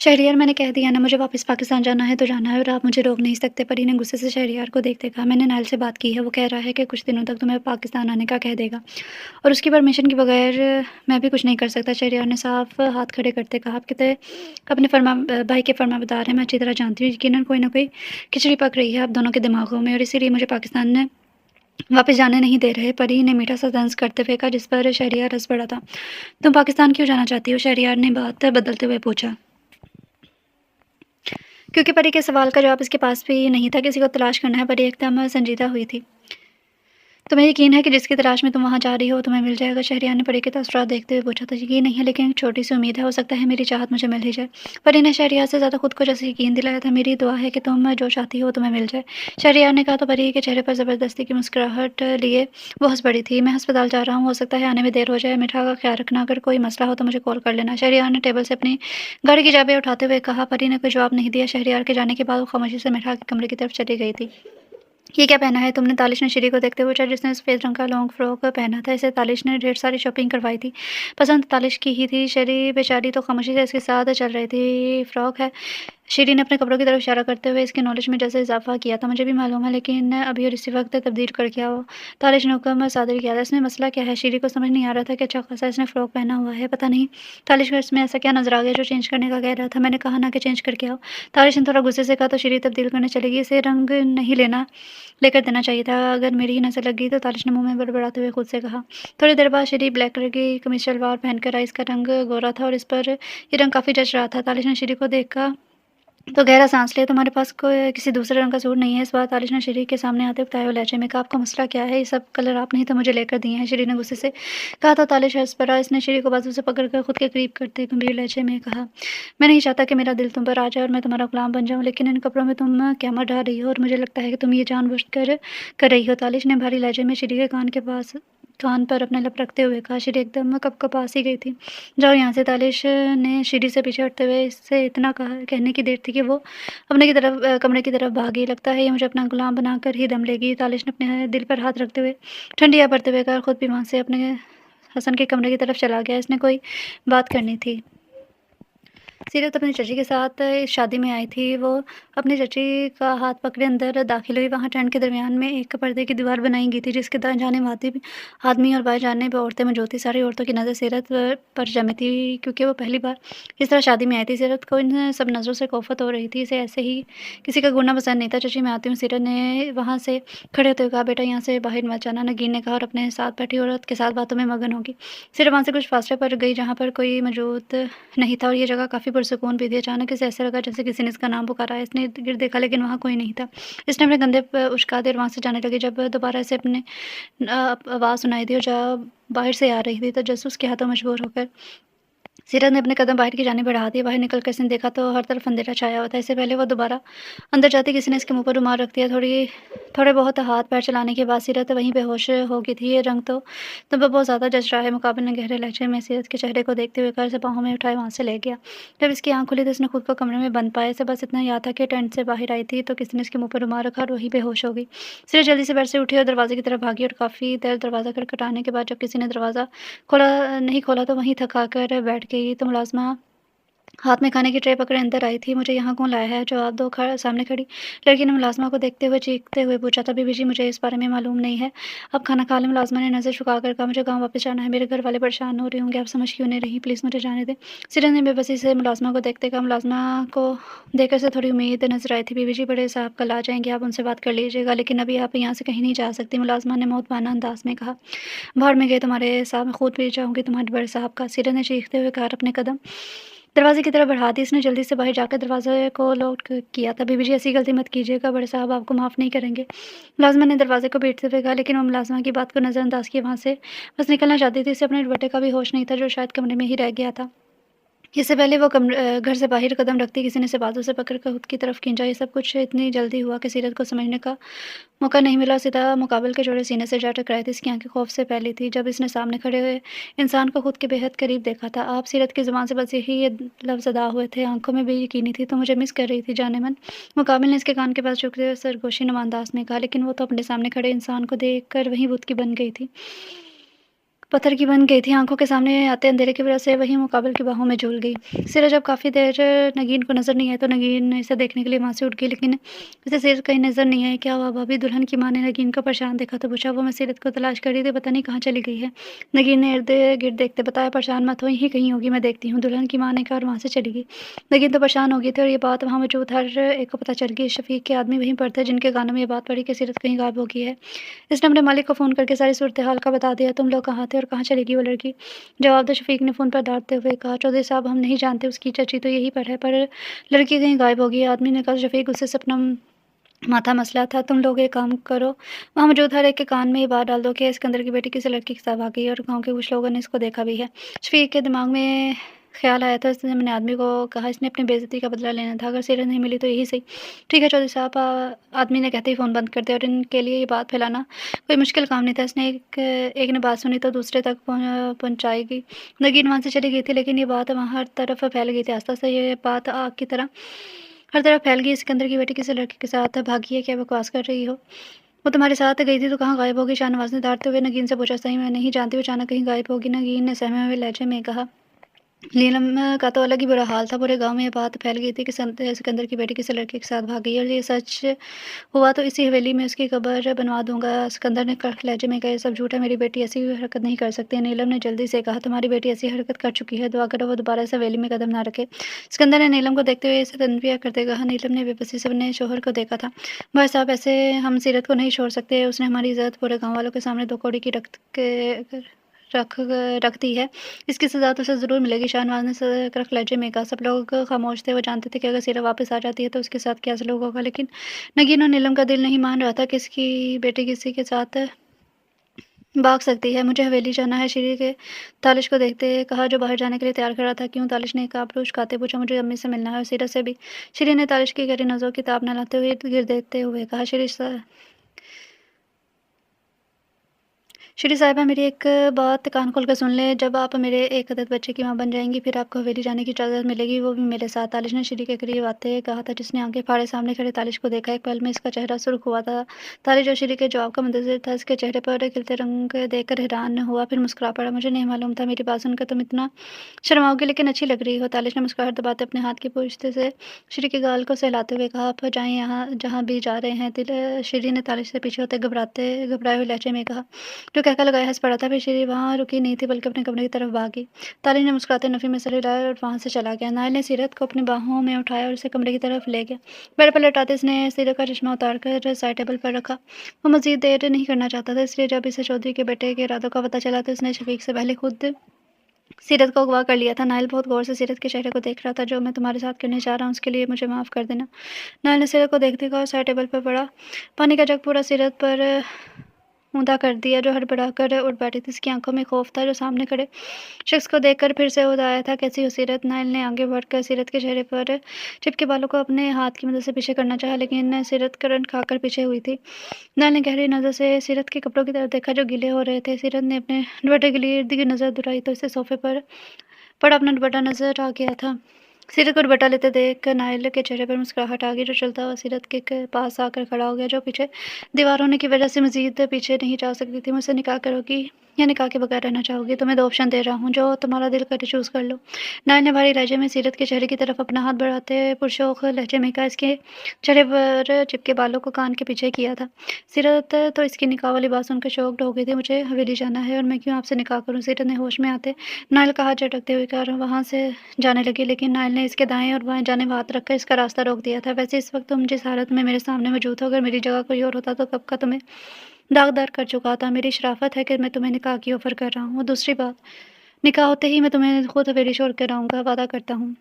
शहरियार मैंने कह दिया ना मुझे वापस पाकिस्तान जाना है तो जाना है और आप मुझे रोक नहीं सकते। परी ने गुस्से से शहरियार को देखते कहा, मैंने नाइल से बात की है, वो कह रहा है कि कुछ दिनों तक तुम्हें पाकिस्तान आने का कह देगा और उसकी परमिशन के बगैर मैं भी कुछ नहीं कर सकता। शहरियार ने साफ हाथ खड़े करते कहा, आप कितने अपने भाई के फरमाबरदार हैं, मैं अच्छी तरह जानती हूँ। यकीनन कोई ना कोई खिचड़ी पक रही है आप दोनों के दिमागों में और इसीलिए मुझे पाकिस्तान ने वापस जाने नहीं दे रहे। परी ने मीठा सा तंज करते हुए कहा, जिस पर शहरियार हंस पड़ा था। तुम पाकिस्तान क्यों जाना चाहती हो? शहरियार ने बात बदलते हुए पूछा, क्योंकि परी के सवाल का जवाब इसके पास भी नहीं था। किसी को तलाश करना है। परी एकदम संजीदा हुई थी। तुम्हें यकीन है कि जिसकी तलाश में तुम वहाँ जा रही हो तुम्हें मिल जाएगा? शहरियार ने परी के तासुरात देखते हुए पूछा था। यकीन नहीं है, लेकिन एक छोटी सी उम्मीद है, हो सकता है मेरी चाहत मुझे मिल ही जाए। परी ने शहरियार से ज़्यादा खुद को जैसे यकीन दिलाया था। मेरी दुआ है कि तुम जो चाहती हो तुम्हें मिल जाए। शहरियार ने कहा तो परी के चेहरे पर ज़बरदस्ती की मुस्कुराहट लिए वो हंस पड़ी थी। मैं अस्पताल जा रहा हूँ, हो सकता है आने में देर हो जाए। मीठा का ख्याल रखना, अगर कोई मसला हो तो मुझे कॉल कर लेना। शहरियार ने टेबल से अपनी गाड़ी की चाबी उठाते हुए कहा। परी ने कोई जवाब नहीं दिया। शहरियार के जाने के बाद वो खामोशी से मीठा के कमरे की तरफ चली गई थी। ये क्या पहना है तुमने? तालिश ने श्री को देखते हुए पूछा, जिसने सफ़ेद रंग का लॉन्ग फ्रॉक पहना था। इसे तालिश ने ढेर सारी शॉपिंग करवाई थी। पसंद तालिश की ही थी। शरी बेचारी तो खामोशी से इसके साथ चल रही थी। फ्रॉक है? शीरी ने अपने कपड़ों की तरफ इशारा करते हुए इसके नॉलेज में जैसे इजाफा किया था। मुझे भी मालूम है, लेकिन अभी और इसी वक्त तब्दील कर क्या हो? तालिश ने हुक्म सादर किया था। इसमें मसला क्या है? शीरी को समझ नहीं आ रहा था कि अच्छा खासा इसने फ्रॉक पहना हुआ है। पता नहीं तालिश को इसमें ऐसा क्या नजर आ गया जो चेंज करने का कह रहा था। मैंने कहा ना कि चेंज करके आओ। तालिश ने थोड़ा गुस्से से कहा तो शीरी तब्दील करने चलेगी। इसे रंग नहीं लेकर देना चाहिए था। अगर मेरी ही नजर लग गई तो तालिश ने मुंह में बड़बड़ाते हुए खुद से कहा। थोड़ी देर बाद शीरी ब्लैक कलर की कमीज शलवार पहनकर आई। इसका रंग गोरा था और इस पर ये रंग काफी जच रहा था। तालिश ने शीरी को देखा तो गहरा सांस लिया। तुम्हारे पास कोई किसी दूसरे रंग का सूट नहीं है? इस बार तालिश ने श्री के सामने आते बताया हुए लहजे में कहा, आपका मसला क्या है? ये सब कलर आपने ही तो मुझे लेकर दिए हैं। श्री ने गुस्से से कहा तो तालिश हंस पड़ा। इसने श्री को बाजू से पकड़कर खुद के करीब करते गंभीर लहजे में कहा, मैं नहीं चाहता कि मेरा दिल तुम पर आ जाए और मैं तुम्हारा गुलाम बन जाऊं, लेकिन इन कपड़ों में तुम क्या मर रही हो और मुझे लगता है कि तुम ये जानबूझकर कर रही हो। तालिश ने भारी लहजे में श्री के कान पर अपने लप रखते हुए कहा। श्री एकदम कपास ही गई थी। जाओ यहाँ से। तालिश ने श्री से पीछे हटते हुए इससे इतना कहने की देर थी कि वो कमरे की तरफ भागी। लगता है ये मुझे अपना गुलाम बनाकर ही दम लेगी। तालिश ने अपने दिल पर हाथ रखते हुए ठंडी हवा भरते हुए कहा, खुद भी वहाँ से अपने हसन के कमरे की तरफ चला गया। इसने कोई बात करनी थी। सीरत अपनी चाची के साथ इस शादी में आई थी। वो अपनी चाची का हाथ पकड़े अंदर दाखिल हुई। वहाँ टेंट के दरमियान में एक पर्दे की दीवार बनाई गई थी, जिसके दाएं जाने आदमी और बाएं जाने पर औरतें मौजूद थी। सारी औरतों की नज़र सीरत पर जमी थी, क्योंकि वो पहली बार इस तरह शादी में आई थी। सीरत को इन सब नज़रों से कोफत हो रही थी। इसे ऐसे ही किसी का घूरना पसंद नहीं था। चाची मैं आती हूँ। सीरत ने वहाँ से खड़े होते हुए कहा, बेटा यहाँ से बाहर मत जाना। नगीन ने कहा और अपने साथ बैठी औरत के साथ बातों में मगन होगी। सीरत वहाँ से कुछ फासले पर गई जहाँ पर कोई मौजूद नहीं था और ये जगह काफ़ी पुरसुकून भी थी। अचानक इसे ऐसा लगा जैसे किसी ने इसका नाम पुकारा है। इसने इर्द-गिर्द देखा, लेकिन वहाँ कोई नहीं था। इसने अपने कंधे उचका दिए और वहाँ से जाने लगी। जब दोबारा इसे अपने आवाज़ सुनाई दी और जब बाहर से आ रही थी, तो जासूस के हाथों मजबूर होकर सीरत ने अपने कदम बाहर की जानिब बढ़ा दिए। बाहर निकलकर इसने देखा तो हर तरफ अंधेरा छाया हुआ था। इससे पहले वो दोबारा अंदर जाती किसी ने इसके मुंह पर रुमाल रख दिया। थोड़े बहुत हाथ पैर चलाने के बाद सीरत वहीं बेहोश हो गई थी। ये रंग तो तुम पर बहुत ज़्यादा जच रहा है, मुकाबिल ने गहरे लहजे में सीरत के चेहरे को देखते हुए कर से बाहों में उठाए वहाँ से ले गया। जब इसकी आँख खुली तो इसने खुद को कमरे में बंद पाया। इसे बस इतना याद था कि टेंट से बाहर आई थी तो किसी ने इसके मुँह पर रुमाल रखा और वही बेहोश हो गई। सीरत जल्दी से बेड से उठी और दरवाजे की तरफ भागी और काफ़ी देर दरवाज़ा खटखटाने के बाद जब किसी ने दरवाज़ा नहीं खोला तो वहीं थका कर बैठ गई। तो मुलाज़िमा हाथ में खाने की ट्रे पकड़े अंदर आई थी। मुझे यहाँ कौन लाया है? जवाब दो। सामने खड़ी लड़की ने मुलाज़िमा को देखते हुए चीखते हुए पूछा था। बीबी जी, मुझे इस बारे में मालूम नहीं है। अब खाना खा लें। मुलाज़िमा ने नज़र झुकाकर कहा, मुझे गाँव वापस जाना है। मेरे घर वाले परेशान हो रहे होंगे। आप समझ क्यों नहीं रही? प्लीज़ मुझे जाने दें। सीरत ने बेबसी से मुलाज़िमा को देखते कहा। मुलाज़िमा को देखकर से थोड़ी उम्मीद नज़र आई थी। बीबी जी, बड़े साहब कल आ जाएंगे, आप उनसे बात कर लीजिएगा, लेकिन अभी आप यहाँ से कहीं नहीं जा सकती। मुलाज़िमा ने मौतबाना अंदाज में कहा। भाड़ में गए तुम्हारे साहब, मैं खुद पी जाऊँगी तुम्हारे बड़े साहब का। सीरत ने चीखते हुए कहा, अपने कदम दरवाजे की तरफ बढ़ा दी। इसने जल्दी से बाहर जाकर दरवाजे को किया था। बीबी जी, ऐसी गलती मत कीजिएगा, बड़े साहब आपको माफ़ नहीं करेंगे। मुलाज़िमा ने दरवाजे को पीटते हुए कहा, लेकिन वो मुलाज़िमा की बात को नज़रअंदाज किए वहाँ से बस निकलना चाहती थी। इसे अपने दुपट्टे का भी होश नहीं था, जो शायद कमरे में ही रह गया था। इससे पहले वो घर से बाहर कदम रखती किसी ने इसे बाजू से पकड़कर खुद की तरफ खींचा। ये सब कुछ इतनी जल्दी हुआ कि सीरत को समझने का मौका नहीं मिला। सीधा मुकाबल के जोड़े सीने से जा टकराए थे। इसकी आंखें खौफ से फैली थी जब इसने सामने खड़े हुए इंसान को खुद के बेहद करीब देखा था। आप? सीरत की ज़ुबान से बस यही ये लफ्ज़ अदा हुए थे। आंखों में बेयकीनी थी। तो मुझे मिस कर रही थी जाने मन? मुकाबिल ने इसके कान के पास झुकते हुए सरगोशी नुमा अंदाज में कहा, लेकिन वो तो अपने सामने खड़े इंसान को देख कर वहीं बुत की बन गई थी। पत्थर की बन गई थी, आँखों के सामने आते अंधेरे की वजह से वही मुकाबिल की बाहों में झूल गई। सिरा जब काफ़ी देर नगीन को नज़र नहीं आई तो नगीन इसे देखने के लिए वहाँ से उठ गई, लेकिन उसे सीरत कहीं नज़र नहीं आई। क्या हुआ भाभी? दुल्हन की माँ ने नगीन को परेशान देखा तो पूछा। वो मैं सीरत को तलाश कर रही थी, पता नहीं कहाँ चली गई है। नगीन ने इर्द-गिर्द देखते बताया, परेशान मत हो, यहीं कहीं होगी, मैं देखती हूँ। दुल्हन की माँ ने कहा और वहाँ से चली गई। नगीन तो परेशान हो गई थी और ये बात वहाँ मौजूद हर एक को पता चल गई। शफ़ीक के आदमी वहीं पर थे जिनके कानों में ये बात पड़ी कि सीरत कहीं गायब हो गई है। इसने अपने मालिक को फ़ोन करके सारी सूरत-ए-हाल का बता दिया। तुम लोग कहाँ थे और कहाँ चली गई वो लड़की? जवाब दो, शफ़ीक ने फ़ोन पर डाँटते हुए कहा। चौधरी साहब, हम नहीं जानते, उसकी चाची तो यहीं पर है, पर लड़की कहीं गायब हो गई है। आदमी ने कहा, शफ़ीक, उससे सपना माथा मसला था। तुम लोग एक काम करो, वहाँ मौजूद हर एक के कान में ये बात डाल दो कि सिकंदर की बेटी किसी लड़की के साथ भाग गई है और गाँव के कुछ लोगों ने इसको देखा भी है। शफ़ीक के दिमाग में ख़्याल आया था, इसने मैंने आदमी को कहा, इसने अपनी बेइज़्ज़ती का बदला लेना था, अगर सीरत नहीं मिली तो यही सही। ठीक है चौधरी साहब, आदमी ने कहते ही फ़ोन बंद कर दिया और इनके लिए ये बात फैलाना कोई मुश्किल काम नहीं था। इसने एक ने बात सुनी तो दूसरे तक पहुँचाएगी। नगीन वहाँ से चली गई थी, लेकिन ये बात वहाँ हर तरफ फैल गई थी। आस्ता-आस्ता ये बात आग की तरह हर तरफ फैल गई। सिकंदर की बेटी किसी लड़के के साथ भागी है, क्या बकवास कर रही हो? वो तुम्हारे साथ गई थी तो कहाँ गायब होगी? शाहनवाज़ ने डाँटते हुए नगीन से पूछा। सही मैं नहीं जानती, वो अचानक कहीं गायब होगी। नगीन ने सहमे हुए लहजे में कहा। नीलम का तो अलग ही बुरा हाल था। पूरे गाँव में ये बात फैल गई थी कि सिकंदर की बेटी किसी लड़के के साथ भाग गई है और ये सच हुआ तो इसी हवेली में उसकी कब्र बनवा दूँगा। सिकंदर ने कड़क लहजे में कहा, ये सब झूठ है, मेरी बेटी ऐसी हरकत नहीं कर सकती। नीलम ने जल्दी से कहा, तुम्हारी बेटी ऐसी हरकत कर चुकी है, दुआ करो वो दोबारा इस हवेली में कदम ना रखे। सिकंदर ने नीलम को देखते हुए इसे तनविया करते कहा। नीलम ने बेबसी से अपने शौहर को देखा था। भाई साहब, ऐसे हम सीरत को नहीं छोड़ सकते, उसने हमारी इज़्ज़त पूरे गाँव वालों के सामने 2 कौड़ी की रख रख दी है। इसकी सज़ा तो उसे ज़रूर मिलेगी। शाहनवाज़ ने कड़क लहजे में कहा। सब लोग खामोश थे। वो जानते थे कि अगर सीरा वापस आ जाती है तो उसके साथ क्या सलूक होगा, लेकिन नगीन और नीलम का दिल नहीं मान रहा था कि इसकी बेटी किसी के साथ भाग सकती है। मुझे हवेली जाना है, श्री के तालिश को देखते कहा जो बाहर जाने के लिए तैयार खड़ा था। क्यों? तालिश ने काबरू उचकाते पूछा। मुझे अम्मी से मिलना है और सीरत से भी। श्री ने तालिश की गहरी नज़रों की ताब न लाते हुए इर्द-गिर्द देखते हुए कहा। श्री साहिबा, मेरी एक बात कान खोल कर सुन लें। जब आप मेरे एक अदद बच्चे की माँ बन जाएंगी, फिर आपको हवेली जाने की इजाज़त मिलेगी, वो भी मेरे साथ। तालिश ने श्री के करीब आते कहा था, जिसने आंखें फाड़े सामने खड़े तालिश को देखा। एक पल में इसका चेहरा सुर्ख हुआ था। तालिश जो श्री के जवाब का मुंतज़िर था, इसके चेहरे पर खिलते रंग देखकर हैरान हुआ, फिर मुस्कुरा पड़ा। मुझे नहीं मालूम था, मेरी बात सुनकर तुम इतना शर्माओगे, लेकिन अच्छी लग रही हो। तालिश ने मुस्कुराहट दबाते अपने हाथ की पूंछते से श्री के गाल को सहलाते हुए कहा, आप जाएँ यहाँ जहाँ भी जा रहे हैं। श्री ने तालिश से पीछे होते घबराए हुए लहजे में कहा। जो कहकर लगाए हँस पड़ा था, फिर श्री वहाँ रुकी नहीं थी बल्कि अपने कमरे की तरफ भागी। ताली ने मुस्कुराते नफ़ी में सर हिलाया और वहाँ से चला गया। नायल ने सीरत को अपनी बाहों में उठाया और उसे कमरे की तरफ ले गया। बेड पर लौटाते इसने सीरत का चश्मा उतार कर साइड टेबल पर रखा। वो मज़ीद देर नहीं करना चाहता था, इसलिए जब इसे चौधरी के बेटे के इरादों का पता चला तो उसने शफ़ीक से पहले खुद सीरत को अगवा कर लिया था। नायल बहुत गौर से सीरत के चेहरे को देख रहा था। जो मैं तुम्हारे साथ करने जा रहा हूँ उसके लिए मुझे माफ़ कर देना। नायल ने सीरत को देखते कहा और साइड टेबल पर पड़ा पानी का जग पूरा सीरत पर ऊँधा कर दिया, जो हड़बड़ाकर उठ बैठी थी। उसकी आंखों में खौफ था, जो सामने खड़े शख्स को देखकर फिर से उठ आया था। कैसी हो सीरत? नाइल ने आगे बढ़कर सीरत के चेहरे पर चिपके बालों को अपने हाथ की मदद से पीछे करना चाहा, लेकिन सीरत करंट खाकर पीछे हुई थी। नाइल ने गहरी नज़र से सीरत के कपड़ों की तरफ देखा जो गीले हो रहे थे। सीरत ने अपने दुपट्टे के लिए इर्द गिर्द नज़र दुहराई तो इसे सोफे पर पड़ा अपना दुपट्टा नज़र आ गया था। सीरत को दुपट्टा लेते देख नाइल के चेहरे पर मुस्कुराहट आ गई, जो चलता हुआ सीरत के पास आकर खड़ा हो गया, जो पीछे दीवार होने की वजह से मज़ीद पीछे नहीं जा सकती थी। मुझसे निकाह करोगी या निकाह के बगैर रहना चाहोगी? तुम्हें 2 ऑप्शन दे रहा हूँ, जो तुम्हारा दिल करे चूज़ कर लो। नाइल ने भारी लहजे में सीरत के चेहरे की तरफ अपना हाथ बढ़ाते पुरशौक लहजे में कहा। इसके चेहरे पर चिपके बालों को कान के पीछे किया था। सीरत तो इसकी निकाह वाली बात सुनकर शॉक्ड हो गई थी। मुझे हवेली जाना है और मैं क्यों आपसे निकाह करूँ? सीरत ने होश में आते नाइल का हाथ झटकते हुए कहा। वहाँ से जाने लगी, लेकिन नाइल ने इसके दाएं और बाएं जानिब हाथ रखकर इसका रास्ता रोक दिया था। वैसे इस वक्त तुम जिस हालत में मेरे सामने मौजूद हो, अगर मेरी जगह कोई और होता तो कब का तुम्हें दागदार कर चुका था। मेरी शराफत है कि मैं तुम्हें निकाह की ऑफ़र कर रहा हूँ, और दूसरी बात, निकाह होते ही मैं तुम्हें खुद हवेली छोड़ कर आऊँगा, वादा करता हूँ।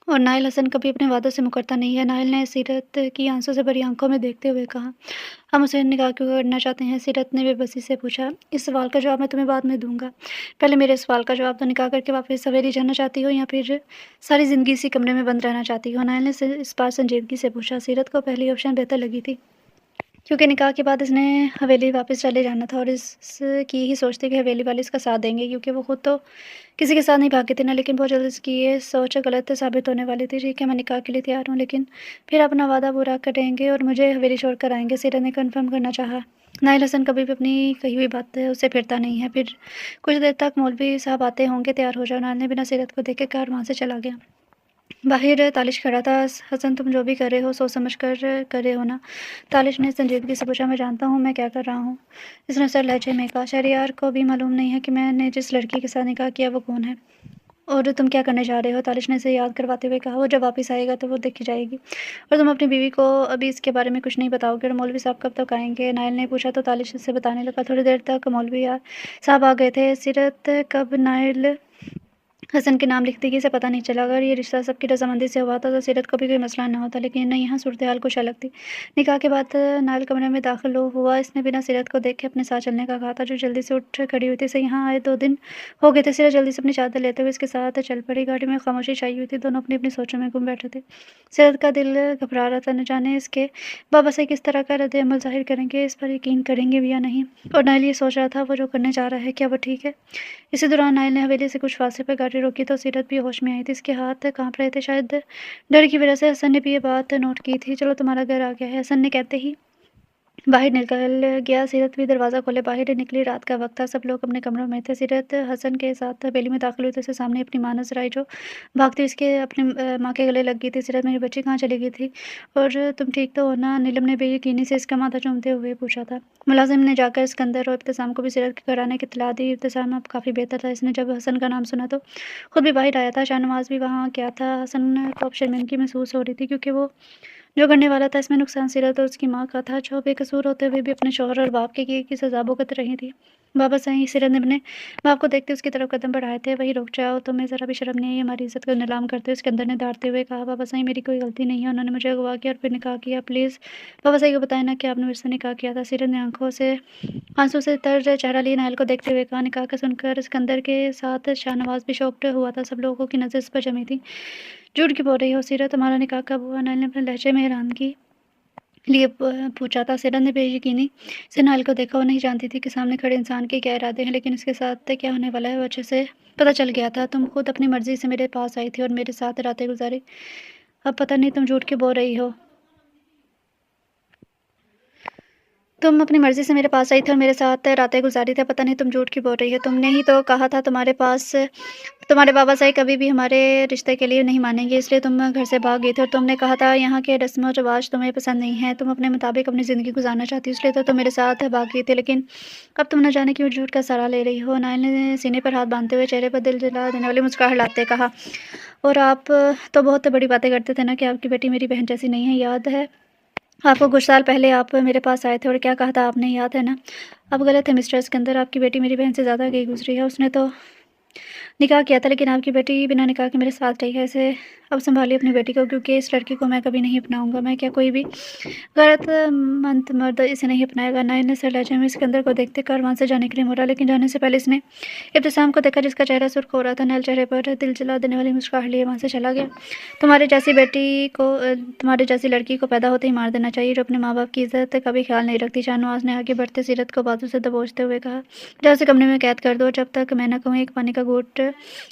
और नाइल हसन कभी अपने वादों से मुकरता नहीं है। नाइल ने सीरत की आंसू से भरी आंखों में देखते हुए कहा। हम उसे निकाह क्यों करना चाहते हैं? सीरत ने बेबसी से पूछा। इस सवाल का जवाब मैं तुम्हें बाद में दूंगा, पहले मेरे सवाल का जवाब दो। निकाह करके वापस हवेली जाना चाहती हो या फिर सारी ज़िंदगी इसी कमरे में बंद रहना चाहती हो? नाइल ने इस बार संजीदगी से पूछा। सीरत को पहली ऑप्शन बेहतर लगी थी, क्योंकि निकाह के बाद इसने हवेली वापस चले जाना था और इसकी ही सोच थी कि हवेली वाले इसका साथ देंगे, क्योंकि वो खुद तो किसी के साथ नहीं भागी थी ना। लेकिन बहुत जल्द इसकी ये सोच गलत साबित होने वाली थी। ठीक है, मैं निकाह के लिए तैयार हूँ, लेकिन फिर अपना वादा पूरा करेंगे और मुझे हवेली छोड़ कर आएंगे? सीरत ने कन्फर्म करना चाहा। नाइल हसन कभी भी अपनी कही हुई बात उससे फिरता नहीं है। फिर कुछ देर तक मौलवी साहब आते होंगे, तैयार हो जाओ। नाइल ने बिना सीरत को देखे कहा और वहाँ से चला गया। बाहिर तालिश खड़ा था। हसन, तुम जो भी कर रहे हो सोच समझ कर रहे हो ना? तालिश ने संजीदगी से पूछा। मैं जानता हूँ मैं क्या कर रहा हूँ, इसने सर लहजे में कहा। शहरयार को भी मालूम नहीं है कि मैंने जिस लड़की के साथ निकाह किया वो कौन है, और तुम क्या करने जा रहे हो? तालिश ने इसे याद करवाते हुए कहा। वो जब वापस आएगा तो वो देखी जाएगी, और तुम अपनी बीवी को अभी इसके बारे में कुछ नहीं बताओगे। और मौलवी साहब कब तक आएंगे? नाइल ने पूछा तो तालिश से बताने लगा। थोड़ी देर तक मौलवी साहब आ गए थे। सीरत कब नाइल हसन के नाम लिखते कि इसे पता नहीं चला। अगर ये रिश्ता सबकी रजामंदी से हुआ था तो सीरत को भी कोई मसला ना होता, लेकिन नहीं, यहाँ सूरत हाल कुछ अलग थी। निकाह के बाद नाइल कमरे में दाखिल हुआ। इसने बिना सीरत को देख के अपने साथ चलने का कहा था, जो जल्दी से उठ खड़ी हुई थी। इसे यहाँ आए 2 दिन हो गए थे। सीरत जल्दी से अपनी चादर लेते हुए इसके साथ चल पड़ी। गाड़ी में खामोशी छाई हुई थी। दोनों अपनी अपनी सोचों में गुम बैठे थे। सीरत का दिल घबरा रहा था, न जाने इसके बाबा से किस तरह का रद्द अमल जाहिर करेंगे, इस पर यकीन करेंगे भी या नहीं। और नाइल ये सोच रहा था वो जो करने जा रहा है क्या वो ठीक है। इसी दौरान नाइल ने हवेली से कुछ फासले पर गाड़ी रोकी तो सीरत भी होश में आई थी। इसके हाथ कांप रहे थे, शायद डर की वजह से। हसन ने भी ये बात नोट की थी। चलो तुम्हारा घर आ गया है, हसन ने कहते ही बाहर निकल गया। सीरत भी दरवाज़ा खोले बाहर निकली। रात का वक्त था, सब लोग अपने कमरों में थे। सीरत हसन के साथ हवेली में दाखिल हुई तो उसके सामने अपनी माँ नजर आई, जो भागती इसके अपनी माँ के गले लग गई थी। सीरत, मेरी बच्ची कहाँ चली गई थी, और तुम ठीक तो हो ना? नीलम ने बेयकीनी से इसका माथा चूमते हुए पूछा था। मुलाजिम ने जाकर सिकंदर और इब्तिसाम को भी सीरत के घर आने की इत्तला दी। इब्तिसाम अब काफ़ी बेहतर था। इसने जब हसन का नाम सुना तो खुद भी बाहर आया था। शाहनवाज भी वहाँ क्या था। हसन को अब शर्मिंदगी महसूस हो रही थी, क्योंकि वो जो करने वाला था इसमें नुकसान सीरत और उसकी माँ का था, जो बेकसूर होते हुए भी अपने शौहर और बाप के किए की सजा भुगत रही थी। बाबा सही, सीरत ने अपने बाप को देखते उसकी तरफ कदम बढ़ाए थे। वही, रुक जाओ, तुम्हें ज़रा भी शर्म नहीं है? हमारी इज्जत का नीलाम करते हुए उसके अंदर ने डांटते हुए कहा। बाबा सही, मेरी कोई गलती नहीं है, उन्होंने मुझे अगवा किया और फिर निकाह किया। प्लीज़ बाबा सही को बताए ना कि आपने मुझसे निकाह किया था। सीरत ने आंसू से तर चेहरा लिए नायल को देखते हुए कहा। निकाह का सुनकर सिकंदर के साथ शाहनवाज भी शॉक्ड हुआ था। सब लोगों की नज़र इस पर जमी थी। झूठ क्यों बोल रही हो सीरत, तुम्हारा निकाह कब हुआ? नायल ने अपने लहजे में हैरानगी लिए पूछा था। सीरत ने बेयकीनी से नायल को देखा। वो नहीं जानती थी कि सामने खड़े इंसान के क्या इरादे हैं, लेकिन इसके साथ क्या होने वाला है वो अच्छे से पता चल गया था। तुम खुद अपनी मर्जी से मेरे पास आई थी और मेरे साथ रातें गुजारी। अब पता नहीं तुम झूठ क्यों बोल रही हो। तुम अपनी मर्जी से मेरे पास आई थी और मेरे साथ रातें गुजारी थी। पता नहीं तुम झूठ क्यों बोल रही हो। तुमने ही तो कहा था तुम्हारे बाबा साहब कभी भी हमारे रिश्ते के लिए नहीं मानेंगे, इसलिए तुम घर से भाग गई थे। और तुमने कहा था यहाँ के रस्म और रिवाज तुम्हें पसंद नहीं है, तुम अपने मुताबिक अपनी ज़िंदगी गुजारना चाहती हो, इसलिए तो तुम मेरे साथ भाग गई थी। लेकिन अब तुम न जाने क्यों झूठ का सहारा ले रही हो। नायल ने सीने पर हाथ बांधते हुए चेहरे पर दिल जला देने वाली मुस्कुराहट लाते कहा। और आप तो बहुत बड़ी बातें करते थे ना कि आपकी बेटी मेरी बहन जैसी नहीं है, याद है आपको? कुछ साल पहले आप मेरे पास आए थे और क्या कहा था आपने, याद है ना? अब गलत है मिस्टर सिकंदर, आपकी बेटी मेरी बहन से ज़्यादा गई गुजरी है। उसने तो निकाह किया था, लेकिन आपकी बेटी बिना निकाह के मेरे साथ रही है। इसे अब संभालिए अपनी बेटी को, क्योंकि इस लड़की को मैं कभी नहीं अपनाऊंगा। मैं क्या, कोई भी गैरतमंद मर्द इसे नहीं अपनाएगा। नायल ने सर लहजे में सिकंदर को देखते कारवां से जाने के लिए मुड़ा, लेकिन जाने से पहले इसने इब्तिसाम को देखा, जिसका चेहरा सुर्ख हो रहा था। नायल चेहरे पर दिल जला देने वाली मुस्कुराहट लिए वहाँ से चला गया। तुम्हारी जैसी लड़की को पैदा होते ही मार देना चाहिए, जो अपने माँ बाप की इज्जत का भी ख्याल नहीं रखती। शाहनवाज ने आगे बढ़ते सीरत को बाजू से दबोचते हुए कहा। जाओ उसे कमरे में कैद कर दो, जब तक मैं न कहूँ एक पानी का घूंट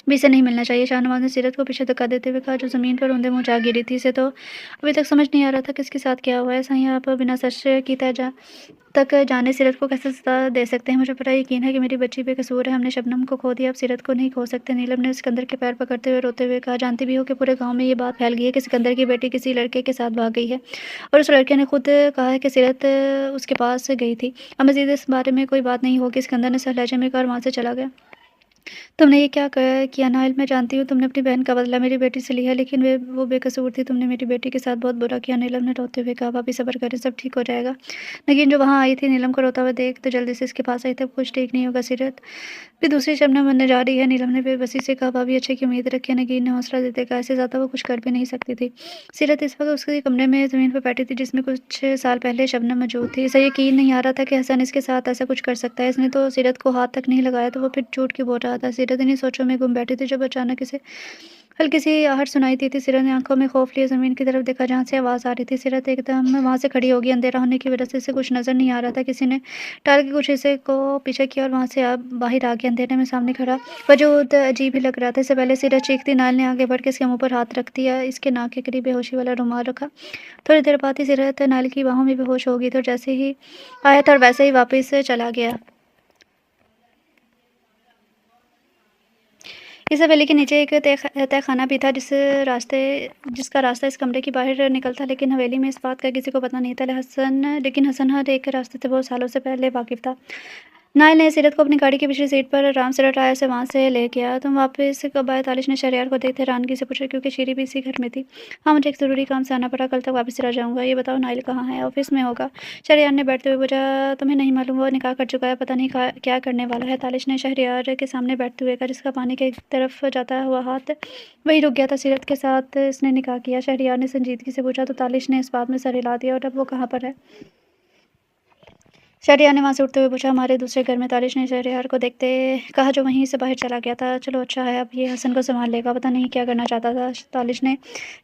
भी इसे नहीं मिलना चाहिए। शाहनवाज ने सीरत को पीछे धक्का देते हुए कहा, जो ज़मीन पर ऊंधे मुँह जा गिरी थी। इसे तो अभी तक समझ नहीं आ रहा था किसके साथ क्या हुआ है। साईं, आप बिना सच की तक जाने सीरत को कैसे सजा दे सकते हैं? मुझे पूरा यकीन है कि मेरी बच्ची बेकसूर है। हमने शबनम को खो दिया, अब सीरत को नहीं खो सकते। नीलम ने सिकंदर के पैर पकड़ते हुए रोते हुए कहा। जानती भी हो कि पूरे गांव में ये बात फैल गई है कि सिकंदर की बेटी किसी लड़के के साथ भाग गई है, और उस लड़के ने खुद कहा है कि सीरत उसके पास गई थी। अब मजीद इस बारे में कोई बात नहीं होगी। सिकंदर ने सर लहजे में कहा और वहाँ से चला गया। तुमने ये क्या किया नाइल? मैं जानती हूँ तुमने अपनी बहन का बदला मेरी बेटी से लिया, लेकिन वो बेकसूर थी। तुमने मेरी बेटी के साथ बहुत बुरा किया। नीलम ने रोते हुए कहा। भाभी सब्र करें, सब ठीक हो जाएगा। लेकिन जो वहाँ आई थी नीलम को रोता हुआ देख तो जल्दी से इसके पास आई थी। अब कुछ ठीक नहीं होगा। सीरत भी दूसरी शबनम बनने जा रही है। नीलम ने बेबसी से कहा। भाभी अच्छे की उम्मीद रखी। नगीन ने हौसला देते कहा। ऐसे ज़्यादा वो कुछ कर भी नहीं सकती थी। सीरत इस वक्त उसके कमरे में ज़मीन पर बैठी थी, जिसमें कुछ साल पहले शबनम मौजूद थी। इसे यकीन नहीं आ रहा था कि हसन इसके साथ ऐसा कुछ कर सकता है। इसने तो सीरत को हाथ तक नहीं लगाया, तो वो फिर झूठ क्यों बोल रहा था? सीरत इन्हीं सोचों में गुम बैठी थी, जब अचानक इसे हल्की सी आहट सुनाई दी थी। सीरत ने आँखों में खौफ लिए ज़मीन की तरफ देखा जहाँ से आवाज़ आ रही थी। सीरत एकदम वहाँ से खड़ी हो गई। अंधेरा होने की वजह से इसे कुछ नज़र नहीं आ रहा था। किसी ने टाल के कुछ हिस्से को पीछे किया और वहाँ से बाहर आ गया। अंधेरे में सामने खड़ा वजूद अजीब ही लग रहा था। इससे पहले सीरत चीखती, नायल ने आगे बढ़ के इसके मुँह पर हाथ रख दिया, इसके नाक के करीब बेहोशी वाला रुमाल रखा। थोड़ी देर बाद ही सीरत नायल की बाहों में बेहोश हो गई थी और जैसे ही आया था और वैसे ही वापस चला गया। इस हवेली के नीचे एक तहखाना भी था जिसका रास्ता इस कमरे के बाहर निकलता, लेकिन हवेली में इस बात का किसी को पता नहीं था। लेकिन हसन हर एक रास्ते से बहुत सालों से पहले वाकिफ था। नायल ने सीरत को अपनी गाड़ी की पिछली सीट पर आराम से लटाया, उसे वहाँ से ले गया। तुम वापस कब आए? तालिश ने शहरयार को देखते हैरानगी से पूछा, क्योंकि शीरी भी इसी घर में थी। हाँ, मुझे एक ज़रूरी काम से आना पड़ा, कल तक वापस चला जाऊँगा। ये बताओ नाइल कहाँ है? ऑफिस में होगा, शहरयार ने बैठते हुए पूछा। तुम्हें नहीं मालूम? वो निकाह कर चुका है, पता नहीं क्या करने वाला है। तालिश ने शहरयार के सामने बैठते हुए कहा, जिसका पानी की तरफ जाता हुआ हाथ वही रुक गया था। सीरत के साथ इसने निकाह किया? शहरयार ने संजीदगी से पूछा। तो तालिश ने इस बात में सर हिला दिया। और अब वो कहाँ पर है? शहरयार ने वहाँ से उठते हुए पूछा। हमारे दूसरे घर में। तारिश ने शहरयार को देखते कहा, जो वहीं से बाहर चला गया था। चलो अच्छा है, अब ये हसन को संभाल लेगा, पता नहीं क्या करना चाहता था। तालिश ने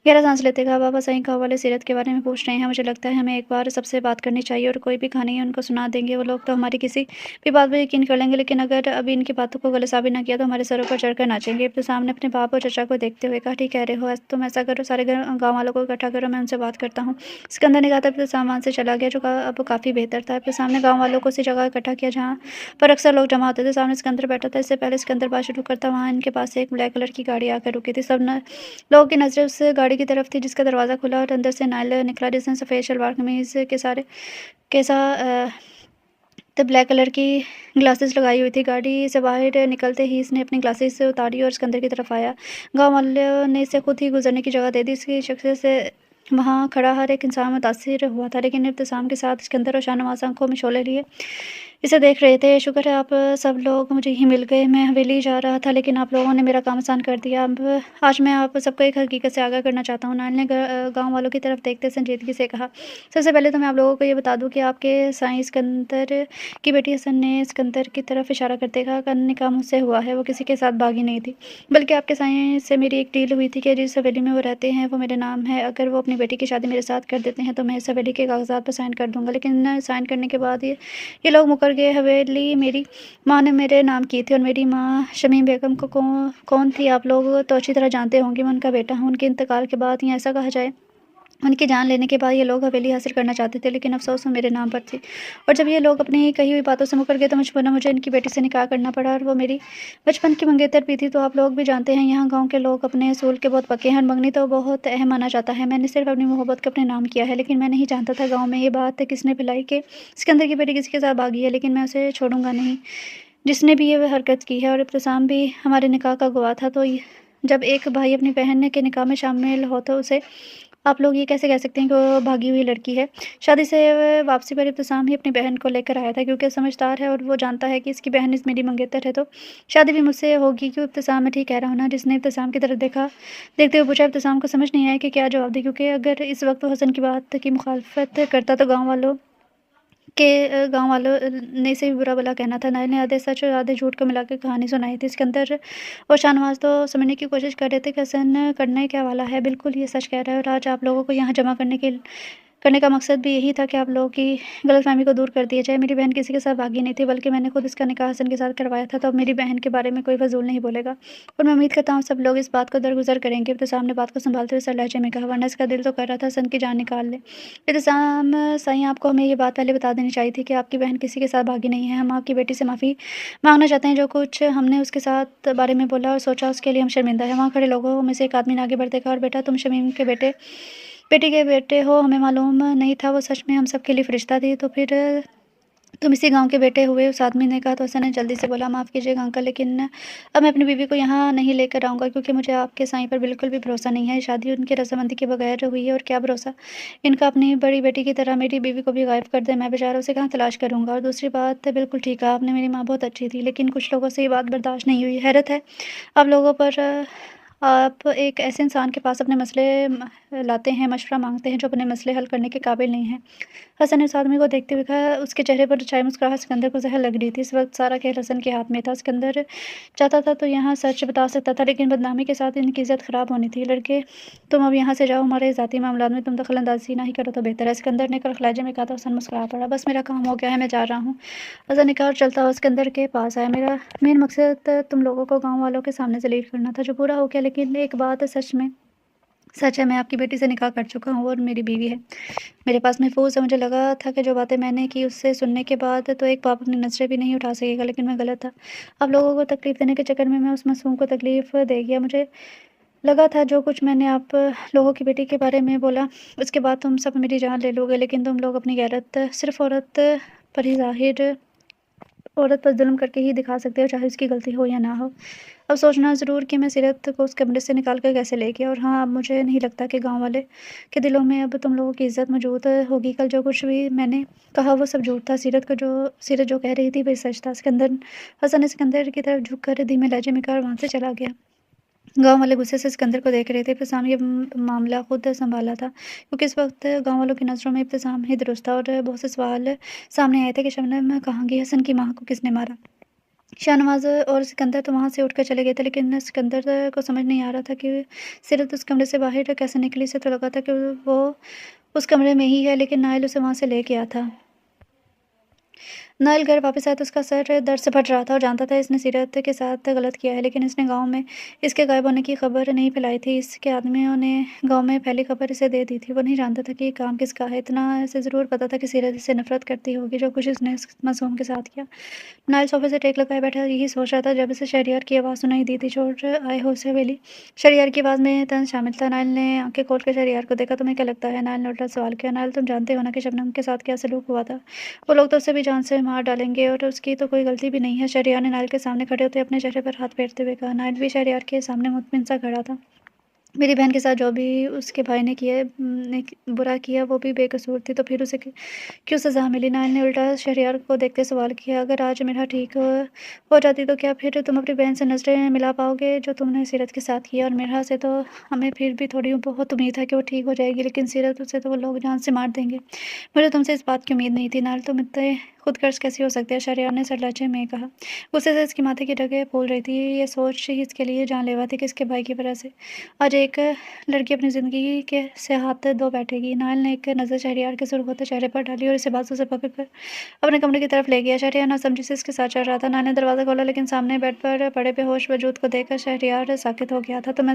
गहरा सांस लेते कहा, बाबा सही कहा, वाले सीरत के बारे में पूछ रहे हैं। मुझे लगता है हमें एक बार सबसे बात करनी चाहिए और कोई भी कहानी है उनको सुना देंगे। वो लोग तो हमारी किसी भी बात पर यकीन कर लेंगे, लेकिन अगर अभी इनकी बातों को गलत साबित न किया तो हमारे सरों पर चढ़कर नाचेंगे। इब्तिसाम ने अपने बाप और चचा को देखते हुए कहा, ठीक कह रहे हो, तुम ऐसा करो, सारे गाँव वालों को इकट्ठा करो, मैं उनसे बात करता हूँ। सिकंदर ने कहा था। इब्तिसाम वहाँ से चला गया, जो अब काफ़ी बेहतर था। इब्तिसाम ने गाँव वालों को उसी जगह इकट्ठा किया जहाँ पर अक्सर लोग जमा होते थे। सामने सिकंदर बैठा था। इससे पहले सिकंदर बात शुरू करता, वहाँ इनके पास एक ब्लैक कलर की गाड़ी आकर रुकी थी। लोगों की नजरें उस गाड़ी की तरफ थी जिसका दरवाज़ा खुला और अंदर से नायल निकला, जिसने सफ़ेद शलवार कमीज के साथ तो ब्लैक कलर की ग्लासेस लगाई हुई थी। गाड़ी से बाहर निकलते ही इसने अपनी ग्लासेस उतारी और सिकंदर की तरफ आया। गांव वालों ने इसे खुद ही गुजरने की जगह दे दी। इसकी शख्सियत से वहाँ खड़ा हर एक इंसान मुतासिर हुआ था, लेकिन इब्तिसाम के साथ सिकंदर और शाहनवाज आंखों में शोले लिए इसे देख रहे थे। शुक्र है आप सब लोग मुझे ही मिल गए। मैं हवेली जा रहा था, लेकिन आप लोगों ने मेरा काम आसान कर दिया। अब आज मैं आप सबको एक हकीकत से आगाह करना चाहता हूँ। नायल ने गाँव वालों की तरफ देखते संजीदगी से कहा, सबसे पहले तो मैं आप लोगों को ये बता दूँ कि आपके साईं सिकंदर की बेटी हसन ने सिकंदर की तरफ इशारा करते कहा, करने का मुझसे हुआ है। वो किसी के साथ भागी नहीं थी, बल्कि आपके साईं से मेरी एक डील हुई थी कि जिस हवेली में वो रहते हैं वो मेरे नाम है। अगर वो अपनी बेटी की शादी मेरे साथ कर देते हैं तो मैं इस हवेली के कागजात पर साइन कर दूंगा। लेकिन साइन करने के बाद ये लोग मुकर गए। हवेली मेरी माँ ने मेरे नाम की थी और मेरी माँ शमीम बेगम को कौन थी आप लोग तो अच्छी तरह जानते होंगे। मैं उनका बेटा हूँ। उनके इंतकाल के बाद या ऐसा कहा जाए उनकी जान लेने के बाद ये लोग हवेली हासिल करना चाहते थे, लेकिन अफसोस वो मेरे नाम पर थी। और जब ये लोग अपनी कही हुई बातों से मुकर गए तो मुझे इनकी बेटी से निकाह करना पड़ा। और वो मेरी बचपन की मंगेतर भी थी। तो आप लोग भी जानते हैं यहाँ गांव के लोग अपने असूल के बहुत पक्के हैं और मंगनी तो बहुत अहम माना जाता है। मैंने सिर्फ अपनी मोहब्बत को अपने नाम किया है, लेकिन मैं नहीं जानता था गाँव में ये बात किसने फैलाई कि सिकंदर की बेटी किसी के साथ भागी है। लेकिन मैं उसे छोड़ूंगा नहीं जिसने भी ये हरकत की है। और इब्तिसाम भी हमारे निकाह का गवाह था। तो जब एक भाई अपनी बहन के निकाह में शामिल हो तो उसे आप लोग ये कैसे कह सकते हैं कि वो भागी हुई लड़की है। शादी से वापसी पर इब्तिसाम ही अपनी बहन को लेकर आया था, क्योंकि समझदार है और वो जानता है कि इसकी बहन मेरी मंगेतर है, तो शादी भी मुझसे होगी। क्यों इब्तिसाम? मैं ठीक कह रहा हूँ ना? जिसने इब्तिसाम की तरफ देखते हुए पूछा। इब्तिसाम को समझ नहीं आया कि क्या जवाब दे, क्योंकि अगर इस वक्त वो हसन की बात की मुखालफत करता तो गाँव वालों ने इसे भी बुरा भला कहना था। नायल ने आधे सच और आधे झूठ को मिलाकर कहानी सुनाई थी। सिकंदर और शाहनवाज तो समझने की कोशिश कर रहे थे कि हसन करने क्या वाला है। बिल्कुल ये सच कह रहा है और आज आप लोगों को यहाँ जमा करने का मकसद भी यही था कि आप लोगों की गलतफहमी को दूर कर दिया जाए। मेरी बहन किसी के साथ भागी नहीं थी, बल्कि मैंने खुद इसका निकाह हसन के साथ करवाया था। तो अब मेरी बहन के बारे में कोई फजूल नहीं बोलेगा और मैं उम्मीद करता हूँ सब लोग इस बात को दरगुजर करेंगे। इब्तिसाम ने बात को संभालते हुए सर लहजे में कहा, वरना इसका दिल तो कर रहा था हसन की जान निकाल ले। इब्तिसाम साईं, आपको हमें ये बात पहले बता देनी चाहिए थी कि आपकी बहन किसी के साथ भागी नहीं है। हम आपकी बेटी से माफ़ी मांगना चाहते हैं। जो कुछ हमने उसके साथ बारे में बोला और सोचा उसके लिए हम शर्मिंदा है। वहाँ खड़े लोगों में से एक आदमी ने आगे बढ़ते कहा, और बेटा तुम शमीम के बेटी के बेटे हो, हमें मालूम नहीं था वो सच में हम सबके लिए फरिश्ता थी। तो फिर तुम इसी गांव के बेटे हुए? उस आदमी ने कहा। तो हसन ने जल्दी से बोला, माफ़ कीजिएगा अंकल, लेकिन अब मैं अपनी बीवी को यहाँ नहीं लेकर आऊँगा, क्योंकि मुझे आपके साईं पर बिल्कुल भी भरोसा नहीं है। शादी उनकी रजामंदी के बगैर हुई है और क्या भरोसा इनका अपनी बड़ी बेटी की तरह मेरी बीवी को भी गायब कर दे। मैं बेचारा उसे कहाँ तलाश करूँगा। और दूसरी बात, बिल्कुल ठीक है आपने, मेरी माँ बहुत अच्छी थी, लेकिन कुछ लोगों से ये बात बर्दाश्त नहीं हुई। हैरत है आप लोगों पर आप एक ऐसे इंसान के पास अपने मसले लाते हैं, मशवरा माँगते हैं जो अपने मसले हल करने के काबिल नहीं है। हसन ने उस आदमी को देखते हुए कहा, उसके चेहरे पर छाई मुस्कुराहट सिकंदर को ज़हर लग रही थी। इस वक़्त सारा खेल हसन के हाथ में था। सिकंदर चाहता था तो यहाँ सच बता सकता था, लेकिन बदनामी के साथ इनकी इज़्ज़त ख़राब होनी थी। लड़के, तुम अब यहाँ से जाओ, हमारे ज़ाती मामलात में तुम दखल-अंदाज़ी ना ही करो तो बेहतर है। सिकंदर ने कड़क लहजे में कहा तो हसन मुस्कुरा पड़ा। बस मेरा काम हो गया है, मैं जा रहा हूँ। हसन ने कहा और चलता हुआ सिकंदर के पास आया। मेरा मेन मकसद तुम लोगों को गाँव वालों के सामने ज़लील करना था, जो पूरा हो गया, लेकिन एक बात सच है, मैं आपकी बेटी से निकाह कर चुका हूँ और मेरी बीवी है। मेरे पास महफ़ूज़ है। मुझे लगा था कि जो बातें मैंने की उससे सुनने के बाद तो एक बाप अपनी नज़रें भी नहीं उठा सकेगा, लेकिन मैं गलत था। अब लोगों को तकलीफ़ देने के चक्कर में मैं उस मासूम को तकलीफ़ दे गया। मुझे लगा था जो कुछ मैंने आप लोगों की बेटी के बारे में बोला, उसके बाद तुम सब मेरी जान ले लोगे, लेकिन तुम लोग अपनी गैरत सिर्फ़ पर ही ज़ाहिर औरत पर ज़ुल्म करके ही दिखा सकते हो, चाहे उसकी गलती हो या ना हो। अब सोचना ज़रूर कि मैं सीरत को उस कमरे से निकाल कर कैसे ले गया। और हाँ, अब मुझे नहीं लगता कि गाँव वाले के दिलों में अब तुम लोगों की इज़्ज़त मौजूद होगी। कल जो कुछ भी मैंने कहा वो सब झूठ था। सीरत जो कह रही थी वही सच था। हसन ने सिकंदर की तरफ झुक कर धीमे लहजे में कहा और वहाँ से चला गया। गाँव वाले गुस्से से सिकंदर को देख रहे थे। इब्तिसाम ये मामला खुद सँभाला था, क्योंकि इस वक़्त गाँव वालों की नज़रों में इब्तिसाम ही दुरुस्त था। और बहुत से सवाल सामने आए थे कि शबनम कहाँ गई? हसन की माँ को किसने मारा? शाहनवाज़ और सिकंदर तो वहाँ से उठकर चले गए थे, लेकिन सिकंदर को समझ नहीं आ रहा था कि सीरत उस कमरे से बाहर कैसे निकली। इसे तो लगा था कि वो उस कमरे में ही है, लेकिन नाइल उसे वहाँ से ले गया था। नाइल घर वापस आया तो उसका सर दर्द से फट रहा था और जानता था इसने सीरत के साथ गलत किया है, लेकिन इसने गाँव में इसके गायब होने की खबर नहीं फैलाई थी। इसके आदमियों ने गाँव में फैली खबर इसे दे दी थी। वो नहीं जानता था कि ये काम किसका है। इतना इसे ज़रूर पता था कि सीरत इससे नफ़रत करती होगी, जो कुछ इसने इस मासूम के साथ किया। नाइल सोफे से टेक लगाए बैठा यही सोच रहा था जब उसे शहरयार की आवाज़ सुनाई दी थी। छोड़ आए हो उसे हवेली। शहरयार की आवाज़ में तंज शामिल था। नाइल ने आंखें खोल कर शहरयार को देखा। तुम्हें क्या लगता है? नाइल ने उल्टा सवाल किया। नाइल, तुम जानते हो ना कि शबनम के साथ क्या सलूक हुआ था? वो लोग तो उसे भी जान से मार डालेंगे और उसकी तो कोई गलती भी नहीं है। शहरयार ने नाइल के सामने खड़े होते अपने चेहरे पर हाथ फेरते हुए कहा। नाइल भी शहरयार के सामने मुतमिन सा खड़ा था। मेरी बहन के साथ जो भी उसके भाई ने किया बुरा किया वो भी बेकसूर थी, तो फिर उसे क्यों सज़ा मिली? नाइल ने उल्टा शहरयार को देखते सवाल किया। अगर आज मेरा ठीक हो जाती तो क्या फिर तुम अपनी बहन से नज़रें मिला पाओगे जो तुमने सीरत के साथ किया? और मेरा से तो हमें फिर भी थोड़ी बहुत उम्मीद है कि वो ठीक हो जाएगी, लेकिन सीरत उसे तो वो लोग जान से मार देंगे। मुझे तुमसे इस बात की उम्मीद नहीं थी। नाइल, तुम इतने खुदगर्ज़ कैसे हो सकते हैं? शहरयार ने सर लहजे में कहा। गुस्से से इसके माथे की रगें फूल रही थी। ये सोच ही इसके लिए जानलेवा थी कि इसके भाई की वजह से आज एक लड़की अपनी ज़िंदगी के से हाथ धो बैठेगी। नाइल ने एक नज़र शहरयार के सुर्ख होते चेहरे पर डाली और इसे बाजू से पकड़कर अपने कमरे की तरफ ले गया। शहरयार नासमझी से इसके साथ चल रहा था। नाइल ने दरवाज़ा खोला, लेकिन सामने बेड पर पड़े बेहोश वजूद को देखकर शहरयार साकित हो गया था। तुम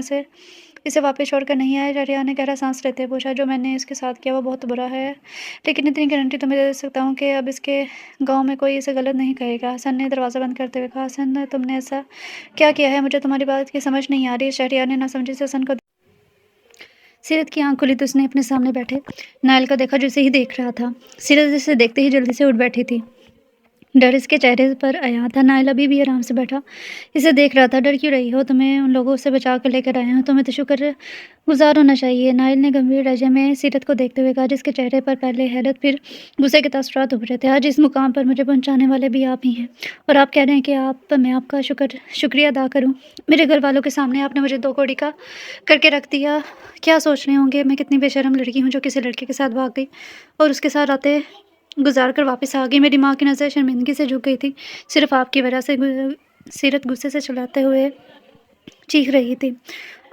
इसे वापस छोड़कर नहीं आए? शहरयार ने गहरा सांस लेते पूछा। जो मैंने इसके साथ किया वो बहुत बुरा है, लेकिन इतनी गारंटी तो मैं दे सकता हूँ कि अब इसके गाँव में कोई इसे गलत नहीं कहेगा। हसन ने दरवाज़ा बंद करते हुए कहा। हसन, तुमने ऐसा क्या किया है? मुझे तुम्हारी बात की समझ नहीं आ रही। शहरयार ने नासमझी से हसन को सीरत की आँख खुली तो उसने अपने सामने बैठे नायल को देखा, जो उसे ही देख रहा था। सीरत इसे देखते ही जल्दी से उठ बैठी थी। डर इसके चेहरे पर आया था। नायल अभी भी आराम से बैठा इसे देख रहा था। डर क्यों रही हो? तुम्हें उन लोगों से बचा कर लेकर आए हैं, तुम्हें तो शुक्र गुज़ार होना चाहिए। नायल ने गंभीर लहजे में सीरत को देखते हुए कहा, जिसके चेहरे पर पहले हैरत फिर गुस्से के तासुरात उभरे थे। आज इस मुकाम पर मुझे पहुँचाने वाले भी आप ही हैं, और आप कह रहे हैं कि मैं आपका शुक्रिया अदा करूँ? मेरे घर वालों के सामने आपने मुझे 2 कौड़ी का करके रख दिया। क्या सोच रहे होंगे मैं कितनी बेशर्म लड़की हूँ जो किसी लड़के के साथ भाग गई और उसके साथ रातें गुज़ार कर वापस आ गई। मेरी माँ की नज़र शर्मिंदगी से झुक गई थी। सिर्फ़ आपकी वजह से सीरत गुस्से से चिल्लाते हुए चीख रही थी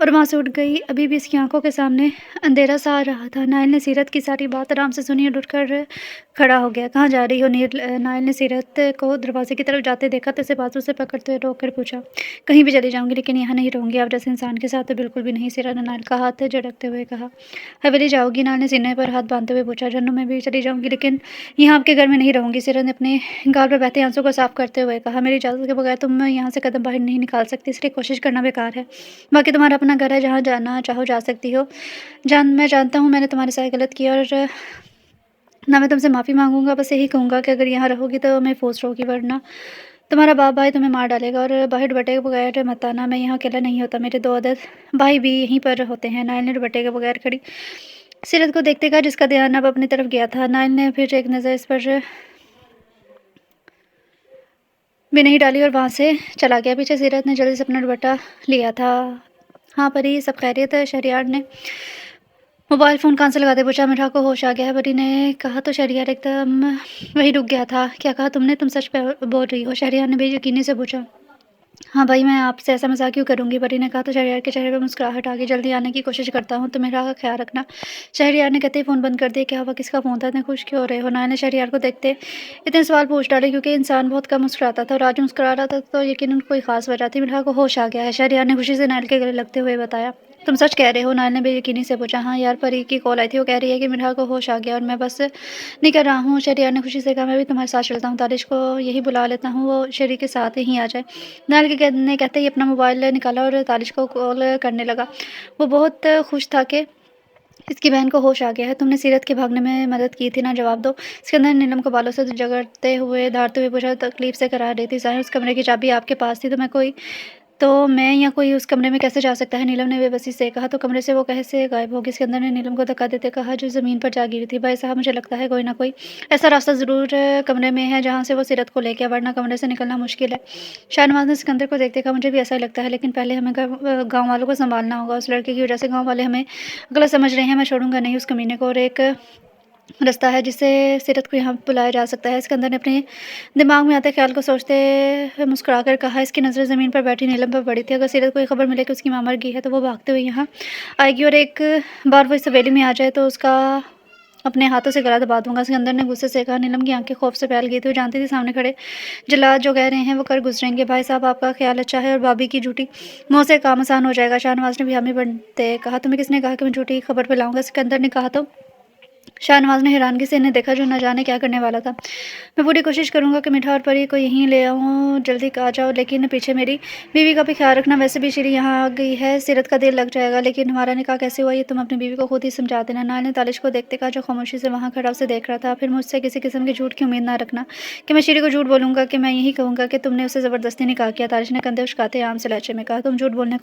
और वहाँ से उठ गई। अभी भी इसकी आंखों के सामने अंधेरा सा आ रहा था। नायल ने सीरत की सारी बात आराम से सुनी और उठकर खड़ा हो गया। कहाँ जा रही हो? नायल ने सीरत को दरवाजे की तरफ जाते देखा तो इसे बाजू से पकड़ते हुए रोक कर पूछा। कहीं भी चली जाऊँगी, लेकिन यहाँ नहीं रहूँगी। आप जैसे इंसान के साथ तो बिल्कुल भी नहीं। सीरत ने नायल का हाथ झटकते हुए कहा। हवेली जाओगी? नायल ने सीने पर हाथ बांधते हुए पूछा। जन्नू में भी चली जाऊँगी, लेकिन यहाँ आपके घर में नहीं रहूँगी। सीरत ने अपने गाल पर बहते आंसू को साफ करते हुए कहा। मेरी इजाज़त के बगैर तुम यहाँ से कदम बाहर नहीं निकाल सकती, इसलिए कोशिश करना बेकार है। बाकी तुम्हारा अपना घर है, जहाँ जाना चाहो जा सकती हो। मैं जानता हूँ मैंने तुम्हारे साथ गलत किया, और ना मैं तुमसे माफ़ी माँगूँगा। बस यही कहूँगा कि अगर यहाँ रहोगी तो महफूज़ रहोगी, वरना तुम्हारा बाप भाई तुम्हें मार डालेगा। और बाहर दुपट्टे के बगैर मत आना। मैं यहाँ अकेला नहीं होता, मेरे 2 अदद भाई भी यहीं पर होते हैं। नायल ने दुपट्टे के बगैर खड़ी सीरत को देखते कहा, जिसका ध्यान अब अपनी तरफ गया था। नायल ने फिर एक नज़र इस पर भी नहीं डाली और वहाँ से चला गया। पीछे सीरत ने जल्दी से अपना दुपट्टा लिया था। हाँ परी, सब खैरियत है। शहरयार ने मोबाइल फ़ोन कान से लगाते पूछा। मिठा को होश आ गया है। परी ने कहा तो शहरयार एकदम वहीं रुक गया था। क्या कहा तुमने? तुम सच बोल रही हो? शहरयार ने बेयकीनी से पूछा। हाँ भाई, मैं आपसे ऐसा मजाक क्यों करूँगी? परी ने कहा तो शहरयार के चेहरे पर मुस्कुराहट आ गई। जल्दी आने की कोशिश करता हूँ, तुम मेरा ख्याल रखना। शहरयार ने कहते ही फ़ोन बंद कर दिया। क्या हुआ? किसका फ़ोन था? इतने खुश क्यों हो रहे हो? नायल ने शहरयार को देखते इतने सवाल पूछ डाले, क्योंकि इंसान बहुत कम मुस्कुराता था और आज मुस्कुरा रहा था तो यकीनन कोई खास वजह थी। मिठा को होश आ गया है, शहरयार ने खुशी से नायल के गले लगते हुए बताया। तुम सच कह रहे हो? नायल ने बेयकीनी से पूछा। हाँ यार, परी की कॉल आई थी, वो कह रही है कि मिठा को होश आ गया और मैं बस नहीं कर रहा हूँ। शहरयार ने खुशी से कहा। मैं भी तुम्हारे साथ चलता हूँ, तारिश को यही बुला लेता हूँ, वो शहरी के साथ ही आ जाए। नायल के कहने कहते ही अपना मोबाइल निकाला और तारिश को कॉल करने लगा। वो बहुत खुश था कि इसकी बहन को होश आ गया है। तुमने सीरत के भागने में मदद की थी ना? जवाब दो। सिकंदर ने नीलम को बालों से जगड़ते हुए धारते हुए पूछा। तकलीफ से करा रही थी। ज़ाहिर उस कमरे की चाबी आपके पास थी, तो मैं या कोई उस कमरे में कैसे जा सकता है? नीलम ने बेबसी से कहा। तो कमरे से वो कैसे गायब होगी? सिकंदर ने नीलम को धक्का देते कहा, जो ज़मीन पर जा गिरी थी। भाई साहब, मुझे लगता है कोई ना कोई ऐसा रास्ता ज़रूर कमरे में है जहाँ से वो सीरत को ले गया, वरना कमरे से निकलना मुश्किल है। शाहनवाज ने सिकंदर को देखते कहा। मुझे भी ऐसा ही लगता है, लेकिन पहले हमें गाँव वालों को संभालना होगा। उस लड़के की वजह से गाँव वाले हमें गलत समझ रहे हैं। मैं छोड़ूंगा नहीं उस कमीने को, और एक रास्ता है जिससे सीरत को यहाँ बुलाया जा सकता है। सिकंदर ने अपने दिमाग में आते ख्याल को सोचते हुए मुस्कुराकर कहा। इसकी नज़र ज़मीन पर बैठी नीलम पर पड़ी थी। अगर सीरत को ये खबर मिले कि उसकी माँ मर गई है तो वो भागते हुए यहाँ आएगी, और एक बार वो इस हवेली में आ जाए तो उसका अपने हाथों से गला दबा दूंगा। सिकंदर ने गुस्से से कहा। नीलम की आंखें खौफ से फैल गई थी। वो जानती थी सामने खड़े जल्लाद जो कह रहे हैं वो कर गुजरेंगे। भाई साहब, आपका ख्याल अच्छा है और भाभी की झूठी मुँह से काम आसान हो जाएगा। शाहनवाज ने भी हामी बनते कहा। तुम्हें किसने कहा कि मैं झूठी खबर फैलाऊंगा? सिकंदर ने कहा। तो शाहनवाज ने हैरानगी से इन्हें देखा, जो न जाने क्या करने वाला था। मैं पूरी कोशिश करूंगा कि मिठा और परी को यहीं ले आऊँ, जल्दी आ जाओ, लेकिन पीछे मेरी बीवी का भी ख्याल रखना। वैसे भी श्री यहाँ आ गई है, सीरत का दिल लग जाएगा। लेकिन हमारा निकाह कैसे हुआ ये तुम अपनी बीवी को खुद ही समझा देना। नायल ने तालिश को देखते कहा, जो खामोशी से वहाँ खड़ा उसे देख रहा था। फिर मुझसे किसी किस्म की झूठ की उम्मीद ना रखना कि मैं श्री को झूठ बोलूंगा, कि मैं यही कहूँगा कि तुमने उसे ज़बरदस्ती निकाह किया। तालिश ने कंधे उचकाते आम से लहजे में कहा। तुम्हें झूठ बोलने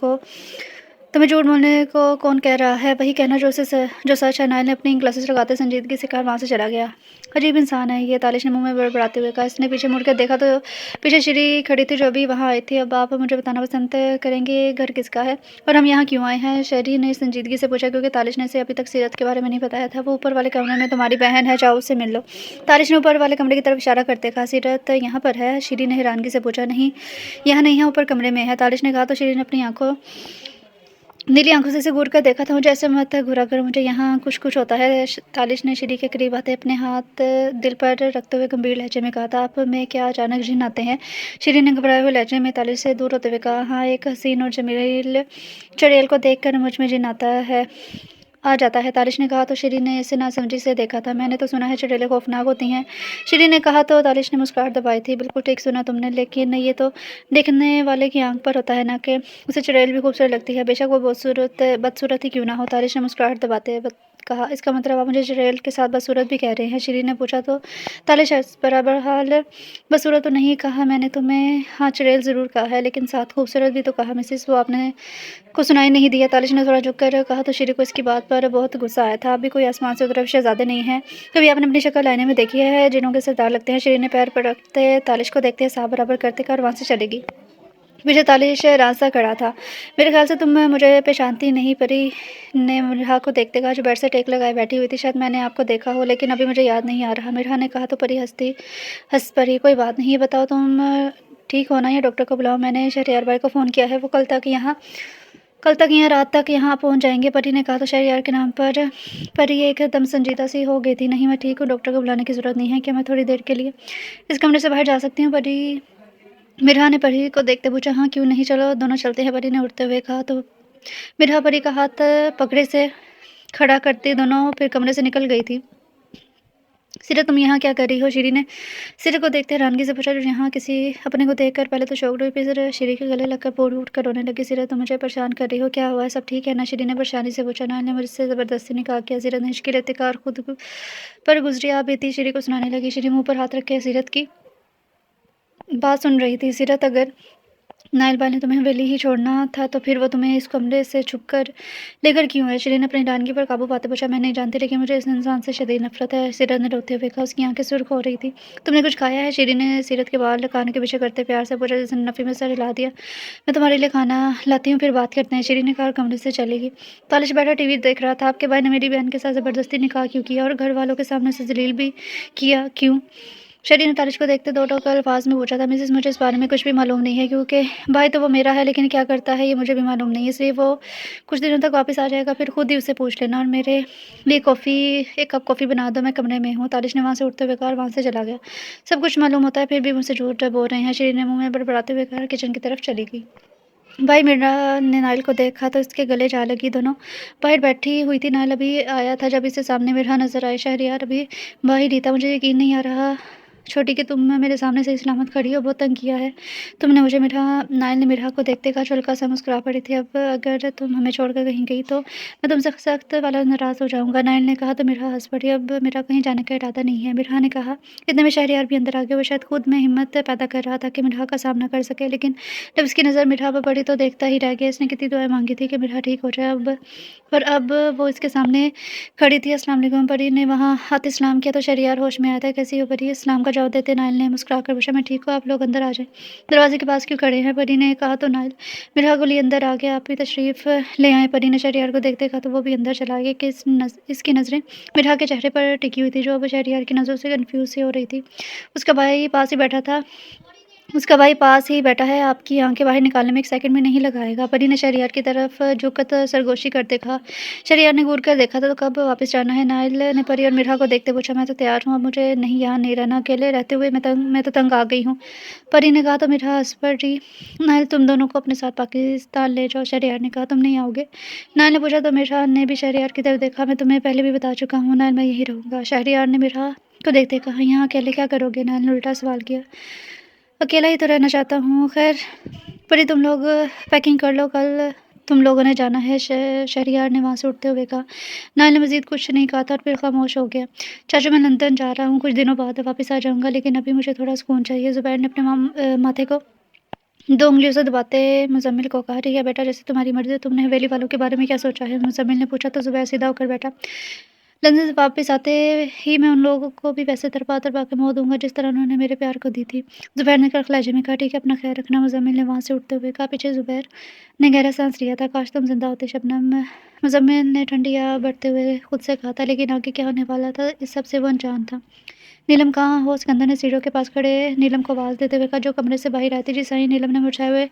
को कौन कह रहा है? वही कहना जो सच है। नायल ने अपनी ग्लासेस लगाते संजीदगी से कहा, वहाँ से चला गया। अजीब इंसान है ये, तालिश ने मुंह में बड़बड़ाते हुए कहा। इसने पीछे मुड़कर देखा तो पीछे श्री खड़ी थी, जो अभी वहाँ आई थी। अब आप मुझे बताना पसंद करेंगे घर किसका है और हम यहाँ क्यों आए हैं? शहरी ने संजीदगी से पूछा, क्योंकि तालिश ने इसे अभी तक सीरत के बारे में नहीं बताया था। वो ऊपर वाले कमरे में तुम्हारी बहन है, जाओ उससे मिल लो। तालिश ने ऊपर वाले कमरे की तरफ इशारा करते कहा। सीरत यहाँ पर है? श्री ने हैरानगी से पूछा। नहीं, यहाँ नहीं है, ऊपर कमरे में है, तालिश ने कहा। तो श्री ने अपनी नीली आंखों से घूर कर देखा था। मुझे ऐसे मत घूरा कर, मुझे यहाँ कुछ कुछ होता है। तालिश ने श्री के करीब आते अपने हाथ दिल पर रखते हुए गंभीर लहजे में कहा था। आप में क्या अचानक जिन आते हैं? श्री ने घबराए हुए लहजे में तालिश से दूर होते हुए कहा। हाँ, एक हसीन और जमील चड़ैल को देखकर मुझ में जिन आ जाता है, तालिश ने कहा। तो श्री ने इसे नासमझी से देखा था। मैंने तो सुना है चड़ैलें खौफनाक होती हैं, श्री ने कहा। तो तालिश ने मुस्कुराहट दबाई थी। बिल्कुल ठीक सुना तुमने, लेकिन ये तो देखने वाले की आंख पर होता है ना, कि उसे चड़ैल भी खूबसूरत लगती है, बेशक वो बदसूरत ही क्यों ना हो। तालिश ने मुस्कुराहट दबाते कहा। इसका मतलब आप मुझे चड़ैल के साथ बदसूरत भी कह रहे हैं? श्री ने पूछा। तो तालिश बराबर हाल बदसूरत तो नहीं कहा मैंने तुम्हें। हाँ, चड़ैल ज़रूर कहा है, लेकिन साथ खूबसूरत भी तो कहा मिसिस। वो आपने को सुनाई नहीं दिया? तालिश ने थोड़ा झुककर कहा। तो श्री को इसकी बात पर बहुत गुस्सा आया था। आप भी कोई आसमान से उतरे शहजादे नहीं हैं? कभी आपने अपनी शक्ल आईने में देखी है? जिनों के सरदार लगते हैं। श्री ने पैर पर रखते तालिश को देखते साफ बराबर करते कर वहाँ से चलेगी। पीछे तालिश रास्ता खड़ा था। मेरे ख्याल से तुम मुझे पहचानती नहीं? परी ने मिठा को देखते कहा, जो बेड से टेक लगाए बैठी हुई थी। शायद मैंने आपको देखा हो, लेकिन अभी मुझे याद नहीं आ रहा। मिठा ने कहा। तो परी हंस परी। कोई बात नहीं, ये बताओ तुम ठीक हो ना? या डॉक्टर को बुलाओ? मैंने शहरयार भाई को फ़ोन किया है, वो कल तक यहाँ रात तक यहाँ पहुँच जाएंगे। परी ने कहा। तो शहरयार के नाम पर परी एकदम संजीदा सी हो गई थी। नहीं, मैं ठीक हूँ, डॉक्टर को बुलाने की ज़रूरत नहीं है। क्या मैं थोड़ी देर के लिए इस कमरे से बाहर जा सकती हूँ? परी मिठा ने परी को देखते पूछा। हाँ, क्यों नहीं, चलो दोनों चलते हैं, परी ने उठते हुए कहा। तो मिठा परी का हाथ पकड़े से खड़ा करते दोनों फिर कमरे से निकल गई थी। सीरत, तुम यहाँ क्या कर रही हो? श्री ने सीरत को देखते हैरानगी से पूछा, जो यहाँ किसी अपने को देखकर पहले तो शौक हुई, फिर श्री के गले लगकर बोल उठ कर रोने लगी। सीरत, तुम मुझे परेशान कर रही हो, क्या हुआ है? सब ठीक है ना? श्री ने परेशानी से पूछा। नायल ने मुझसे ज़बरदस्ती निकाह किया। सीरत ने हिचकी लेते कार खुद पर गुजरी आप बीती श्री को सुनाने लगी। श्री मुँह पर हाथ रखे सीरत की बात सुन रही थी। सीरत, अगर नाइल बाई ने तुम्हें हवेली ही छोड़ना था तो फिर वो तुम्हें इस कमरे से छुपकर लेकर क्यों है? शीरीन ने अपनी डानगी पर काबू पाते पूछा। मैं नहीं जानती, लेकिन मुझे इस इंसान से शदीद नफरत है। सीरत ने रोते हुए कहा। उसकी आंखें सुर्ख हो रही थी। तुमने कुछ खाया है? शीरीन ने सीरत के बाल कान के पीछे करते प्यार से पूछा। जिसने नफी में सर हिला दिया। मैं तुम्हारे लिए खाना लाती हूँ, फिर बात करते हैं। शीरीन ने कहा और कमरे से चली गई। तालिश बैठा टीवी देख रहा था। आपके भाई ने मेरी बहन के साथ जबरदस्ती निकाह क्यों किया और घर वालों के सामने से जलील भी किया, क्यों? शरीर ने तारिश को देखते दो टोक अल्फाज में पूछा था। मिसेस, मुझे इस बारे में कुछ भी मालूम नहीं है, क्योंकि भाई तो वो मेरा है, लेकिन क्या करता है ये मुझे भी मालूम नहीं, इसलिए वो कुछ दिनों तक वापस आ जाएगा, फिर खुद ही उससे पूछ लेना। और मेरे लिए एक कप कॉफ़ी बना दो, मैं कमरे में हूँ। तारिश ने वहाँ से उठते हुए कहा और वहाँ से चला गया। सब कुछ मालूम होता है, फिर भी मुझसे झूठ बोल रहे हैं। शरीर ने मुँह में बड़बड़ाते हुए कहा, किचन की तरफ चली गई। भाई मीरा ने नाइल को देखा तो इसके गले जा लगी। दोनों बाहर बैठी हुई थी। नाइल अभी आया था जब इसे सामने मीरा नजर आए। शहरयार अभी बाहर ही था। मुझे यकीन नहीं आ रहा छोटी कि तुम मेरे सामने से सलामत खड़ी हो। बहुत तंग किया है तुमने मुझे। मीरा नाइल ने मीरा को देखते कहा। हल्का सा मुस्कुरा पड़ी थी। अब अगर तुम हमें छोड़कर कहीं गई तो मैं तुमसे सख्त वाला नाराज़ हो जाऊंगा। नाइल ने कहा तो मीरा हंस पड़ी। अब मेरा कहीं जाने का इरादा नहीं है, मीरा ने कहा। इतने में शहरयार भी अंदर आ गया। वो शायद खुद में हिम्मत पैदा कर रहा था कि मीरा का सामना कर सके, लेकिन जब इसकी नज़र मीरा पर पड़ी तो देखता ही रह गया। इसने कितनी दुआएं मांगी थी कि मीरा ठीक हो जाए, अब वो इसके सामने खड़ी थी। अस्सलाम वालेकुम। परी ने वहाँ हाथ इस्लाम किया तो शहरयार होश में आया था। कैसी हो परी? इस्लाम का जवाब देते नाइल ने मुस्कुरा कर पूछा। मैं ठीक हूँ, आप लोग अंदर आ जाएं। दरवाजे के पास क्यों खड़े हैं? परी ने कहा तो नाइल मीरा को लिए अंदर आ गया। आप भी तशरीफ़ ले आए। परी ने शहरयार को देखते कहा तो वो भी अंदर चला गया कि इसकी नज़रें मीरा के चेहरे पर टिकी हुई थी, जो अब शहरयार की नज़रों से कन्फ्यूज़ सी हो रही थी। उसका भाई पास ही बैठा था। उसका भाई पास ही बैठा है, आपकी आंखें बाहर निकालने में 1 सेकंड भी नहीं लगाएगा। परी ने शहरयार की तरफ झुककर सरगोशी करते कहा। शहरयार ने घूर कर देखा था तो कब वापस जाना है? नाइल ने परी और मीरा को देखते पूछा। मैं तो तैयार हूँ, अब मुझे नहीं यहाँ नहीं रहना। अकेले रहते हुए मैं तो तंग आ गई हूँ। परी ने कहा तो मीरा हंस पड़ी। नाइल तुम दोनों को अपने साथ पाकिस्तान ले जाओ। शहरयार ने कहा तुम नहीं आओगे? नाइल ने पूछा तो मीरा ने भी शहरयार की तरफ देखा। मैं तुम्हें पहले भी बता चुका हूँ नाइल, मैं यहीं रहूँगा। शहरयार ने मीरा को देखते कहा। यहाँ अकेले क्या करोगे? नाइल ने उल्टा सवाल किया। अकेला ही तो रहना चाहता हूँ। खैर परी तुम लोग पैकिंग कर लो, कल तुम लोगों ने जाना है। शहरयार ने वहाँ से उठते हुए कहा। नाइल ने मज़ीद कुछ नहीं कहा था और फिर खामोश हो गया। चाचू मैं लंदन जा रहा हूँ, कुछ दिनों बाद वापस आ जाऊँगा, लेकिन अभी मुझे थोड़ा सुकून चाहिए। ज़ुबैर ने अपने माथे को 2 उँगलियों से दबाते मुज़म्मिल को कहा। ठीक है बेटा, जैसे तुम्हारी मर्ज़ी। तुमने हवेली वालों के बारे में क्या सोचा है? मुज़म्मिल ने पूछा तो ज़ुबैर सीधा होकर बैठा। लंदन से वापस आते ही मैं उन लोगों को भी वैसे तड़पा-तड़पा के मौत दूँगा जिस तरह उन्होंने मेरे प्यार को दी थी। ज़ुबैर ने कड़क लहजे में कहा। ठीक है, अपना ख़्याल रखना। मुज़म्मिल ने वहाँ से उठते हुए कहा। पीछे ज़ुबैर ने गहरा साँस लिया था। काश तुम ज़िंदा होते शबनम। मुज़म्मिल ने ठंडी हवा बढ़ते हुए खुद से कहा था, लेकिन आगे क्या होने वाला था इस सब से वो अनजान था। नीलम कहाँ हो? सिकंदर ने सीढ़ियों के पास खड़े नीलम को आवाज़ देते हुए कहा, जो कमरे से बाहर आई थी। जी सही, नीलम ने मुरझाए हुए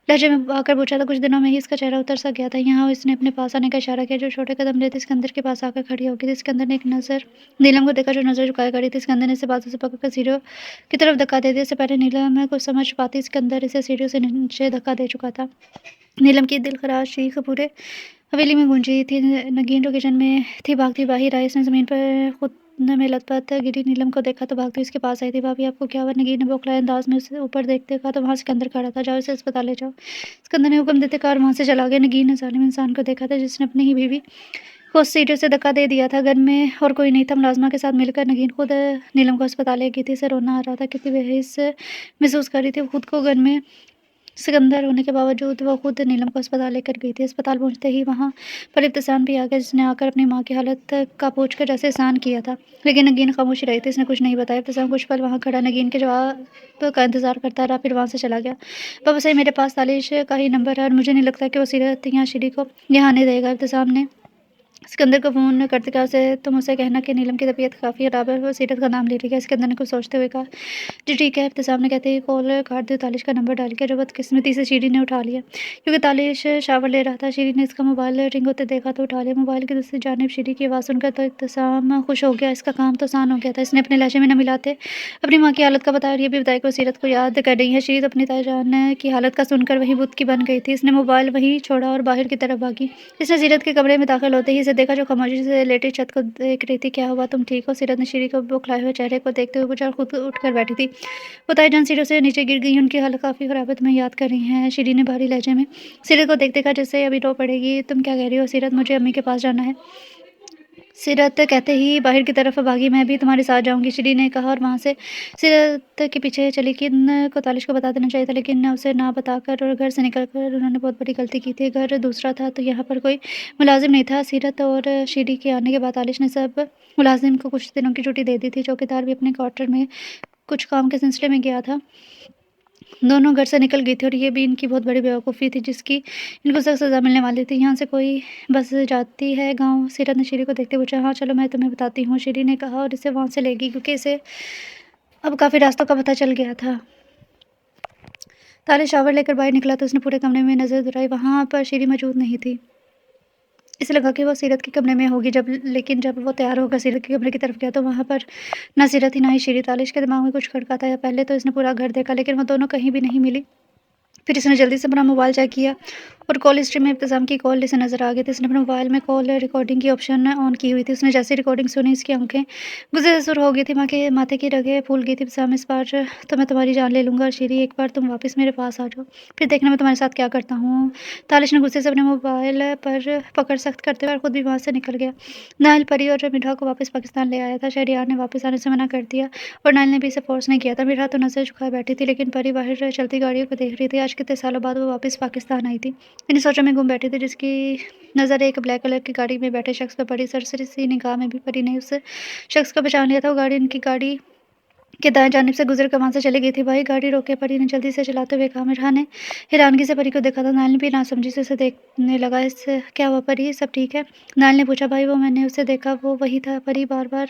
लहजे में आकर पूछा था। कुछ दिनों में ही इसका चेहरा उतर सा गया था। यहाँ इसने अपने पास आने का इशारा किया। जो छोटे कदम लेते सिकंदर के पास आकर खड़ी हो गई थी। सिकंदर ने एक नज़र नीलम को देखा, जो नज़र झुकाए खड़ी थी। सिकंदर ने इसे बाजू से पकड़कर सीढ़ियों की तरफ धक्का दे दिया। इससे पहले नीलम कुछ समझ पाती, सिकंदर इसे सीढ़ियों से नीचे धक्का दे चुका था। नीलम की दिलखराश चीख पूरे हवेली में गूंजी थी। नगीन जो किचन में थी भागती बाहर आई। इसने ज़मीन पर खुद में लथपथ गिरी नीलम को देखा तो भागती उसके पास आई थी। भाभी आपको क्या हुआ? नगीन ने बौखलाए अंदाज में उसे ऊपर देखते कहा तो वहाँ सिकंदर खड़ा था। जाओ इसे अस्पताल ले जाओ। सिकंदर ने हुक्म देते कार वहाँ से चला गया। नगीन ने जालिम इंसान को देखा था जिसने अपनी ही बीवी को सीढ़ियों से धक्का दे दिया था। घर में और कोई नहीं था। मुलाजमा के साथ मिलकर नगीन खुद नीलम को अस्पताल ले गई थी। इसे रोना आ रहा था, कितनी बेहिस महसूस कर रही थी खुद को। घर में सिकंदर होने के बावजूद वो खुद नीलम को अस्पताल लेकर गई थी। अस्पताल पहुंचते ही वहां पर इब्तिसाम भी आ गया, जिसने आकर अपनी मां की हालत का पूछकर जैसे एहसान किया था, लेकिन नगीन खामोशी रही थी। इसने कुछ नहीं बताया। इब्तिसाम कुछ पल वहां खड़ा नगीन के जवाब का इंतजार करता रहा, फिर वहां से चला गया। बाबा सही, मेरे पास तालिश का ही नंबर है और मुझे नहीं लगता कि वो सीरत या श्री को यहाँ आने देगा। इब्तिसाम ने सिकंदर को फ़ोन करते कहा उसे तुम उसे कहना कि नीलम की तबीयत काफ़ी ख़राब है। वो सीरत का नाम ले रही है। सिकंदर ने कुछ सोचते हुए कहा। जी ठीक है। इब्तिसाम ने कहते ही कॉल काट दी। तालिश का नंबर डाल के जो बदकिस्मती से शीरी ने उठा लिया, क्योंकि तालिश शावर ले रहा था। शीरी ने इसका मोबाइल रिंग होते देखा तो उठा लिया। मोबाइल की दूसरी जानिब शीरी की आवाज़ सुनकर तो इब्तिसाम खुश हो गया। इसका काम तो आसान हो गया था। इसने अपने लहजे में न मिलाते अपनी माँ की हालत का बताया और ये भी बताया कि वो सीरत को याद कर रही है। शीरी तो अपनी ताईजान की हालत का सुनकर वही बुत की बन गई थी। इसने मोबाइल वहीं छोड़ा और बाहर की तरफ भागी। इसने सीरत के कमरे में दाखिल होते ही इसे देखा, जो खामोशी से लेटी छत को देख रही थी। क्या हुआ, तुम ठीक हो? सीरत ने शीरी को बौखलाए हुए चेहरे को देखते हुए पूछा और खुद उठकर बैठी थी। वो ताईजान सीढ़ियों से नीचे गिर गई। उनकी हालत काफ़ी ख़राब है, तुम्हें याद कर रही हैं। शीरी ने भारी लहजे में सीरत को देखते कहा, जैसे अभी रो पड़ेगी। तुम क्या कह रही हो सीरत? मुझे अम्मी के पास जाना है। सीरत कहते ही बाहर की तरफ भागी। मैं भी तुम्हारे साथ जाऊँगी, श्री ने कहा और वहाँ से सीरत के पीछे चली कि न को तालिश को बता देना चाहिए था, लेकिन उसे ना बताकर और घर से निकलकर उन्होंने बहुत बड़ी गलती की थी। घर दूसरा था तो यहाँ पर कोई मुलाज़िम नहीं था। सीरत और श्री के आने के बाद तालिश ने सब मुलाज़िम को कुछ दिनों की छुट्टी दे दी थी। चौकीदार भी अपने क्वार्टर में कुछ काम के सिलसिले में गया था। दोनों घर से निकल गई थी और ये भी इनकी बहुत बड़ी बेवकूफ़ी थी जिसकी इनको सख्त सज़ा मिलने वाली थी। यहाँ से कोई बस जाती है गाँव? सीरत ने श्री को देखते पूछा। हाँ, चलो मैं तुम्हें बताती हूँ, श्री ने कहा और इसे वहाँ से ले गई क्योंकि इसे अब काफ़ी रास्तों का पता चल गया था। तालिश शावर लेकर बाहर निकला तो उसने पूरे कमरे में नज़र दौड़ाई, वहाँ पर श्री मौजूद नहीं थी। इसे लगा कि वो सीरत के कमरे में होगी लेकिन जब वो तैयार होकर सीरत के कमरे की तरफ गया तो वहाँ पर ना सीरत थी ना ही श्री। तालिश के दिमाग में कुछ खटका था। पहले तो इसने पूरा घर देखा लेकिन वो दोनों कहीं भी नहीं मिली। फिर इसने जल्दी से अपना मोबाइल चेक किया और कॉल हिस्ट्री में इब्तिसाम की कॉल इसे नज़र आ गई थी। इसने अपने मोबाइल में कॉल रिकॉर्डिंग की ऑप्शन ऑन की हुई थी। उसने जैसे रिकॉर्डिंग सुनी इसकी आंखें गुस्से से सुर हो गई थी, माथे की रगें फूल गई थी। इब्तिसाम, इस बार तो मैं तुम्हारी जान ले लूँगा। श्री, एक बार तुम वापस मेरे पास आ जाओ, फिर देखना मैं तुम्हारे साथ क्या करता हूँ। तालिश ने गुस्से से अपने मोबाइल पर पकड़ सख्त करते हुए और खुद भी वहाँ से निकल गया। नाइल, परी और मिठा को वापस पाकिस्तान ले आया था। शहरयार ने वापस आने से मना कर दिया और नाइल ने भी इसे फोर्स नहीं किया था। मिठा तो नज़र झुकाए बैठी थी लेकिन परी बाहर चलती गाड़ियों को देख रही थी। आज कितने सालों बाद वो वापस पाकिस्तान आई थी। इन्हीं सोचों में गुम बैठी थी जिसकी नज़र एक ब्लैक कलर की गाड़ी में बैठे शख्स पर पड़ी। सरसरी सी निगाह में भी परी ने उस शख्स को पहचान लिया था। वो गाड़ी इनकी गाड़ी के दाएं जानिब से गुजर कर वहाँ से चली गई थी। भाई, गाड़ी रोके, परी ने जल्दी से चलाते हुए कहा। मिठा ने हैरानगी से परी को देखा था। नाइल भी नासमझी से उसे देखने लगा। इस क्या हुआ परी, सब ठीक है? नाइल ने पूछा। भाई, वो मैंने उसे देखा, वो वही था। परी बार बार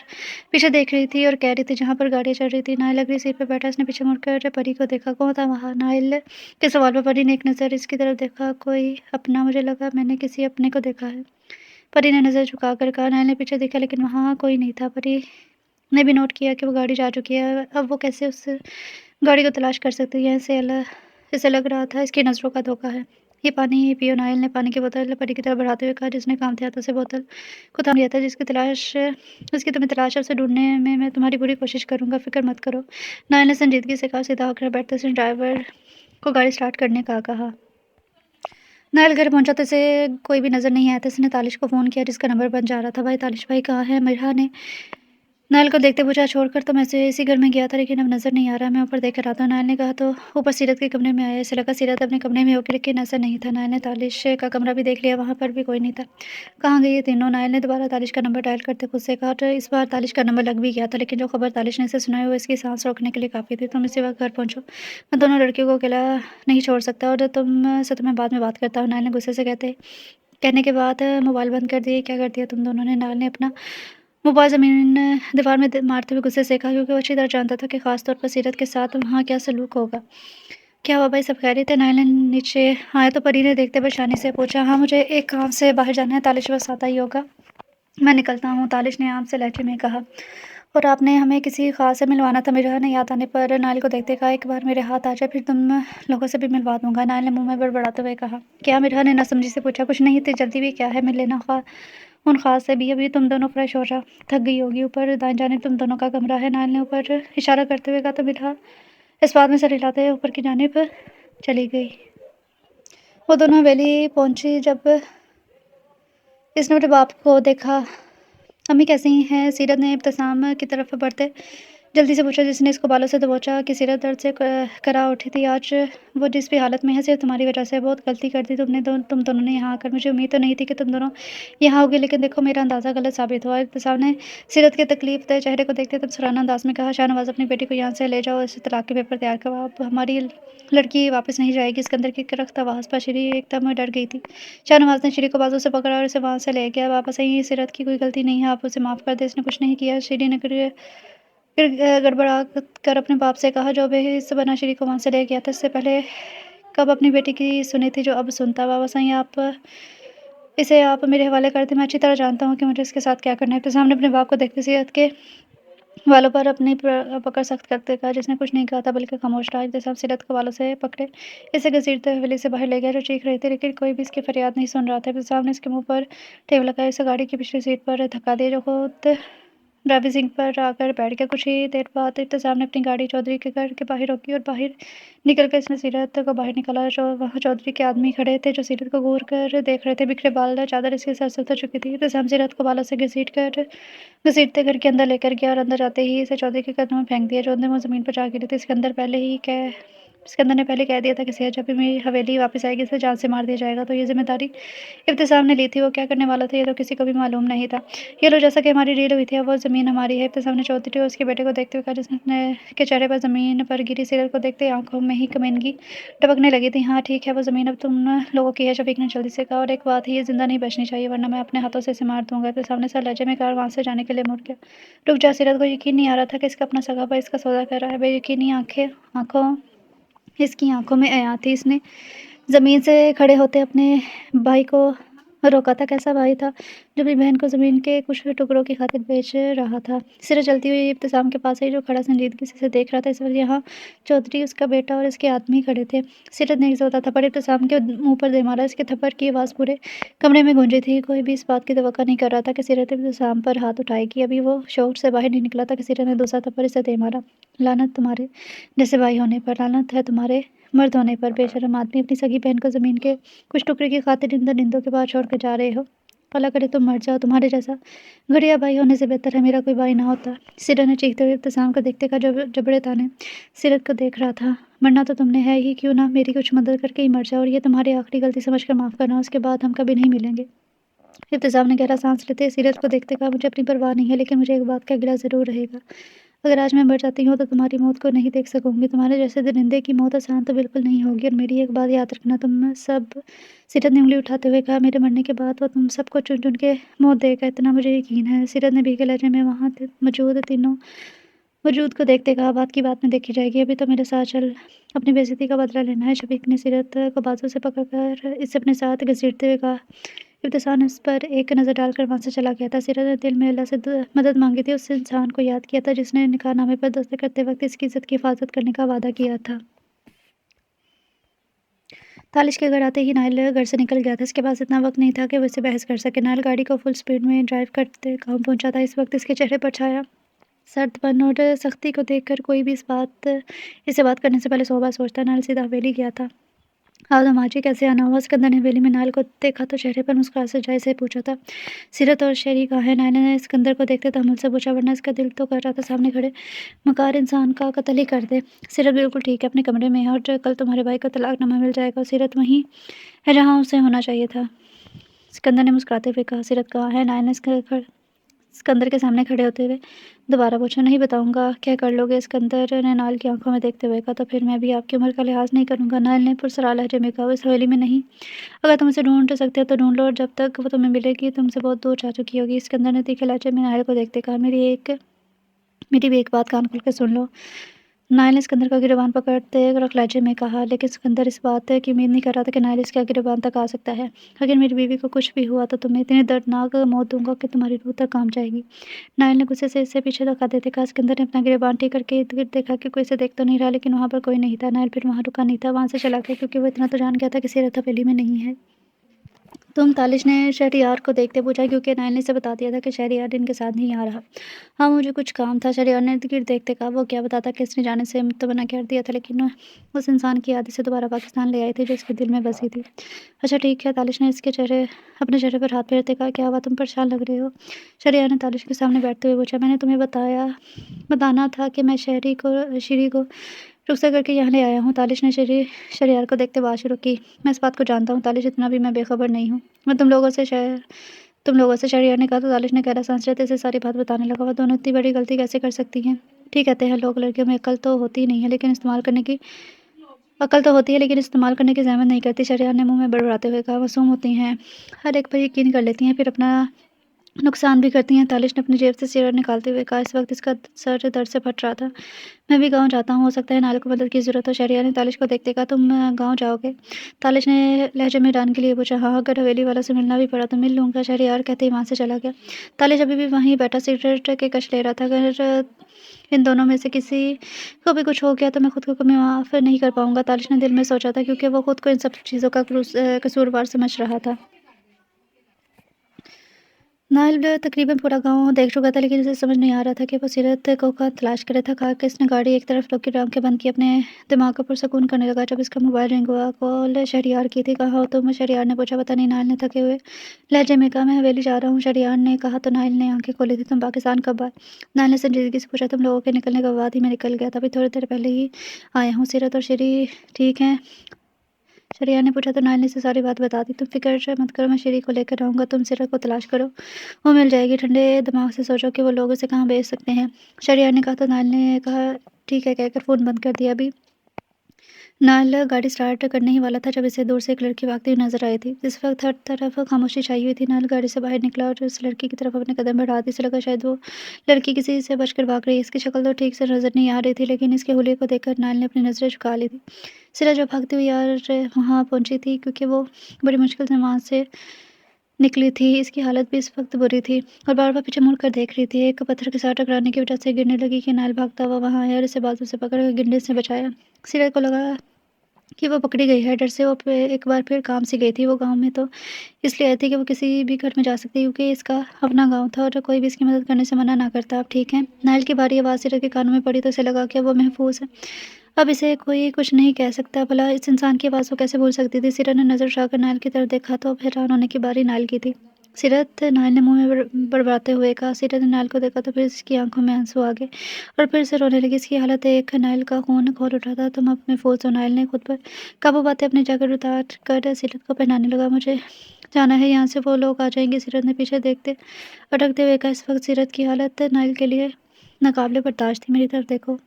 पीछे देख रही थी और कह रही थी जहाँ पर गाड़ियाँ चल रही थी। नाइल अगली सीट पर बैठा। उसने पीछे मुड़कर परी को देखा। कौन था वहाँ? नाइल के सवाल पर परी ने एक नज़र इसकी तरफ देखा। कोई अपना? मुझे लगा मैंने किसी अपने को देखा है, परी ने नज़र झुकाकर कहा। नाइल ने पीछे देखा लेकिन वहाँ कोई नहीं था। परी ने भी नोट किया कि वो गाड़ी जा चुकी है। अब वो कैसे उस गाड़ी को तलाश कर सकती है? इसे लग रहा था इसकी नज़रों का धोखा है। ये पानी पियो। नाइल ने पानी की बोतल परी की तरफ बढ़ाते हुए कहा, जिसने कामते हाथों से बोतल को थाम लिया था। जिसकी तुम्हें तलाश है उसे ढूंढने में मैं तुम्हारी पूरी कोशिश करूंगा, फिक्र मत करो। नाइल ने संजीदगी से कहा। सीधा होकर बैठते उसने ड्राइवर को गाड़ी स्टार्ट करने का कहा। नाइल घर पहुंचा तो इसे कोई भी नज़र नहीं आया था। इसने तालिश को फ़ोन किया जिसका नंबर बंद जा रहा था। भाई, तालिश भाई कहाँ है? मिठा ने नाइल को देखते पूछा। छोड़कर तो मैं इसी घर में गया था लेकिन अब नज़र नहीं आ रहा, मैं ऊपर देख कर आता हूँ। नाइल ने कहा तो ऊपर सीरत के कमरे में आया। इसे लगा सीरत अपने कमरे में होगी लेकिन ऐसा नहीं था। नाइल ने तालिश का कमरा भी देख लिया, वहाँ पर भी कोई नहीं था। कहाँ गई ये तीनों? नाइल ने दोबारा तालिश का नंबर डायल करते खुद से कहा। तो इस बार तालिश का नंबर लग भी गया था लेकिन जो खबर तालिश ने इसे सुनाई वो इसकी सांस रोकने के लिए काफ़ी थी। तुम इसी वक्त घर पहुँचो, मैं दोनों लड़कियों को अकेला नहीं छोड़ सकता और तुम्हें बाद में बात करता हूँ। नाइल ने गुस्से से कहने के बाद मोबाइल बंद कर दिए। क्या कर दिया तुम दोनों ने? नाइल ने अपना मोबाइल दीवार में मारते हुए गुस्से से कहा क्योंकि वो अच्छी तरह जानता था कि खास तौर पर सीरत के साथ वहाँ क्या सलूक होगा। क्या हुआ भाई, सब खैरियत है? नाइल ने नीचे आया तो परी ने देखते परेशानी से पूछा। हाँ, मुझे एक काम से बाहर जाना है, तालिश बस आता ही होगा, मैं निकलता हूँ। तालिश ने आम से लहजे में कहा। और आपने हमें किसी खास से मिलवाना था? मिठा ने याद आने पर नाइल को देखते कहा। एक बार मेरे हाथ आ जाए फिर तुम लोगों से भी मिलवा दूंगा। नाइल ने मुंह में बड़बड़ाते हुए कहा। क्या? मिठा ने नासमझी से पूछा। कुछ नहीं, इतनी जल्दी भी क्या है, मिल लेना उन खास से भी। अभी तुम दोनों फ्रेश हो जाओ, थक गई होगी। ऊपर दाएं जानिब तुम दोनों का कमरा है। नाइल ने ऊपर इशारा करते हुए कहा तो मिठा इस बात में सर हिलाते ऊपर की जानिब चली गई। वो दोनों हवेली पहुंची। जब इसने अपने बाप को देखा। अम्मी कैसी हैं? सीरत ने इब्तिसाम की तरफ बढ़ते जल्दी से पूछा जिसने इसको बालों से दबोचा कि सीरत दर्द से करा उठी थी। आज वो जिस भी हालत में है सिर्फ तुम्हारी वजह से। बहुत गलती कर दी तुम दोनों ने यहाँ आकर। मुझे उम्मीद तो नहीं थी कि तुम दोनों यहाँ होगे लेकिन देखो मेरा अंदाज़ा गलत साबित हुआ। इब्तिसाम ने सीरत के तकलीफ दे चेहरे को देखते मुस्कुराना अंदाज में कहा। शाहनवाज़, अपनी बेटी को यहाँ से ले जाओ, इसे तलाक के पेपर तैयार करवाओ। अब हमारी लड़की वापस नहीं जाएगी। इसके अंदर की रक्त आवाज़ पर श्री एकदम डर गई थी। शाहनवाज़ ने श्री को बाजू से पकड़ा और उसे वहाँ से ले गया। वापस आई, सीरत की कोई गलती नहीं है, आप उसे माफ़ कर दें, इसने कुछ नहीं किया। श्री ने फिर गड़बड़ा कर अपने बाप से कहा। जो बेहिस बना श्री को वहाँ से ले गया था, इससे पहले कब अपनी बेटी की सुनी थी जो अब सुनता। बाबा साईं, आप मेरे हवाले कर दें, मैं अच्छी तरह जानता हूँ कि मुझे इसके साथ क्या करना है। तो सामने अपने बाप को देखते सीरत के वालों पर अपनी पकड़ सख्त करते कहा जिसने कुछ नहीं कहा था बल्कि खामोश रहा। इंतज़ाम सीरत को वालों से पकड़े इसे घसीटते हवेली से बाहर ले गया। जो चीख रही थी लेकिन कोई भी इसकी फरियाद नहीं सुन रहा था। इंतज़ाम ने इसके मुंह पर टेप लगाया, इसे गाड़ी की पिछली सीट पर धक्का दिया जो खुद ड्राइविंग सीट पर आकर बैठ गया। कुछ ही देर बाद इब्तिसाम ने अपनी गाड़ी चौधरी के घर के बाहर रोकी और बाहर निकलकर इसने सीरत को बाहर निकाला। जो वहाँ चौधरी के आदमी खड़े थे जो सीरत को घूर कर देख रहे थे। बिखरे बाल चादर इसके सर से उतर चुकी थी। इब्तिसाम सीरत को बालों से घसीटते घर के अंदर लेकर गया और अंदर जाते ही इसे चौधरी के कदम में फेंक दिया। जो वो ज़मीन पर जा गिरी थी। सिकंदर ने पहले कह दिया था कि सेहत जब भी मेरी हवेली वापस आएगी इसे जान से मार दिया जाएगा। तो ये जिम्मेदारी इब्तिसाम ने ली थी। वो क्या करने वाला था ये तो किसी को भी मालूम नहीं था। ये लो जैसा कि हमारी डील हुई थी अब वो ज़मीन हमारी है। इब्तिसाम ने चौधरी और उसके बेटे को देखते हुए कहा जिसने के चेहरे पर ज़मीन पर गिरी सीरत को देखते आंखों में ही कमीनगी टपकने लगी थी। हाँ ठीक है वो ज़मीन अब तुम लोगों की है। शफीक ने जल्दी से कहा और एक बात ही ये जिंदा नहीं बचनी चाहिए वरना मैं अपने हाथों से इसे मार दूंगा। इब्तिसाम ने सर लहजे में कहा वहाँ से जाने के लिए मुड़ गया। रुक जा। सीरत को यकीन नहीं आ रहा था कि इसका अपना सगा भाई इसका सौदा कर रहा है। बेयकीनी आंखों इसकी आंखों में आया थी। इसने ज़मीन से खड़े होते अपने भाई को रोका था। कैसा भाई था जो अपनी बहन को ज़मीन के कुछ टुकड़ों की खातिर बेच रहा था। सिरे चलती हुई इब्तिसाम के पास आई जो खड़ा संजीदगी से देख रहा था। इस वक्त यहाँ चौधरी उसका बेटा और इसके आदमी खड़े थे। सिरत ने एक जोरदार थप्पड़ इब्तिसाम के मुंह पर दे मारा। इसके थप्पड़ की आवाज़ पूरे कमरे में गूंजी थी। कोई भी इस बात की तवक्को नहीं कर रहा था कि सिरत इब्तिसाम पर हाथ उठाएगी। अभी वो शौर से बाहर नहीं निकला था कि सिरत ने दूसरा थप्पड़ इसे दे मारा। लानत तुम्हारे जैसे भाई होने पर, लानत है तुम्हारे मर्द होने पर। बेशर्म आदमी अपनी सगी बहन को ज़मीन के कुछ टुकड़े की खातिर निंदों के बाद छोड़ कर जा रहे हो। अल्लाह करे तुम मर जाओ। तुम्हारे जैसा घटिया भाई होने से बेहतर है मेरा कोई भाई ना होता। सिरत ने चीखते हुए इब्तिसाम को देखते कहा जो जबड़े ताने सिरत को देख रहा था। मरना तो तुमने है ही, क्यों ना मेरी कुछ मदद करके ही मर जाओ और ये तुम्हारी आखिरी गलती समझकर माफ़ करना। उसके बाद हम कभी नहीं मिलेंगे। इब्तिसाम ने गहरा सांस लेते सीरत को देखते कहा मुझे अपनी परवाह नहीं है लेकिन मुझे एक बात का गिला ज़रूर रहेगा। अगर आज मैं मर जाती हूँ तो तुम्हारी मौत को नहीं देख सकूंगी। तुम्हारे जैसे दरिंदे की मौत आसान तो बिल्कुल नहीं होगी। और मेरी एक बात याद रखना तुम सब। सीरत ने उंगली उठाते हुए कहा मेरे मरने के बाद वो तुम सबको चुन चुन के मौत देगा इतना मुझे यकीन है। सीरत ने भीगे लहजे में वहाँ मौजूद तीनों वजूद को देखते कहा बात की बात में देखी जाएगी। अभी तो मेरे साथ चल अपनी बेइज्जती का बदला लेना है। शफीक ने सीरत को बाजू से पकड़कर इसे अपने साथ घसीटते हुए कहा। इब्तिसाम इस पर एक नज़र डालकर वहाँ से चला गया था। सीरत ने दिल में अल्लाह से मदद मांगी थी। उस इंसान को याद किया था जिसने निकाहनामे पर दस्तखत करते वक्त इसकी इज्जत की हिफाजत करने का वादा किया था। तालिश के घर आते ही नाइल घर से निकल गया था। इसके पास इतना वक्त नहीं था कि वो इससे बहस कर सके। नाइल गाड़ी को फुल स्पीड में ड्राइव करते गाँव पहुंचा था। इस वक्त इसके चेहरे पर छाया सर्दपन और सख्ती को देखकर कोई भी इससे बात करने से पहले 100 बार सोचता। नाइल सीधा हवेली गया था। आदम आज ही कैसे आना हुआ? सिकंदर ने हवेली में नाइल को देखा तो चेहरे पर मुस्कुराहट से जाय से पूछा था। सीरत और शहरी कहाँ है? नाइल ने सिकंदर को देखते तहमुल से पूछा वरना इसका दिल तो कर रहा था सामने खड़े मकार इंसान का कत्ल ही कर दे। सीरत बिल्कुल ठीक है अपने कमरे में है और कल तुम्हारे भाई को तलाकनामा मिल जाएगा। सीरत वहीं है जहाँ उसे होना चाहिए था। सिकंदर ने मुस्कुराते हुए कहा। सीरत कहाँ है? नाइल ने सिकंदर के सामने खड़े होते हुए दोबारा पूछा। नहीं बताऊंगा। क्या कर लोगे? सिकंदर ने नाइल की आंखों में देखते हुए कहा। तो फिर मैं भी आपकी उम्र का लिहाज नहीं करूंगा। नाइल ने पुरसरार लहजे में कहा। इस हवेली में नहीं। अगर तुम उसे ढूंढ सकते हो तो ढूंढ लो और जब तक वो तुम्हें मिलेगी तुमसे बहुत दूर जा चुकी होगी। सिकंदर ने तीखे लहजे में नाइल को देखते कहा। मेरी भी एक बात कान खोल कर सुन लो। नाइल ने सिकंदर का गिरबान पकड़ते रख लहजे में कहा। लेकिन सिकंदर इस बात की उम्मीद नहीं कर रहा था कि नाइल इसके गिरबान तक आ सकता है। अगर मेरी बीवी को कुछ भी हुआ तो तुम्हें इतनी दर्दनाक मौत दूंगा कि तुम्हारी रूह तक काम जाएगी। नाइल ने गुस्से से इससे पीछे धक्का देते कहा। सिकंदर ने अपना गिरबान ठीक करके इर्द गिर्द देखा कि कोई इसे देख तो नहीं रहा लेकिन वहाँ पर कोई नहीं था। नाइल फिर वहाँ रुका नहीं था। वहाँ से चला गया क्योंकि वो इतना तो जान गया था कि सीरत हवेली में नहीं है। तुम? तालिश ने शहरयार को देखते पूछा क्योंकि नाइल ने इसे बता दिया था कि शहरयार इनके साथ नहीं आ रहा। हाँ मुझे कुछ काम था। शहरयार ने इर्द-गिर्द देखते कहा। वो क्या बताता कि इसने जाने से तो मना कर दिया था लेकिन उस इंसान की याद इसे दोबारा पाकिस्तान ले आई थी जो इसके दिल में बसी थी। अच्छा ठीक है। तालिश ने अपने चेहरे पर हाथ फेरते कहा। क्या हुआ? तुम परेशान लग रहे हो। शहरयार ने तालिश के सामने बैठते हुए पूछा। मैंने तुम्हें बताना था कि मैं श्री को रुखसत करके यहाँ ले आया हूँ। तालिश ने शहरयार को देखते बात शुरू की। मैं इस बात को जानता हूँ तालिश, इतना भी मैं बेखबर नहीं हूँ। मैं तुम लोगों से शहरयार ने कहा। तो तालिश ने गहरा सांस लेते इसे सारी बात बताने लगा। वो दोनों इतनी बड़ी गलती कैसे कर सकती हैं? ठीक कहते हैं लोग लड़कियों में अकल तो होती ही नहीं है लेकिन अकल तो होती है लेकिन इस्तेमाल करने की जहमत नहीं करती। शहरयार ने मुंह में बड़बड़ाते हुए कहा। मासूम होती हैं, हर एक पर यकीन कर लेती हैं फिर अपना नुकसान भी करती हैं। तालिश ने अपनी जेब से सिगरेट निकालते हुए कहा। इस वक्त इसका सर दर्द से फट रहा था। मैं भी गाँव जाता हूँ, हो सकता है नाइल को मदद की ज़रूरत हो। शहरयार ने तालिश को देखते कहा। तुम गाँव जाओगे? तालिश ने लहजे में हैरान के लिए पूछा। हाँ अगर हवेली वालों से मिलना भी पड़ा तो मिल लूँगा। शहरयार कहते ही वहाँ से चला गया। तालिश अभी भी वहीं बैठा सिगरेट के कश ले रहा था। अगर इन दोनों में से किसी को भी कुछ हो गया तो मैं खुद को कभी माफ़ नहीं कर पाऊंगा। तालिश ने दिल में सोचा था क्योंकि वो खुद को इन सब चीज़ों का कसूरवार समझ रहा था। नाइल तकरीबन पूरा गाँव देख चुका था, लेकिन उसे समझ नहीं आ रहा था कि वो सीरत को कहाँ तलाश करे था। कहा कि इसने गाड़ी एक तरफ रोकी, आँखें बंद की, अपने दिमाग को पुरसकून करने लगा। जब इसका मोबाइल रिंग हुआ, कॉल शहरयार की थी। कहाँ हो तुम? शहरयार ने पूछा। पता नहीं, नाइल ने थके हुए लहजे में कहा। मैं हवेली जा रहा हूँ, शहरयार ने कहा। तो नाइल ने आंखें खोली थी। तुम पाकिस्तान कब आए? नाइल ने संजीदगी से पूछा। तुम लोगों के निकलने के बाद ही मैं निकल गया था, अभी थोड़ी देर पहले ही आया हूँ। सीरत और शेरी ठीक है? शरिया ने पूछा। तो नाइल ने से सारी बात बता दी। तुम फिक्र मत करो, मैं शेरी को लेकर आऊँगा, तुम सीरत को तलाश करो, वो मिल जाएगी। ठंडे दिमाग से सोचो कि वो लोग उसे कहाँ भेज सकते हैं। शरिया ने कहा। तो नाइल ने कहा ठीक है कहकर फ़ोन बंद कर दिया। अभी नाइल गाड़ी स्टार्ट करने ही वाला था जब इसे दूर से एक लड़की भागती हुई नजर आई थी। जिस वक्त हर तरफ खामोशी छाई हुई थी, नाइल गाड़ी से बाहर निकला और उस लड़की की तरफ अपने कदम बढ़ा दी। इसे लगा शायद वो लड़की किसी से बचकर भाग रही है। इसकी शक्ल तो ठीक से नजर नहीं आ रही थी, लेकिन इसके हुलिये को देखकर नाइल ने अपनी नजरें झुका ली थी। सिरा जो भागती हुई यार वहाँ पहुंची थी, क्योंकि वो बड़ी मुश्किल से वहाँ से निकली थी। इसकी हालत भी इस वक्त बुरी थी और बार बार पीछे मुड़कर देख रही थी। एक पत्थर के साथ टकराने की वजह से गिरने लगी कि नाइल भागता हुआ वहाँ आया और इसे बाजू से पकड़ गिरने से बचाया। सिरा को लगा कि वो पकड़ी गई है। डर से वो एक बार फिर काम सी गई थी। वो गाँव में तो इसलिए आई थी कि वो किसी भी घर में जा सकती, क्योंकि इसका अपना गाँव था और कोई भी इसकी मदद करने से मना ना करता। अब ठीक है। नाइल की भारी आवाज़ सिरा के कानों में पड़ी तो इसे लगा कि वो महफूज है। अब इसे कोई कुछ नहीं कह सकता। भला इस इंसान की आवाज़ वो कैसे भूल सकती थी? सिरा ने नज़र उठाकर नाइल की तरफ देखा तो अब हैरान होने की बारी नाइल की थी। सीरत, नाइल ने मुँह में बड़बड़ाते हुए कहा। सीरत ने नाइल को देखा तो फिर इसकी आंखों में आंसू आ गए और फिर से रोने लगी। इसकी हालत देख नाइल का खून खौल उठा था। तुम अपने फोर्स हो? नाइल ने खुद पर काबू पाते अपनी जैकेट उतार कर सीरत को पहनाने लगा। मुझे जाना है यहाँ से, वो लोग आ जाएंगे। सीरत ने पीछे देखते अटकते हुए कहा। इस वक्त सीरत की हालत नाइल के लिए नाकाबिले बर्दाश्त थी। मेरी तरफ देखो,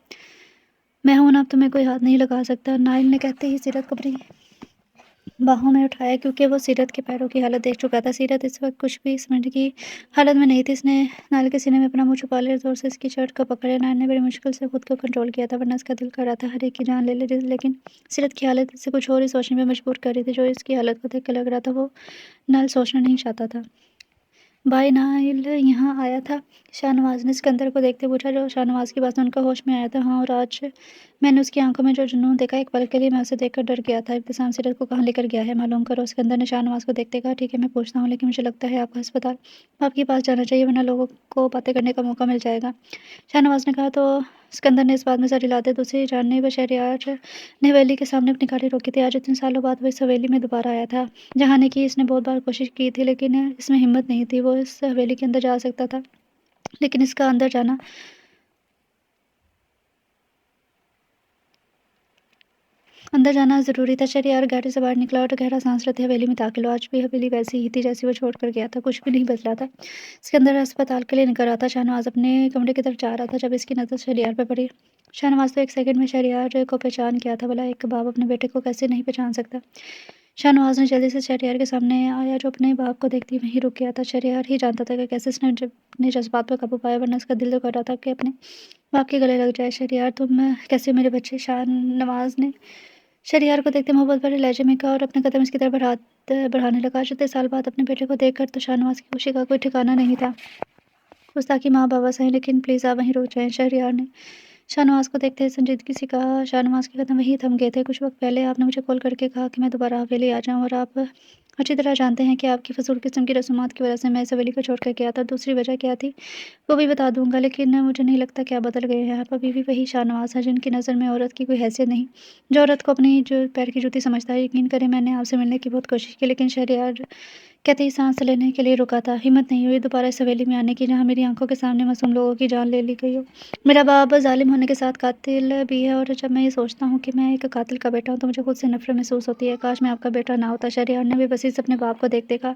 मैं हूं ना, अब तुम्हें कोई हाथ नहीं लगा सकता। नाइल ने कहते ही सीरत को अपनी बाहों में उठाया, क्योंकि वो सीरत के पैरों की हालत देख चुका था। सीरत इस वक्त कुछ भी समझने की हालत में नहीं थी। इसने नाइल के सीने में अपना मुंह छुपा लिया, जोर से इसकी शर्ट को पकड़े। नाइल ने बड़ी मुश्किल से खुद को कंट्रोल किया था, वरना इसका दिल कर रहा था हर एक की जान ले ले। लेकिन सीरत की हालत इसे कुछ और ही सोचने में मजबूर कर रही थी। जो इसकी हालत को देख कर लग रहा था वो नाइल सोचना नहीं चाहता था। भाई नाइल यहाँ आया था? शाहनवाज ने सिकंदर को देखते पूछा, जो शाहनवाज की बात सुनकर होश में आया था। हाँ, और आज मैंने उसकी आंखों में जो जुनून देखा, एक पल के लिए मैं उसे देखकर डर गया था। इब्तिसाम सीरत को कहाँ लेकर गया है, मालूम करो। सिकंदर ने शाहनवाज को देखते कहा। ठीक है, मैं पूछता हूँ, लेकिन मुझे लगता है आपको अस्पताल आपके पास जाना चाहिए, वरना लोगों को बातें करने का मौका मिल जाएगा। शाहनवाज ने कहा। तो सिकंदर ने इस बात में सर हिला दिया। दूसरी जानब शहरयार ने हवेली के सामने अपनी गाड़ी रोकी थी। आज इतने सालों बाद वो इस हवेली में दोबारा आया था। जहाने की इसने बहुत बार कोशिश की थी, लेकिन इसमें हिम्मत नहीं थी। वो इस हवेली के अंदर जा सकता था, लेकिन इसका अंदर जाना ज़रूरी था। शहरयार गाड़ी से बाहर निकला और गहरा सांस लेते हवेली में दाखिल हुआ। आज भी हवेली वैसी ही थी जैसी वो छोड़ कर गया था, कुछ भी नहीं बदला था। सिकंदर अस्पताल के लिए निकल रहा था। शाहनवाज अपने कमरे की तरफ जा रहा था जब इसकी नज़र शहरयार पर पड़ी। शाहनवाज तो एक सेकंड में शहरयार को पहचान गया था। भला एक बाप अपने बेटे को कैसे नहीं पहचान सकता? शाहनवाज ने जल्दी से शहरयार के सामने आया, जो अपने बाप को देखते ही वहीं रुक गया था। शहरयार ही जानता था कि कैसे इसने अपने जज्बात पर काबू पाया, वरना उसका दिल तो कर रहा था कि अपने बाप के गले लग जाए। शहरयार, तुम कैसे हो मेरे बच्चे? शाहनवाज ने शहरयार को देखते मोहब्बत भरे लहजे में कहा और अपने कदम इसकी तरफ बढ़ाने लगा। आज इतने साल बाद अपने बेटे को देखकर तो शाहनवाज की खुशी का कोई ठिकाना नहीं था। गुस्ताखी माँ बाबा सही, लेकिन प्लीज़ आप वहीं रुक जाएं। शहरयार ने शाहनवाज को देखते संजीदगी से कहा। शाहनवाज के कदम वहीं थम गए थे। कुछ वक्त पहले आपने मुझे कॉल करके कहा कि मैं दोबारा हवेली आ जाऊं, और आप अच्छी तरह जानते हैं कि आपकी फजूल किस्म की रसूमात की वजह से मैं इस हवेली को छोड़ कर गया था। दूसरी वजह क्या थी वो भी बता दूंगा, लेकिन मुझे नहीं लगता कि आप बदल गए हैं। आप अभी भी वही शाहनवाज हैं जिनकी नज़र में औरत की कोई हैसियत नहीं, जो औरत को अपनी जो पैर की जूती समझता है। यकीन करें, मैंने आपसे मिलने की बहुत कोशिश की, लेकिन शहरयार कहते ही सांस लेने के लिए रुका था। हिम्मत नहीं हुई दोबारा इस हवेली में आने की, जहाँ मेरी आंखों के सामने मासूम लोगों की जान ले ली गई हो। मेरा बाप जालिम होने के साथ कातिल भी है, और जब मैं ये सोचता हूँ कि मैं एक कातिल का बेटा हूँ तो मुझे खुद से नफरत महसूस होती है। काश मैं आपका बेटा ना होता। शहरयार ने भी बसी से अपने बाप को देख देखा,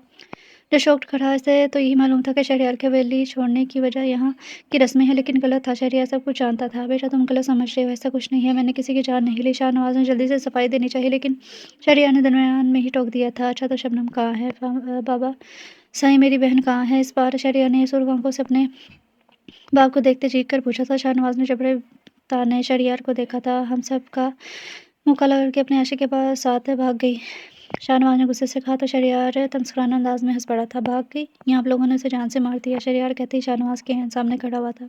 जो शौक खड़ा से तो यही मालूम था कि शहरयार की हवेली छोड़ने की वजह यहाँ की रस्में हैं, लेकिन गलत था। शहरयार सब कुछ जानता था। बेटा, तुम गलत समझ रहे हो, ऐसा कुछ नहीं है, मैंने किसी की जान नहीं ली। शाहनवाज ने जल्दी से सफाई देनी चाहिए, लेकिन शहरयार ने दरमियान में ही टोक दिया था। अच्छा, तो शबनम कहाँ है? बाबा साईं, मेरी बहन कहाँ है? इस बार शहरयार ने सुर्ख आंखों से अपने बाप को देखते चीख कर पूछा था। शाहनवाज ने जबरे ताने शहरयार को देखा था। हम सब का मुंह काला करके अपने आशिक के पास साथ भाग गई। शाहनवाज ने गुस्से से कहा तो शहरयार तमस्कुराना अंदाज में हंस पड़ा था। भाग गई? यहाँ आप लोगों ने उसे जान से मार दिया। शहरयार कहते ही शाहनवाज के सामने खड़ा हुआ था।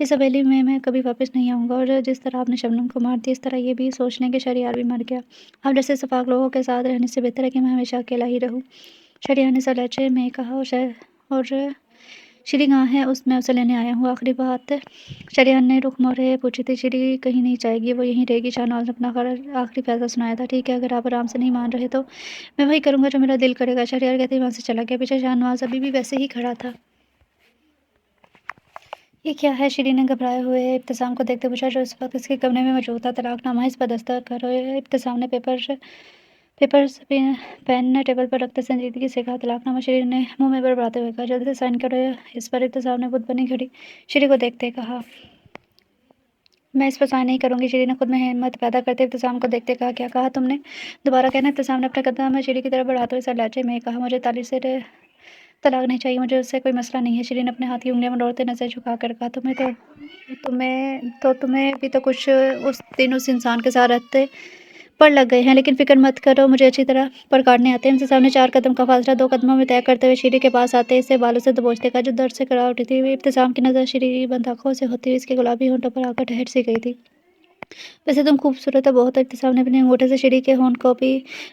इस हवेली में मैं कभी वापस नहीं आऊँगा, और जिस तरह आपने शबनम को मार दिया, इस तरह ये भी सोच लें कि शहरयार भी मर गया। आप जैसे सफाक लोगों के साथ रहने से बेहतर है कि मैं हमेशा अकेला ही रहूँ। शहरयार ने सर लहजे में कहा, और और श्री कहाँ है? मैं उसे लेने आया हूँ। आखिरी बात शरियान ने रुख मोड़े पूछी थी। श्री कहीं नहीं जाएगी, वो यहीं रहेगी। शाहनवाज ने अपना आखिरी फैसला सुनाया था। ठीक है, अगर आप आराम से नहीं मान रहे तो मैं वही करूँगा जो मेरा दिल करेगा। शरियार कहते ही वहाँ से चला गया। पीछे शाहनवाज अभी भी वैसे ही खड़ा था। ये क्या है? श्री ने घबराए हुए इब्तिसाम को देखते पूछा, जो इस वक्त इसके कमरे में मौजूद था। तलाकनामा इस पर दस्तखत करो। इब्तिसाम ने पेन टेबल पर रखते संजीदगी से कहा। तलाकनामा। श्री ने मुंह में बड़बड़ाते हुए कहा, जल्दी से साइन करो इस पर। इब्तिसाम ने बुत बनी खड़ी श्री को देखते कहा, मैं इस पर साइन नहीं करूंगी। श्री ने खुद में हिम्मत पैदा करते इब्तिसाम को देखते कहा, क्या कहा तुमने? दोबारा कहना। इब्तिसाम ने अपना कदम श्री की तरफ बढ़ाते हुए लहजे में कहा, मुझे ताली से तलाक नहीं चाहिए, मुझे उससे कोई मसला नहीं है। श्री ने अपने हाथ की उंगलियां मरोड़ते नजर झुका कर कहा, तुम्हें भी तो कुछ उस दिन उस इंसान के साथ रहते पर लग गए हैं, लेकिन फिक्र मत करो, मुझे अच्छी तरह पर काटने आते हैं। उनसे सामने 4 कदम का फासला 2 कदमों में तय करते हुए श्री के पास आते इसे बालों से दबोचते कहा, जो दर्द से करा उठी थी। इब्तिसाम की नज़र श्री बंद आंखों से होती हुई इसके गुलाबी होंठों पर आकर ठहर सी गई थी। वैसे तुम खूबसूरत हो बहुत। इब्तिसाम ने अपने अंगूठे से श्री के होंठ को भी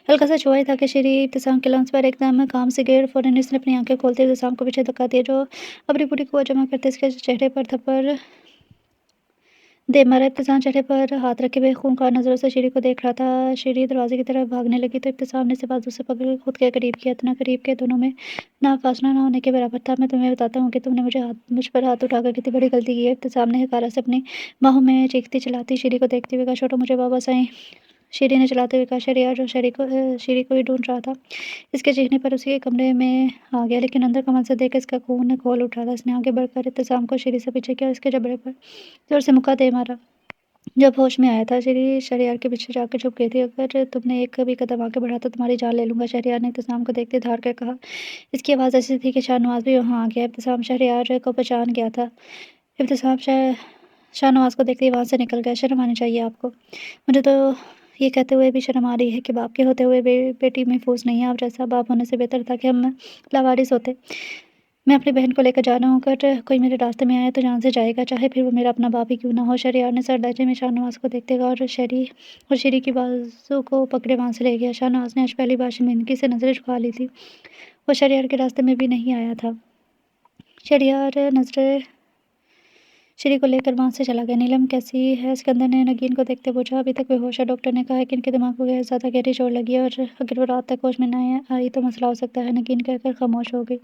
हल्का सा छुआ था कि श्री इब्तिसाम के लंग्स पर एकदम काम से गिर। फौरन इसने अपनी आंखें खोलते इब्तिसाम को पीछे धक्का दिया, जो अपनी पूरी कुव्वत जमा करते इसके चेहरे पर थप्पड़ दे मारा। इब्तिसाम चेहरे पर हाथ रखे हुए खूंखार नजरों से श्री को देख रहा था। श्री दरवाजे की तरफ भागने लगी तो इब्तिसाम ने इसे बाजू से पकड़ खुद के करीब किया। इतना करीब के दोनों में ना फासला ना होने के बराबर था। मैं तुम्हें बताता हूँ कि तुमने मुझ पर हाथ उठाकर कितनी बड़ी गलती की है। इब्तिसाम ने हकारा से अपनी बाहों में चीखती चलाती श्री को देखते हुए कहा, छोटो मुझे बाबा साईं। श्री ने चलाते हुए कहा। शरिया जो श्री को ही ढूंढ रहा था, इसके चीखने पर उसी के कमरे में आ गया, लेकिन अंदर कमल से देख इसका खून खोल उठा था। इसने आगे बढ़कर इब्तिसाम को श्री से पीछे किया और इसके जबड़े पर जोर से मुक्का दे मारा। जब होश में आया था श्री शरियार के पीछे जाकर छुप गई थी। अगर तुमने एक भी कदम आगे बढ़ा तो तुम्हारी जान ले लूंगा। शरियार ने इब्तिसाम को देखते धार कर कहा। इसकी आवाज़ ऐसी थी कि शाहनवाज भी वहाँ आ गया। इब्तिसाम शरियार को पहचान गया था। इब्तिसाम शाहनवाज को देखते ही वहाँ से निकल गया। शर्म आनी चाहिए आपको। मुझे तो ये कहते हुए भी शर्म आ रही है कि बाप के होते हुए बेटी महफूज नहीं है। आप जैसा बाप होने से बेहतर था कि हम लावारिस होते। मैं अपनी बहन को लेकर जा रहा हूँ, अगर कोई मेरे रास्ते में आया तो जान से जाएगा, चाहे फिर वो मेरा अपना बाप ही क्यों ना हो। शरियार ने सर लहजे में शाहनवाज को देखते हुए और श्री की बाजू को पकड़े वहाँ से ले गया। शाहनवाज ने आज पहली बार शर्मिंदगी से नजरें झुका ली थी। वो शरियार के रास्ते में भी नहीं आया था। शरियार नजरें श्री को लेकर वहाँ से चला गया। नीलम कैसी है? सिकंदर ने नगीन को देखते पूछा। अभी तक बेहोश है, डॉक्टर ने कहा है कि इनके दिमाग को ज़्यादा गहरी चोट लगी है और अगर वो रात तक होश में न आई तो मसला हो सकता है। नगीन कहकर खामोश हो गई।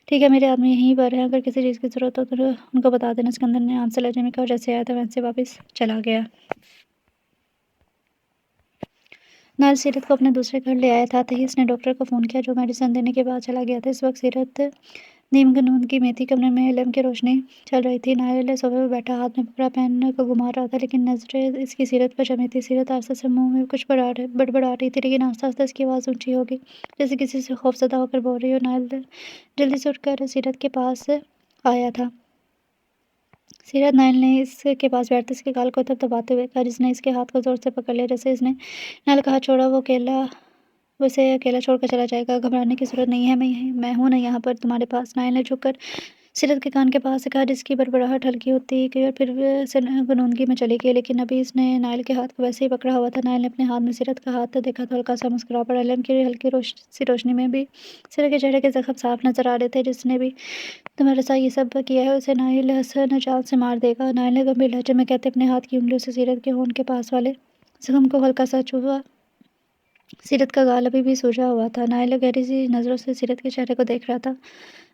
ठीक है, मेरे आदमी यहीं पर हैं, अगर किसी चीज़ की ज़रूरत हो तो उनको बता देना। सिकंदर ने आंसर लहजे में कहा, जैसे आया था वैसे वापस चला गया। नाल सीरत को अपने दूसरे घर ले आया था। तही इसने डॉक्टर को फ़ोन किया, जो मेडिसिन देने के बाद चला गया था। इस वक्त सीरत नीम कानून की मेथी कमरे में लैम्प की रोशनी चल रही थी। नायल सोफे पर बैठा हाथ में पकड़ा पेन को घुमा रहा था, लेकिन नजरें इसकी सीरत पर जमी थी। सीरत आस्ते से मुंह में कुछ बड़बड़ा रही थी, लेकिन आस्ते आस्ते इसकी आवाज़ ऊंची हो गई, जैसे किसी से खौफजदा होकर बोल रही हो। नायल जल्दी से उठकर सीरत के पास आया था। सीरत नायल ने इसके पास बैठते इसके गाल को तब दबाते हुए कहा, जिसने इसके हाथ को जोर से पकड़ लिया। जैसे इसने नायल कहा, छोड़ा वो इसे अकेला छोड़कर चला जाएगा। घबराने की ज़रूरत नहीं है, मैं हूं ना यहाँ पर तुम्हारे पास। नायल ने झुककर सीरत के कान के पास से कहा, जिसकी बड़बड़ाहट हल्की होती गई और फिर से गुनगुनाहट में चली गई, लेकिन अभी इसने नायल के हाथ को वैसे ही पकड़ा हुआ था। नायल ने अपने हाथ में सीरत का हाथ देखा तो हल्का सा मुस्कुरा पड़ा। लैम्प की हल्की सी रोशनी में भी सीरत के चेहरे के जख्म साफ नजर आ रहे थे। जिसने भी तुम्हारे साथ ये सब किया है उसे नायल हसन जान से मार देगा। नायल ने गंभीर लहजे में कहते अपने हाथ की उंगलियों से सीरत के होंठ के पास वाले जख्म को हल्का सा छुआ। सीरत का गाल अभी भी सूजा हुआ था। नायल गहरी सी नज़रों से सीरत के चेहरे को देख रहा था।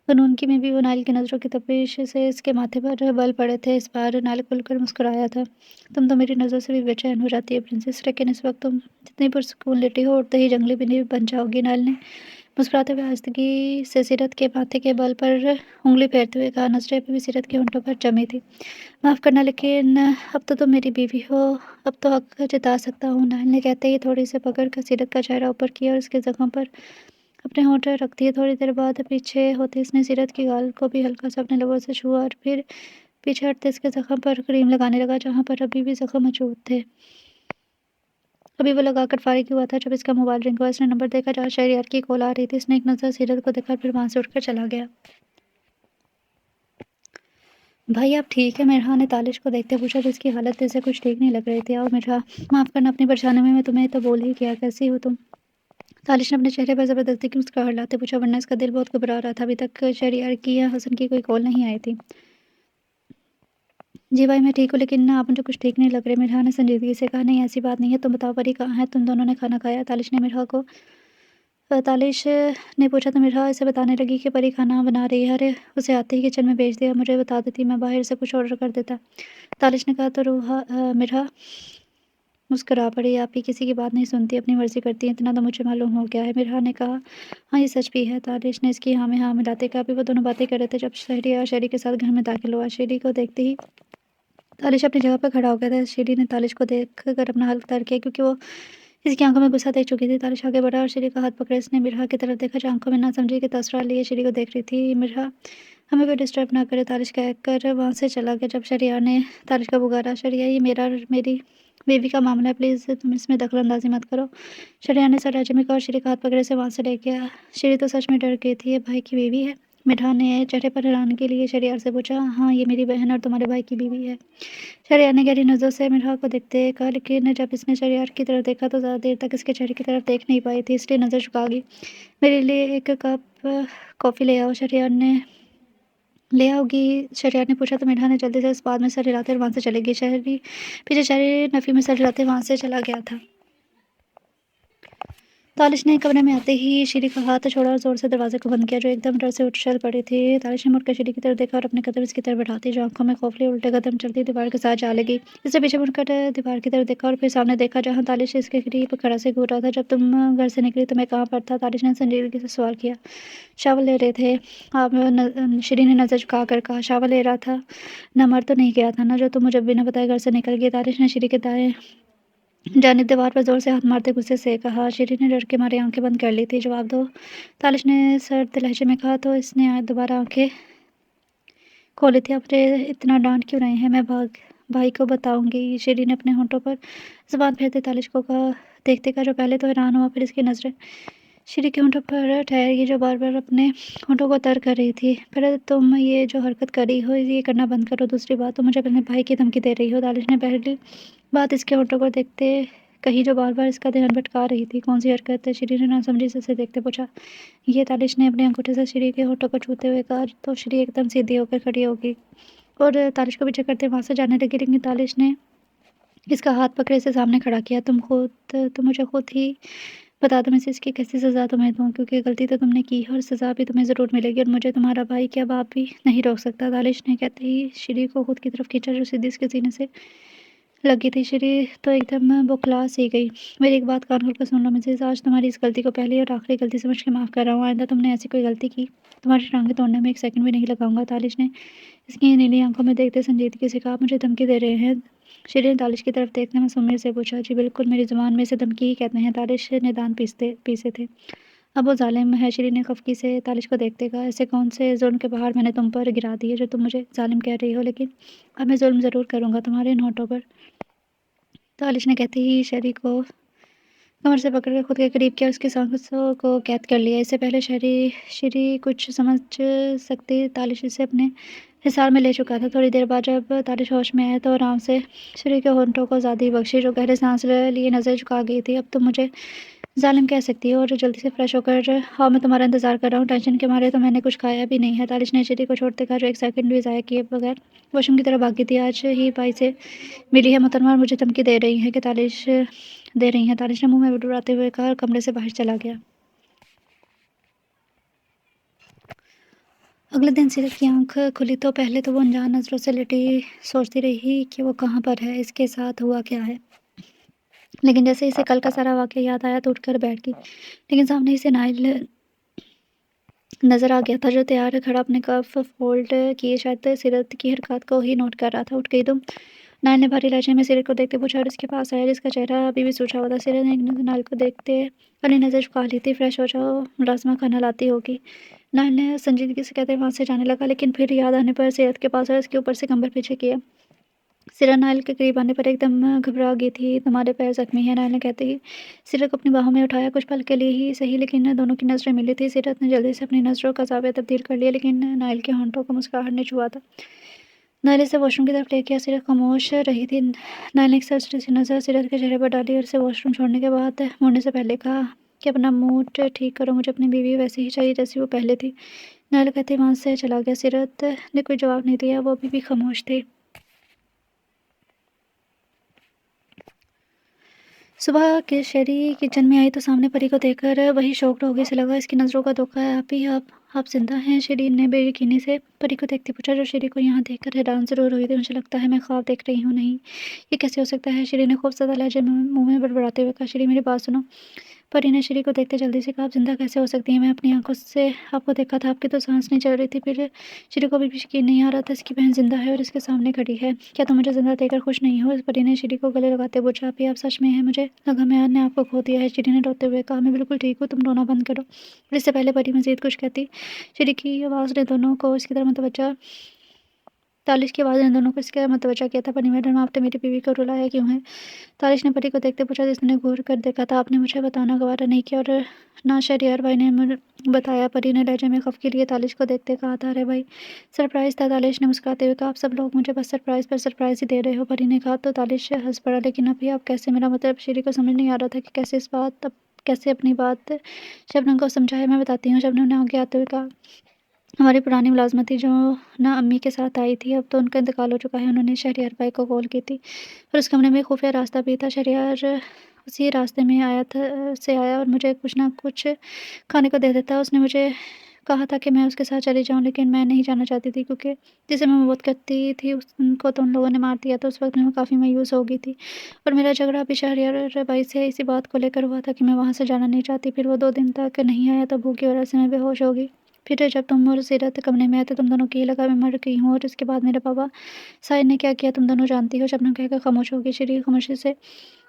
गनूनगी में भी वो नायल की नज़रों की तपिश से इसके माथे पर बल पड़े थे। इस बार नायल खुलकर मुस्कुराया था। तुम तो मेरी नज़रों से भी बेचैन हो जाती है प्रिंसेस, लेकिन इस वक्त तुम जितनी पुरसुकून लेटी हो उड़ते ही जंगली बिल्ली बन जाओगी। नायल ने मुस्कुराते हुए आस्तगी से सीरत के माथे के बल पर उंगली फेरते हुए कहा। नजरें अभी भी सीरत के होंठों पर जमी थी। माफ़ करना, लेकिन अब तो तुम मेरी बीवी हो, अब तो हक जता सकता हूँ। नायल ने कहते ही थोड़ी से पकड़ कर सीरत का चेहरा ऊपर किया और उसके जख्म पर अपने होंठ रख दिए। थोड़ी देर बाद पीछे होते इसने सीरत की गाल को भी हल्का सा अपने लबों से छुआ और फिर पीछे हटते इसके जख्म पर क्रीम लगाने लगा, जहाँ पर अभी भी जख्म मौजूद थे। अभी वो लगाकर फारिग हुआ था जब इसका मोबाइल रिंग हुआ। इसने नंबर देखा जहाँ शहरियार की कॉल आ रही थी। इसने एक नज़र सीरत को देखा, फिर वहाँ से उठकर चला गया। भाई आप ठीक है? मिर्हा ने तालिश को देखते पूछा, जिसकी हालत जैसे कुछ ठीक नहीं लग रही थी। आओ मिर्हा। माफ़ करना, अपनी परेशानी में मैं तुम्हें तो बोल ही किया। कैसी हो तुम? तालिश ने अपने चेहरे पर ज़बरदस्ती की मुस्कुराहट लाते पूछा, वरना इसका दिल बहुत घबरा रहा था। अभी तक शहरियार की या हसन की कोई कॉल नहीं आई थी। जी भाई, मैं ठीक हूँ, लेकिन ना आप मुझे कुछ ठीक नहीं लग रहे। मिरहा ने संजीदगी से कहा, नहीं ऐसी बात नहीं है, तुम बताओ परी कहाँ है? तुम दोनों ने खाना खाया? तालिश ने मिरहा को तालिश ने पूछा तो मिरहा इसे बताने लगी कि परी खाना बना रही है। अरे, उसे आते ही किचन में भेज दिया, मुझे बता देती, मैं बाहर से कुछ ऑर्डर कर देता। तालिश ने कहा तो मिरहा मुस्कुरा पड़ी, आप ही किसी की बात नहीं सुनती, अपनी मर्जी करती हैं, इतना तो मुझे मालूम हो गया है। मिरहा ने कहा, हाँ ये सच भी है। तालिश ने इसकी हाँ में हाँ मिलाते कहा, अभी वो दोनों बातें कर रहे थे जब शहरी और शहरी के साथ घर में दाखिल हुआ। शहरी को देखते ही तालिश अपनी जगह पर खड़ा हो गया था। शेरी ने तालिश को देखकर अपना हाथ उतार किया, क्योंकि वो इसकी आंखों में गुस्सा देख चुकी थी। तालिश आगे बढ़ा और शेरी का हाथ पकड़ा। इसने मिरहा की तरफ देखा, जो आंखों में ना समझी कि तसरा लिए शेरी को देख रही थी। मिरहा, हमें कोई डिस्टर्ब ना करे, तालिश कहकर वहाँ से चला गया। जब शरिया ने तालिश का पुकारा, शरिया ये मेरा और मेरी बेबी का मामला है, प्लीज़ तुम इसमें दखलंदाजी मत करो। शरिया ने सर में कहा और शेरी का हाथ पकड़े से वहाँ से ले गया। शेरी तो सच में डर गई थी, ये भाई की बेबी है? मिठा ने चेहरे पर हैरानी के लिए शरियार से पूछा, हाँ ये मेरी बहन और तुम्हारे भाई की बीवी है। शरियार ने गहरी नज़रों से मिठा को देखते कहा, लेकिन जब इसने शरियार की तरफ देखा तो ज़्यादा देर तक इसके चेहरे की तरफ देख नहीं पाई थी, इसलिए नज़र झुका गई। मेरे लिए एक कप कॉफ़ी ले आओ, शरियार ने ले आओगी? शरियार ने पूछा तो मिठा ने जल्दी से इस बात में सर हिलाते वहाँ से चली गई। शहरी पीछे शहरी नफ़ी में सर हिलाते वहाँ से चला गया था। तालिश ने कमरे में आते ही शीरी का हाथ छोड़ा और ज़ोर से दरवाजे को बंद किया, जो एकदम डर से उठ चल पड़ी थी। तालिश ने मुड़कर शीरी की तरफ देखा और अपने कदम इसकी तरफ बढ़ाती, जो आंखों में खौफ लिए उल्टे कदम चलती दीवार के साथ जा लगी। इससे पीछे मुड़कर दीवार की तरफ देखा और फिर सामने देखा, जहाँ तालिश इसके करीब खड़ा से घूर रहा था। जब तुम घर से निकली तो मैं कहाँ पर था? तालिश ने संजीदगी से सवाल किया। शावर ले रहे थे आप? शीरी ने नज़र झुका कर कहा, शावर ले रहा था ना? मर तो नहीं गया था ना, जो तुम मुझे बिना बताए घर से निकल गई? तालिश ने शीरी के दाएं जानिब दीवार पर जोर से हाथ मारते गुस्से से कहा। शीरी ने डर के मारे आंखें बंद कर ली थी। जवाब दो, तालिश ने सर्द लहजे में कहा। तो इसने आज दोबारा आंखें खोली थी। अब मुझे इतना डांट क्यों रहे हैं? मैं भाई को बताऊंगी। शीरी ने अपने होंठों पर जुबान फेरते तालिश को कहा, देखते का जो पहले तो हैरान हुआ, फिर इसकी नजरें शीरी के होंठों पर ठहरी, जो बार बार अपने होंठों को तर कर रही थी। पहले तुम ये जो हरकत करी हो ये करना बंद करो, दूसरी बात तुम मुझे अपने भाई की धमकी दे रही हो। तालिश ने पहली बात इसके होंठों को देखते कही, जो बार बार इसका ध्यान भटका रही थी। कौन सी हरकत है? शीरी ने नासमझी से उसे देखते पूछा। ये, तालिश ने अपने अंगूठे से शीरी के होंठों को छूते हुए कहा। तो शीरी एकदम सीधी होकर खड़ी होगी और तालिश को पीछे करते वहां से जाने लगी, लेकिन तालिश ने इसका हाथ पकड़े से सामने खड़ा किया। तुम मुझे खुद ही बता दो, मैं से इसकी कैसी सज़ा तुम्हें दूँ, क्योंकि गलती तो तुमने की है और सज़ा भी तुम्हें ज़रूर मिलेगी, और मुझे तुम्हारा भाई क्या बाप भी नहीं रोक सकता। तालिश ने कहते ही शीरी को खुद की तरफ खींचा, जो सीधी इसके सीने से लगी थी। शीरी तो एकदम बौखला सी गई। मेरी एक बात कान खोलकर सुन लो मिसेज, आज तुम्हारी इस गलती को पहली और आखिरी गलती समझ के माफ़ कर रहा हूँ। आइंदा तुमने ऐसी कोई गलती की, तुम्हारी टांगें तोड़ने में एक सेकंड भी नहीं लगाऊंगा। तालिश ने इसकी नीली आंखों में देखते संजीदगी से कहा, आप मुझे धमकी दे रहे हैं? शीरी ने तालिश की तरफ देखते हुए सुम्मेद से पूछा। जी बिल्कुल, मेरी ज़ुबान में इसे धमकी ही कहते हैं। तालिश ने दांत पीसे थे। अब वो ज़ालिम है। शीरी ने खफकी से तालिश को देखते कहा, ऐसे कौन से जुल्म के पहाड़ मैंने तुम पर गिरा दिए जो तुम मुझे ज़ालिम कह रही हो? लेकिन अब मैं जुल्म ज़रूर करूँगा तुम्हारे इन होठों पर। तालिश ने कहते ही शहरी को कमर से पकड़कर खुद के करीब किया, उसकी सांसों को कैद कर लिया। इससे पहले शीरी कुछ समझ सकती, तालिश इसे अपने हिसार में ले चुका था। थोड़ी देर बाद जब तालिश होश में आया तो आराम से शीरी के होंठों को आज़ादी बख्शी, जो गहरे सांस लिए नज़र झुका गई थी। अब तुम मुझे ज़ालिम कह सकती हो, और जल्दी से फ्रेश होकर हाँ, मैं तुम्हारा इंतज़ार कर रहा हूँ। टेंशन के मारे तो मैंने कुछ खाया भी नहीं है। तालिश ने शीरी को छोड़ते कहा, जो एक सेकंड भी ज़ाया किए बगैर वॉशरूम की तरफ भागी थी। आज ही भाई से मिली है मोहतरमा, और मुझे धमकी दे रही है कि तालिश ने मुंह में बुड़बुड़ाते हुए कहा और कमरे से बाहर चला गया। अगले दिन सीरत की आंख खुली तो पहले तो वो अनजान नज़रों से लेटी सोचती रही कि वो कहाँ पर है, इसके साथ हुआ क्या है। लेकिन जैसे इसे कल का सारा वाक़या याद आया तो उठकर बैठ गई। लेकिन सामने इसे नाइल नज़र आ गया था, जो तैयार खड़ा अपने कफ फोल्ड किए शायद सीरत की हरकत को ही नोट कर रहा था। उठ गई तुम? नाइल ने भारी लहजे में सीरत को देखते पूछा और इसके पास आया, जिसका चेहरा अभी भी सूझा हुआ था। सीरत ने एक नज़र नाइल को देखते अपनी नज़र झुका ली थी। फ्रेश हो जाओ, मुलाजमा खाना लाती होगी, नाइल ने संजीदगी से कहते वहाँ से जाने लगा। लेकिन फिर याद आने पर सीरत के पास आया, इसके ऊपर से कंबल पीछे किया। सीरत नाइल के करीब आने पर एकदम घबरा गई थी। तुम्हारे पैर जख्मी हैं, नाइल ने कहते ही सीरत को अपनी बाहों में उठाया। कुछ पल के लिए ही सही, लेकिन दोनों की नज़रें मिली थी। सीरत ने जल्दी से अपनी नज़रों का ज़ाविया तब्दील कर लिया, लेकिन नाइल के होंठों को मुस्कुराहट ने छुआ था। नाइल इसे वॉशरूम की तरफ ले गया। सीरत खामोश रही थी। नाइल ने एक सरसरी सी नज़र सीरत के चेहरे पर डाली और इसे वॉशरूम छोड़ने के बाद मुड़ने से पहले कहा, कि अपना मूड ठीक करो, मुझे अपनी बीवी वैसी ही चाहिए जैसी वो पहले थी। नाइल कहते वहाँ से चला गया। सीरत ने कोई जवाब नहीं दिया, वो अभी भी खामोश थी। सुबह के शेरी किचन में आई तो सामने परी को देखकर वही शॉक्ड हो गई। से लगा इसकी नज़रों का धोखा है। आप ही आप जिंदा हैं? शेरी ने बेयकीनी से परी को देखते पूछा, जो शेरी को यहाँ देखकर हैरान जरूर हुई थी। मुझे लगता है मैं ख्वाब देख रही हूँ। नहीं, ये कैसे हो सकता है? शेरी ने खूबसूरत लहजे में मुंह में बड़बड़ाते हुए कहा। शेरी मेरी बात सुनो। परी ने श्री को देखते जल्दी से कहा, आप जिंदा कैसे हो सकती हैं? मैं अपनी आंखों से आपको देखा था, आपकी तो सांस नहीं चल रही थी। फिर श्री को अभी भी यकीन नहीं आ रहा था इसकी बहन जिंदा है और इसके सामने खड़ी है। क्या तुम मुझे जिंदा देखकर खुश नहीं हो? परी ने श्री को गले लगाते पूछा। आप सच में है? मुझे लगा मैं ने आपको खो दिया है। श्री ने रोते हुए कहा, मैं बिल्कुल ठीक हूँ, तुम रोना बंद करो। और इससे पहले परी मजीद कुछ कहती, श्री की आवाज़ ने दोनों को इसकी तरफ मुतवज्जा तालिश की आवाज़ ने दोनों को इसके मुतवज्जा किया था। परी मैडम, आपने मेरी बीवी को रुलाया क्यों है? तारिश ने परी को देखते पूछा, जिसने घूर कर देखा था। आपने मुझे बताना गवारा नहीं किया और ना शहरयार भाई ने मुझे बताया। परी ने लहजे में खफ के लिए तालिश को देखते कहा था। अरे भाई, सरप्राइज था। तालिश ने मुस्कुराते हुए कहा, आप सब लोग मुझे बस सरप्राइज पर सरप्राइज ही दे रहे हो। परी ने कहा तो तालिश हंस पड़ा, लेकिन अभी आप कैसे? मेरा मतलब श्री को समझ नहीं आ रहा था कि कैसे इस बात अब कैसे अपनी बात शबनम को समझाया। मैं बताती हूँ। शबनम ने आगे आते हुए कहा, हमारी पुरानी मुलाजमत थी जो ना अम्मी के साथ आई थी, अब तो उनका इंतकाल हो चुका है। उन्होंने शहरयार भाई को कॉल की थी और उस कमरे में खुफिया रास्ता भी था। शहरयार उसी रास्ते में आया था से आया और मुझे कुछ ना कुछ खाने को दे देता। उसने मुझे कहा था कि मैं उसके साथ चली जाऊं, लेकिन मैं नहीं जाना चाहती थी क्योंकि जिसे मैं मोहब्बत करती थी उनको तो उन लोगों ने मार दिया था। उस वक्त मैं काफ़ी मायूस हो गई थी और मेरा झगड़ा भी शहरयार भाई से इसी बात को लेकर हुआ था कि मैं वहाँ से जाना नहीं चाहती। फिर वो 2 दिन तक नहीं आया तो भूख की वजह से मैं बेहोश हो गई। फिर जब तुम और सीरत कमरे में आए तो तुम दोनों की लगा मैं मर गई हूँ। और उसके बाद मेरे पापा साहिर ने क्या किया तुम दोनों जानती हो। शबनम कहकर खामोश होगी। श्री खामोशी से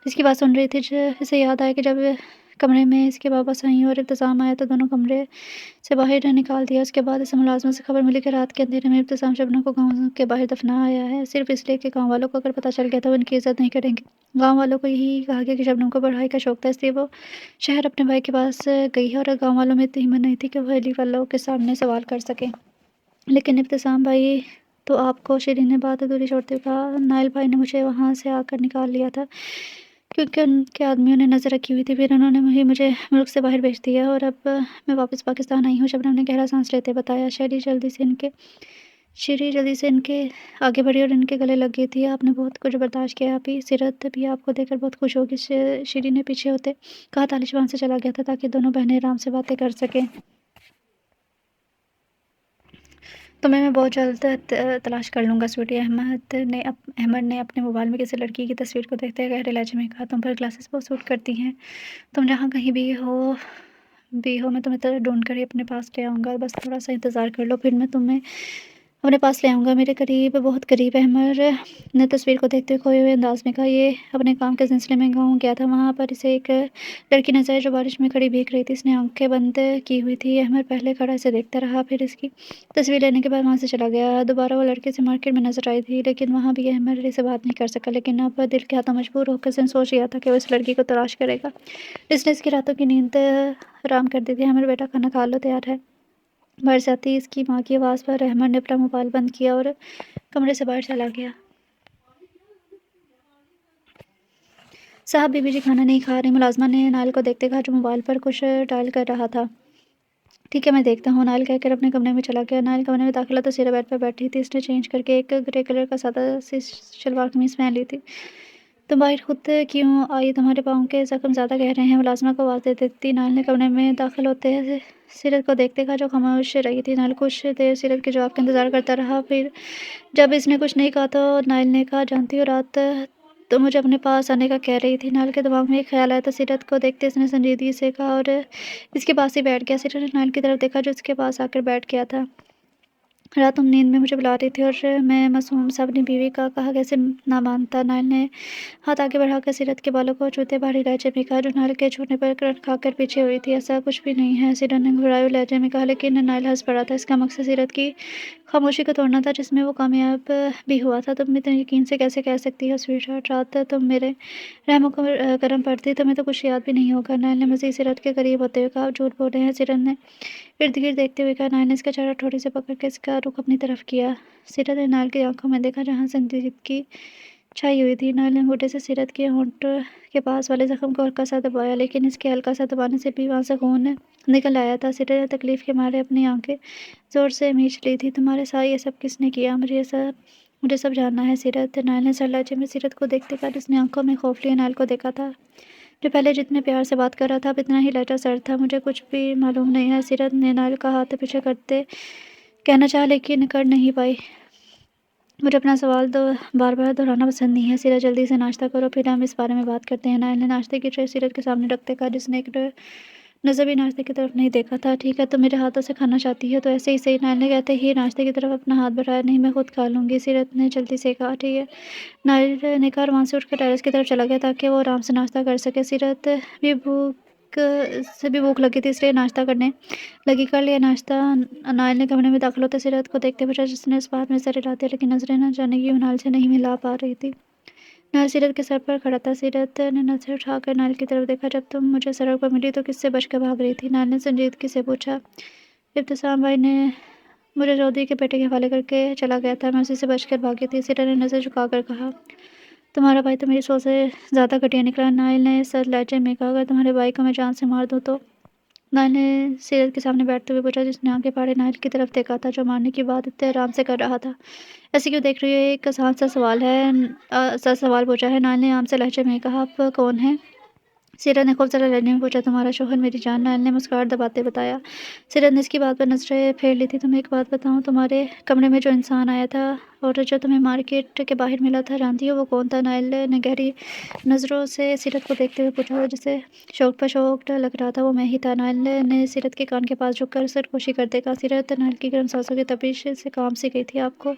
इसकी बात सुन रही थी। इसे याद आया कि जब कमरे में इसके पापा साईं और इब्तिसाम आया तो दोनों कमरे से बाहर निकाल दिया। उसके बाद इसे मुलाजमत से खबर मिली कि रात के अंधेरे में इब्तिसाम शबनम को गाँव के बाहर दफना आया है, सिर्फ इसलिए कि गाँव वालों को अगर पता चल गया तो वो इनकी इज्जत नहीं करेंगे। गाँव वालों को यही कहा गया कि शबनम को पढ़ाई का शौक था, इसलिए वो शहर अपने भाई के पास गई है और गाँव वालों में इतनी हिम्मत नहीं थी कि वो अली वालों के सामने सवाल कर सके। लेकिन इब्तिसाम भाई तो आपको, शिरीन ने बात अधूरी छोड़ते हुए कहा, नाइल भाई ने मुझे वहाँ से आकर निकाल लिया था क्योंकि उनके आदमियों ने नज़र रखी हुई थी। फिर उन्होंने मुझे मुल्क से बाहर भेज दिया और अब मैं वापस पाकिस्तान आई हूँ। शबनम ने गहरा सांस लेते बताया। श्री जल्दी से इनके आगे बढ़ी और इनके गले लग गई थी। आपने बहुत कुछ बर्दाश्त किया। आप ही सीरत भी आपको देखकर बहुत खुश होगी। श्री ने पीछे होते कहा। तालिश वहाँ से चला गया था ताकि दोनों बहनें आराम से बातें कर सकें। तुम्हें मैं बहुत जल्द तलाश कर लूँगा स्वीटी। अहमद ने अपने मोबाइल में किसी लड़की की तस्वीर को देखते हुए गहरे लहजे में कहा, तुम पर ग्लासेस बहुत सूट करती हैं। तुम जहाँ कहीं भी हो मैं तुम्हें ढूंढ कर ही अपने पास ले आऊँगा। बस थोड़ा सा इंतज़ार कर लो, फिर मैं तुम्हें अपने पास ले आऊँगा। मेरे करीब, बहुत करीब। अहमद ने तस्वीर को देखते हुए खोए हुए अंदाज में कहा। ये अपने काम के सिलसिले में गाँव गया था। वहाँ पर इसे एक लड़की नजर आई जो बारिश में खड़ी भीग रही थी। इसने आंखें बंद की हुई थी। अहमद पहले खड़ा इसे देखता रहा, फिर इसकी तस्वीर लेने के बाद वहाँ से चला गया। दोबारा वो लड़की से मार्केट में नजर आई थी, लेकिन वहाँ भी अहमद से बात नहीं कर सका। लेकिन अब दिल के हाथों मजबूर होकर इसने सोच लिया था कि वो इस लड़की को तलाश करेगा। इसने इसकी रातों की नींद हराम कर दी थी। अहमद बेटा, खाना खा लो, तैयार है। बाहर से आती इसकी माँ की आवाज़ पर अहमद ने अपना मोबाइल बंद किया और कमरे से बाहर चला गया। साहब, बीबी जी खाना नहीं खा रही। मुलाजमा ने नाइल को देखते कहा, जो मोबाइल पर कुछ डायल कर रहा था। ठीक है, मैं देखता हूँ। नाइल कहकर अपने कमरे में चला गया। नाइल कमरे में दाखिला तो सीरा बेड पर बैठी थी। इसने चेंज करके एक ग्रे कलर का सादा सी शलवार कमीज पहन ली थी। तुम बाहर खुद क्यों आई? तुम्हारे पाँव के जख्म ज़्यादा गहरे हैं। मुलाजमा को आवाज़ दे देती। नाइल ने कमरे में दाखिल होते सीरत को देखते कहा, जो खामोश रही थी। नाइल कुछ देर सीरत के जवाब का इंतज़ार करता रहा। फिर जब इसने कुछ नहीं कहा तो नाइल ने कहा, जानती हो रात तो मुझे अपने पास आने का कह रही थी। नाइल के दिमाग में एक ख्याल आया तो सीरत को देखते इसने संजीदगी से कहा और इसके पास ही बैठ गया। सीरत ने नाइल की तरफ देखा जो उसके पास आकर बैठ गया था। रात तुम नींद में मुझे बुला रही थी और मैं मासूम सा अपनी बीवी का कहा कैसे ना मानता। नाइल ने हाथ आगे बढ़ाकर सीरत के बालों को छूते भारी लहजे में कहा, जो नाइल के छूने पर करंट खाकर पीछे हुई थी। ऐसा कुछ भी नहीं है, सीरत ने घबराए हुए लहजे में कहा। लेकिन नाइल हंस पड़ा था। इसका मकसद सीरत की खामोशी को तोड़ना था, जिसमें वो कामयाब भी हुआ था। तुम इतने यकीन से कैसे कह सकती हो स्वीटहार्ट? रात तुम मेरे रहमो करम पड़ती तुम्हें तो कुछ याद भी नहीं होगा। नाइल ने मज़ीद सीरत के करीब होते हुए कहा, आप झूठ बोल रहे हैं। सीरत ने इर्द गिर्द देखते हुए कहा। नाइल ने इसका चेहरा ठोड़ी से पकड़ के इसका रुख अपनी तरफ किया। सीरत ने नाइल की आंखों में देखा, जहाँ संजीदगी छाई हुई थी। नायल ने अंगूठे से सीरत के होंठ के पास वाले ज़ख्म को हल्का सा दबाया, लेकिन इसके हल्का सा दबाने से भी वहाँ से खून निकल आया था। सीरत ने तकलीफ़ के मारे अपनी आंखें ज़ोर से मींच ली थी। तुम्हारे साथ ये सब किसने किया? मुझे सब जानना है सीरत। नायल ने सर लहजे में सीरत को देखते कर उसने आंखों में खौफ लिए नायल को देखा था, जो पहले जितने प्यार से बात कर रहा था अब इतना ही लहजा सर था। मुझे कुछ भी मालूम नहीं है, सीरत ने नायल का हाथ पीछे करते कहना चाहा, लेकिन कर नहीं पाई। मुझे अपना सवाल तो बार-बार दोहराना पसंद नहीं है। सीरत जल्दी से नाश्ता करो, फिर हम इस बारे में बात करते हैं। नायल ने नाश्ते की ट्रे सीरत के सामने रखते कहा, जिसने एक नज़र भी नाश्ते की तरफ नहीं देखा था। ठीक है, तुम मेरे हाथों से खाना चाहती हो तो ऐसे ही सही। नायल ने कहते ही नाश्ते की तरफ अपना हाथ बढ़ाया। नहीं, मैं खुद खा लूँगी, सीरत ने जल्दी से कहा। ठीक है, नायल ने कहा और वहाँ से उठकर टेरेस की तरफ चला गया ताकि वो आराम से नाश्ता कर सके। सीरत भी भूख लगी थी, इसलिए नाश्ता करने लगी। कर लिया नाश्ता? नायल ने कमरे में दाखिल होते सीरत को देखते पूछा, जिसने इस बात में सर हिला दिया, लेकिन नजरें न जाने क्यों नायल से नहीं मिला पा रही थी। नायल सीरत के सर पर खड़ा था। सीरत ने नजर उठाकर नायल की तरफ देखा। जब तुम मुझे सड़क पर मिली तो किससे बचकर भाग रही थी? नायल ने संजीदगी से पूछा। इब्तिसाम भाई ने मुझे चौधरी के बेटे के हवाले करके चला गया था, मैं उसी से बचकर भागी थी। सीरत ने नजर झुकाकर कहा। तुम्हारा भाई तो मेरी सोच से ज़्यादा घटिया निकला। नायल ने सर लहजे में कहा। अगर तुम्हारे भाई को मैं जान से मार दूँ तो? नायल ने सीरत के सामने बैठते हुए पूछा, जिसने आंखें फाड़े नायल की तरफ देखा था, जो मारने की बात इतने आराम से कर रहा था। ऐसे क्यों देख रही हो? एक आसान सा सवाल है। सा सवाल पूछा है, नायल ने आम से लहजे में कहा। आप कौन हैं? सीरत ने खूब ज़रा लड़ने में पूछा। तुम्हारा शौहर मेरी जान, नायल ने मुस्कुराहट दबाते बताया। सीरत ने इसकी बात पर नजरें फेर ली थी। तुम्हें एक बात बताऊं, तुम्हारे कमरे में जो इंसान आया था और जो तुम्हें मार्केट के बाहर मिला था, जानती हो वो कौन था? नायल ने गहरी नज़रों से सीरत को देखते हुए पूछा, जिसे शौक लग रहा था। वो मैं ही था। नायल ने सीरत के कान के पास झुककर सरगोशी करते कहा। सीरत, नायल की गर्म सांसों की तपिश से काम सी गई थी। आपको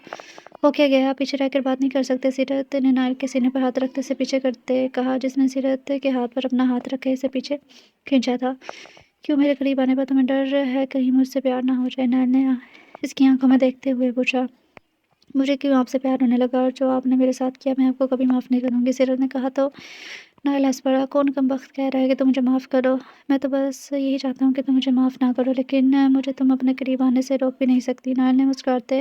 हो क्या गया? आप पीछे रहकर बात नहीं कर सकते? सीरत ने नायल के सीने पर हाथ रखते से पीछे करते कहा, जिसने सीरत के हाथ पर अपना हाथ रखे इसे पीछे खींचा था। क्यों? मेरे करीब आने पर तुम्हें डर है कहीं मुझसे प्यार ना हो जाए? नायल ने इसकी आंखों में देखते हुए पूछा। मुझे क्यों आपसे प्यार होने लगा, और जो आपने मेरे साथ किया मैं आपको कभी माफ़ नहीं करूँगी। सीरत ने कहा तो नायल हंस पड़ा। कौन कमबख्त कह रहा है कि तुम मुझे माफ़ करो? मैं तो बस यही चाहता हूँ कि तुम मुझे माफ़ ना करो, लेकिन मुझे तुम अपने करीब आने से रोक भी नहीं सकती। नायल ने मुस्कुराते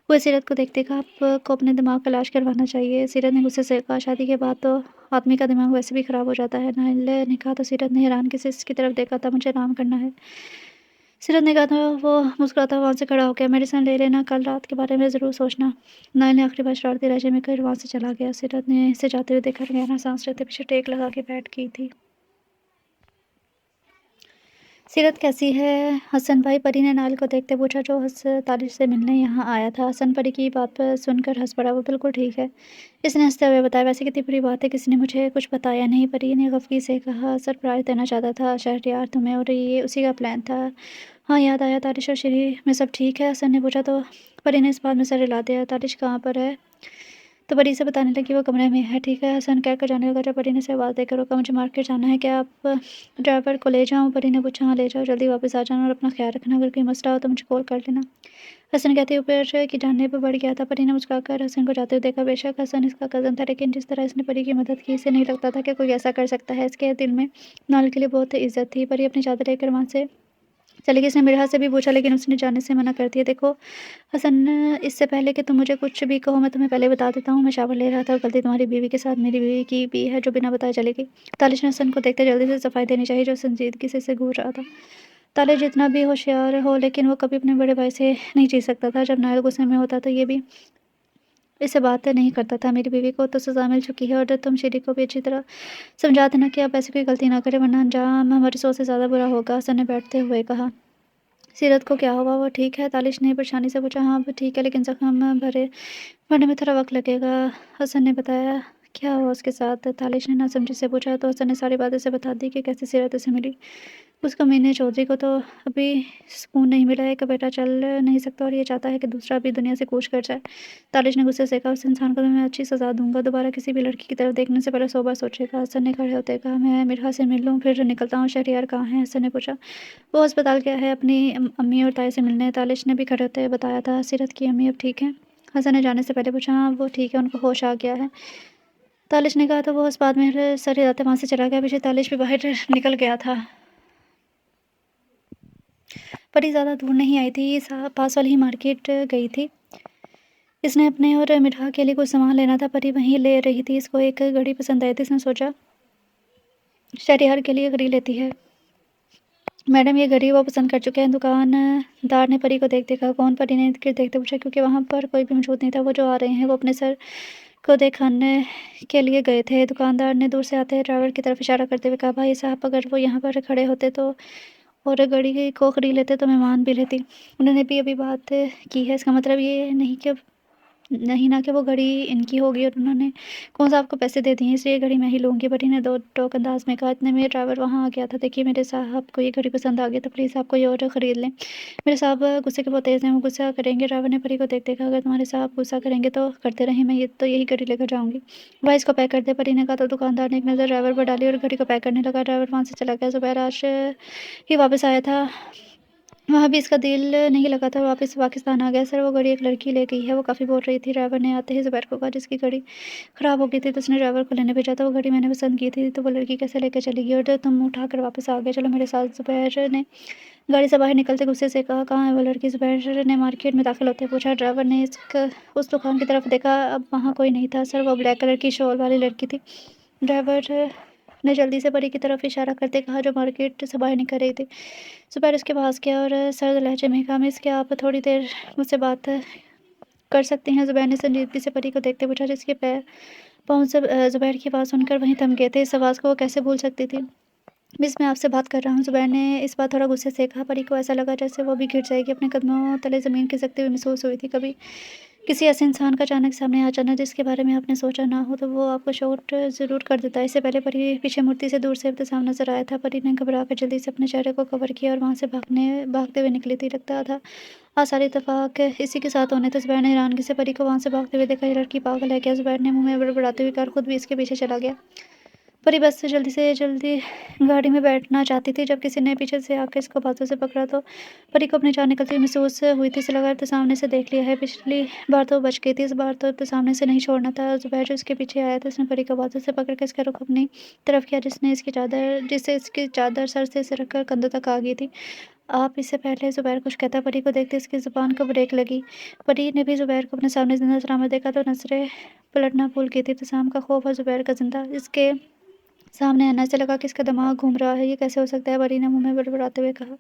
हुए सीरत को देखते कहा, आपको अपने दिमाग का इलाज करवाना चाहिए। सीरत ने गुस्से से कहा, शादी के बाद तो आदमी का दिमाग वैसे भी ख़राब हो जाता है। नायल ने कहा तो सीरत ने हैरान से इसकी तरफ देखा था। मुझे आराम करना है, सीरत ने कहा था। वो मुस्कुराता वहाँ से खड़ा हो गया। मेडिसिन ले लेना, कल रात के बारे में ज़रूर सोचना। नायल ने आखिरी बार शरारती लहजे में कर वहाँ से चला गया। सीरत ने इसे जाते हुए देखा, गहरा सांस लेते पीछे टेक लगा के बैठ गई थी। सीरत कैसी है? हसन भाई, परी ने नायल को देखते पूछा, जो तालिश से मिलने यहाँ आया था। हसन परी की बात पर सुनकर हंस पड़ा। वो बिल्कुल ठीक है, इसने हंसते हुए बताया। वैसे कितनी बुरी बात है, किसी ने मुझे कुछ बताया नहीं। परी ने गफगी से कहा। सरप्राइज देना चाहता था शहरयार तुम्हें, और ये उसी का प्लान था। हाँ, याद आया। तालिश और श्री में सब ठीक है? हसन ने पूछा तो परी ने इस बात में सर हिला दिया। तालिश कहाँ पर है? तो परी से बताने लगी, वो कमरे में है। ठीक है, हसन कहकर जाने लगा। जब परी ने से आवाज़ देकर रोका, मुझे मार्केट जाना है, क्या आप ड्राइवर को ले जाऊँ? परी ने पूछा। हाँ ले जाओ, जल्दी वापस आ जाना और अपना ख्याल रखना। अगर कोई मसला हो तो मुझे कॉल कर लेना। हसन कहते ऊपर की जानने पर बढ़ गया था। परी ने मुस्कुराकर हसन को जाते हुए देखा। बेशक हसन इसका कज़न था, लेकिन जिस तरह इसने परी की मदद की, इसे नहीं लगता था कि कोई ऐसा कर सकता है। इसके दिल में नाल के लिए बहुत इज्जत थी। परी अपनी चादर लेकर वहाँ से चली गई। इसने मिर्हा से भी पूछा, लेकिन उसने जाने से मना कर दिया। देखो हसन, इससे पहले कि तुम मुझे कुछ भी कहो, मैं तुम्हें पहले बता देता हूँ, मैं शावर ले रहा था और गलती तुम्हारी बीवी के साथ मेरी बीवी की भी है, जो बिना बताए चली गई। तालिश ने हसन को देखते जल्दी से सफाई देनी चाहिए, जो संजीदगी से इसे घूर रहा था। तालिश जितना भी होशियार हो, लेकिन वो कभी अपने बड़े भाई से नहीं जीत सकता था। जब नायल गुस्से में होता तो ये भी इससे बात नहीं करता था। मेरी बीवी को तो सजा मिल चुकी है, और तुम श्री को भी अच्छी तरह समझा देना कि आप ऐसी कोई गलती ना करें, वरना अंजाम हमारी सोच से ज़्यादा बुरा होगा। हसन ने बैठते हुए कहा। सीरत को क्या हुआ? वो ठीक है? तालिश ने परेशानी से पूछा। हाँ वो ठीक है, लेकिन जख्म भरने में थोड़ा वक्त लगेगा। हसन ने बताया। क्या हुआ उसके साथ? तालिश ने नासमझी से पूछा तो हसन ने सारी बातें से बता दी कि कैसे सीरत से मिली। उस कमीने चौधरी को तो अभी सुकून नहीं मिला है कि बेटा चल नहीं सकता, और ये चाहता है कि दूसरा भी दुनिया से कूच कर जाए। तालिश ने गुस्से से कहा, उस इंसान को तो मैं अच्छी सजा दूंगा, दोबारा किसी भी लड़की की तरफ देखने से पहले 100 बार सोचेगा। हसन ने खड़े होते कहा, मैं मिर्हा से मिल लूँ फिर निकलता हूँ। शहरयार कहाँ है? हसन ने पूछा। वो अस्पताल गया है अपनी अम्मी और ताई से मिलने। तालिश ने भी खड़े होते बताया था। सीरत की अम्मी अब ठीक है? हसन ने जाने से पहले पूछा। हाँ वो ठीक है, उनको होश आ गया है। तालिश ने कहा तो वो उस बाद में सर हिलाते वहाँ से चला गया। पीछे तालिश भी बाहर निकल गया था। परी ज़्यादा दूर नहीं आई थी, पास वाली ही मार्केट गई थी। इसने अपने और मिठा के लिए कुछ सामान लेना था, परी वहीं ले रही थी। इसको एक घड़ी पसंद आई थी। इसने सोचा शहरयार के लिए घड़ी लेती है। मैडम ये घड़ी वो पसंद कर चुके हैं। दुकानदार ने परी को देखा। कौन? परी ने इर्द गिर्द देखते पूछा, क्योंकि वहाँ पर कोई भी मौजूद नहीं था। वो जो आ रहे हैं वो अपने सर को दिखाने के लिए गए थे। दुकानदार ने दूर से आते ड्राइवर की तरफ इशारा करते हुए कहा, भाई साहब अगर वो यहाँ पर खड़े होते तो और घड़ी को खरीद लेते तो मैं मान भी लेती। उन्होंने भी अभी बात की है, इसका मतलब ये नहीं ना कि वो घड़ी इनकी होगी और उन्होंने कौन सा आपको पैसे दे दिए, इसलिए घड़ी मैं ही लूँगी। बटी ने दो टोक अंदाज में कहा। इतने में ड्राइवर वहाँ आ गया था। देखिए मेरे साहब को ये घड़ी पसंद आ गई तो प्लीज़ आप कोई और ख़रीद लें। मेरे साहब गुस्से के बहुत तेज़ हैं, वो गुस्सा करेंगे। ड्राइवर ने परी को देखा। अगर तुम्हारे साहब गुस्सा करेंगे तो करते रहें, मैं यही घड़ी लेकर जाऊँगी। भाई इसको पैक कर दे, परी ने कहा। तो दुकानदार ने एक नज़र ड्राइवर पर डाली और घड़ी को पैक करने लगा। ड्राइवर वहाँ से चला गया। ज़ुबैर आज ही वापस आया था। वहाँ भी इसका दिल नहीं लगा था, वापस पाकिस्तान आ गया। सर वो घड़ी एक लड़की ले गई है, वो काफ़ी बोल रही थी। ड्राइवर ने आते ही ज़ुबैर को कहा, जिसकी घड़ी ख़राब हो गई थी तो उसने ड्राइवर को लेने भेजा था। वो घड़ी मैंने पसंद की थी तो वो लड़की कैसे लेकर चली गई और तुम उठा कर वापस आ गए। चलो मेरे साथ। ज़ुबैर ने गाड़ी से बाहर निकलते गुस्से से कहा, कहाँ है वो लड़की? ज़ुबैर ने मार्केट में दाखिल होते पूछा। ड्राइवर ने उस दुकान की तरफ देखा। अब वहाँ कोई नहीं था। सर वो ब्लैक कलर की शॉल वाली लड़की थी। ड्राइवर ने जल्दी से परी की तरफ इशारा करते कहा, जो मार्केट से बाहर निकल रही थी। ज़ुबैर उसके पास गया और सर्द लहजे में कहा, मिस क्या आप थोड़ी देर मुझसे बात कर सकती हैं? ज़ुबैर ने संजीदगी से परी को देखते पूछा, जिसके पैर पाँव से ज़ुबैर की आवाज़ सुनकर वहीं थम गए थे। इस आवाज़ को वो कैसे भूल सकती थी? मिस मैं आपसे बात कर रहा हूँ। ज़ुबैर ने इस बार थोड़ा गुस्से से कहा। परी को ऐसा लगा जैसे वो भी गिर जाएगी। अपने कदमों तले ज़मीन खिसकती हुई महसूस हुई थी। कभी किसी ऐसे इंसान का अचानक सामने आ जाना जिसके बारे में आपने सोचा ना हो तो वो आपको शॉक ज़रूर कर देता है। इससे पहले परी पीछे मुड़ती से दूर से इब्तिसाम नज़र आया था। परी ने घबरा कर जल्दी से अपने चेहरे को कवर किया और वहाँ से भागते हुए निकली थी। लगता था आज सारे इत्तेफाक इसी के साथ होने थे। ज़ुबैर ने हैरानगी से परी को वहाँ से भागते हुए देखा। ये लड़की पागल है क्या? ज़ुबैर ने मुँह में बड़बड़ाते हुए कहा और खुद भी इसके पीछे चला गया। परी बस से जल्दी गाड़ी में बैठना चाहती थी, जब किसी ने पीछे से आकर इसको बाजू से पकड़ा तो परी को अपनी जान निकलती हुई महसूस हुई थी। इसे लगा तो सामने से देख लिया है। पिछली बार तो बच गई थी, इस बार तो सामने से नहीं छोड़ना था। ज़ुबैर जो इसके पीछे आया था उसने परी को बाजू से पकड़ कर इसका रुख अपनी तरफ किया, जिससे इसकी चादर सर से सरक कर कंधों तक आ गई थी। आप इससे पहले ज़ुबैर कुछ कहता, परी को देखते इसकी ज़ुबान को ब्रेक लगी। परी ने भी ज़ुबैर को अपने सामने नजराना देखा तो नजरें पलटना भूल गई थी। इब्तिसाम का खौफ और ज़ुबैर का जिंदा इसके सामने आना। ऐसा लगा कि इसका दिमाग घूम रहा है। ये कैसे हो सकता है? परी ने मुँह में बड़बड़ाते हुए कहा।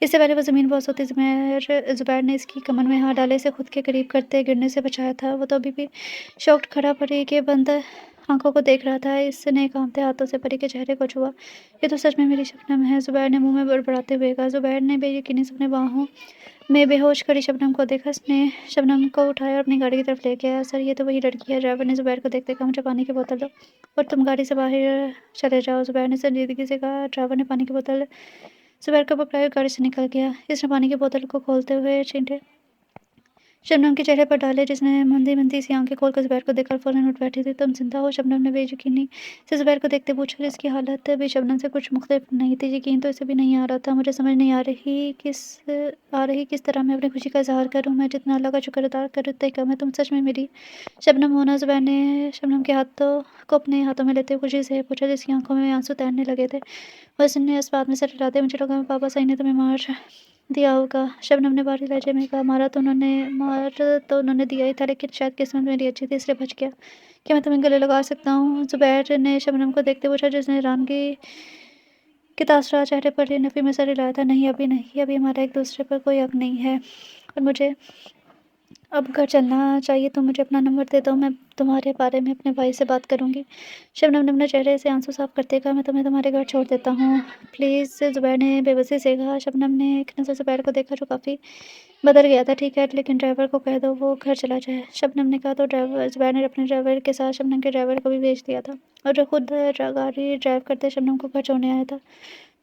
इससे पहले वो ज़मीन पर सोती ज़ुबैर ने इसकी कमर में हाथ डाले, इसे खुद के करीब करते गिरने से बचाया था। वो तो अभी भी शॉक्ड खड़ा परी के बंद आंखों को देख रहा था। इसने कांपते हाथों से परी के चेहरे को छुआ। ये तो सच में मेरी शबनम है, ज़ुबैर ने मुँह में बड़बड़ाते हुए कहा। ज़ुबैर ने बेयकीनी से अपने बाहों में बेहोश खड़ी शबनम को देखा। उसने शबनम को उठाया और अपनी गाड़ी की तरफ लेके आया। सर ये तो वही लड़की है। ड्राइवर ने ज़ुबैर को देखते कहा, मुझे पानी की बोतल दो और तुम गाड़ी से बाहर चले जाओ। ज़ुबैर ने संजीदगी से कहा। ड्राइवर ने पानी की बोतल ज़ुबैर को पकड़ाकर गाड़ी से निकल गया। इसने पानी की बोतल को खोलते हुए छींटे शबनम के चेहरे पर डाले, जिसने मंदी सी आंखें खोलकर ज़ुबैर को देखकर फ़ौरन उठ बैठी थी। तुम जिंदा हो? शबनम ने बेयकीनी से ज़ुबैर को देखते पूछा, जिसकी हालत भी शबनम से कुछ मुख्तलिफ नहीं थी। यकीन तो इसे भी नहीं आ रहा था। मुझे समझ नहीं आ रही किस तरह मैं अपनी खुशी का इजहार करूँ। मैं जितना अल्लाह का शुक्र अदा करूँ उतना ही कम है। तुम सच में मेरी शबनम हो ना? ज़ुबैर ने शबनम के हाथों को अपने हाथों में लेते हुए खुशी से पूछा, जिसकी आंखों में आंसू तैरने लगे थे। उसने इस बात में सर हिलाते, मुझे लगा मैं पापा सही ने तुम्हें मार दिया होगा। शबनम ने भारी लहजे में कहा, मार तो उन्होंने दिया ही था, लेकिन शायद किस्मत मेरी अच्छी थी इसलिए बच गया। क्या मैं तुम्हें गले लगा सकता हूँ? ज़ुबैर ने शबनम को देखते पूछा, जिसने हैरानगी के तासुरात चेहरे पर नफ़ी में सर हिलाया था। नहीं अभी नहीं, अभी हमारा एक दूसरे पर कोई हक नहीं है और मुझे अब घर चलना चाहिए। तुम मुझे अपना नंबर दे दो, मैं तुम्हारे बारे में अपने भाई से बात करूँगी। शबनम ने अपने चेहरे से आंसू साफ करते कहा, मैं तुम्हें तुम्हारे घर छोड़ देता हूँ प्लीज़। ज़ुबैर ने बेबसी से कहा। शबनम ने एक नज़र ज़ुबैर को देखा, जो काफ़ी बदल गया था। ठीक है, लेकिन ड्राइवर को कह दो वो घर चला जाए। शबनम ने कहा तो ज़ुबैर ने अपने ड्राइवर के साथ शबनम के ड्राइवर को भी भेज दिया था और जो खुद गाड़ी ड्राइव करते शबनम को घर छोड़ने आया था।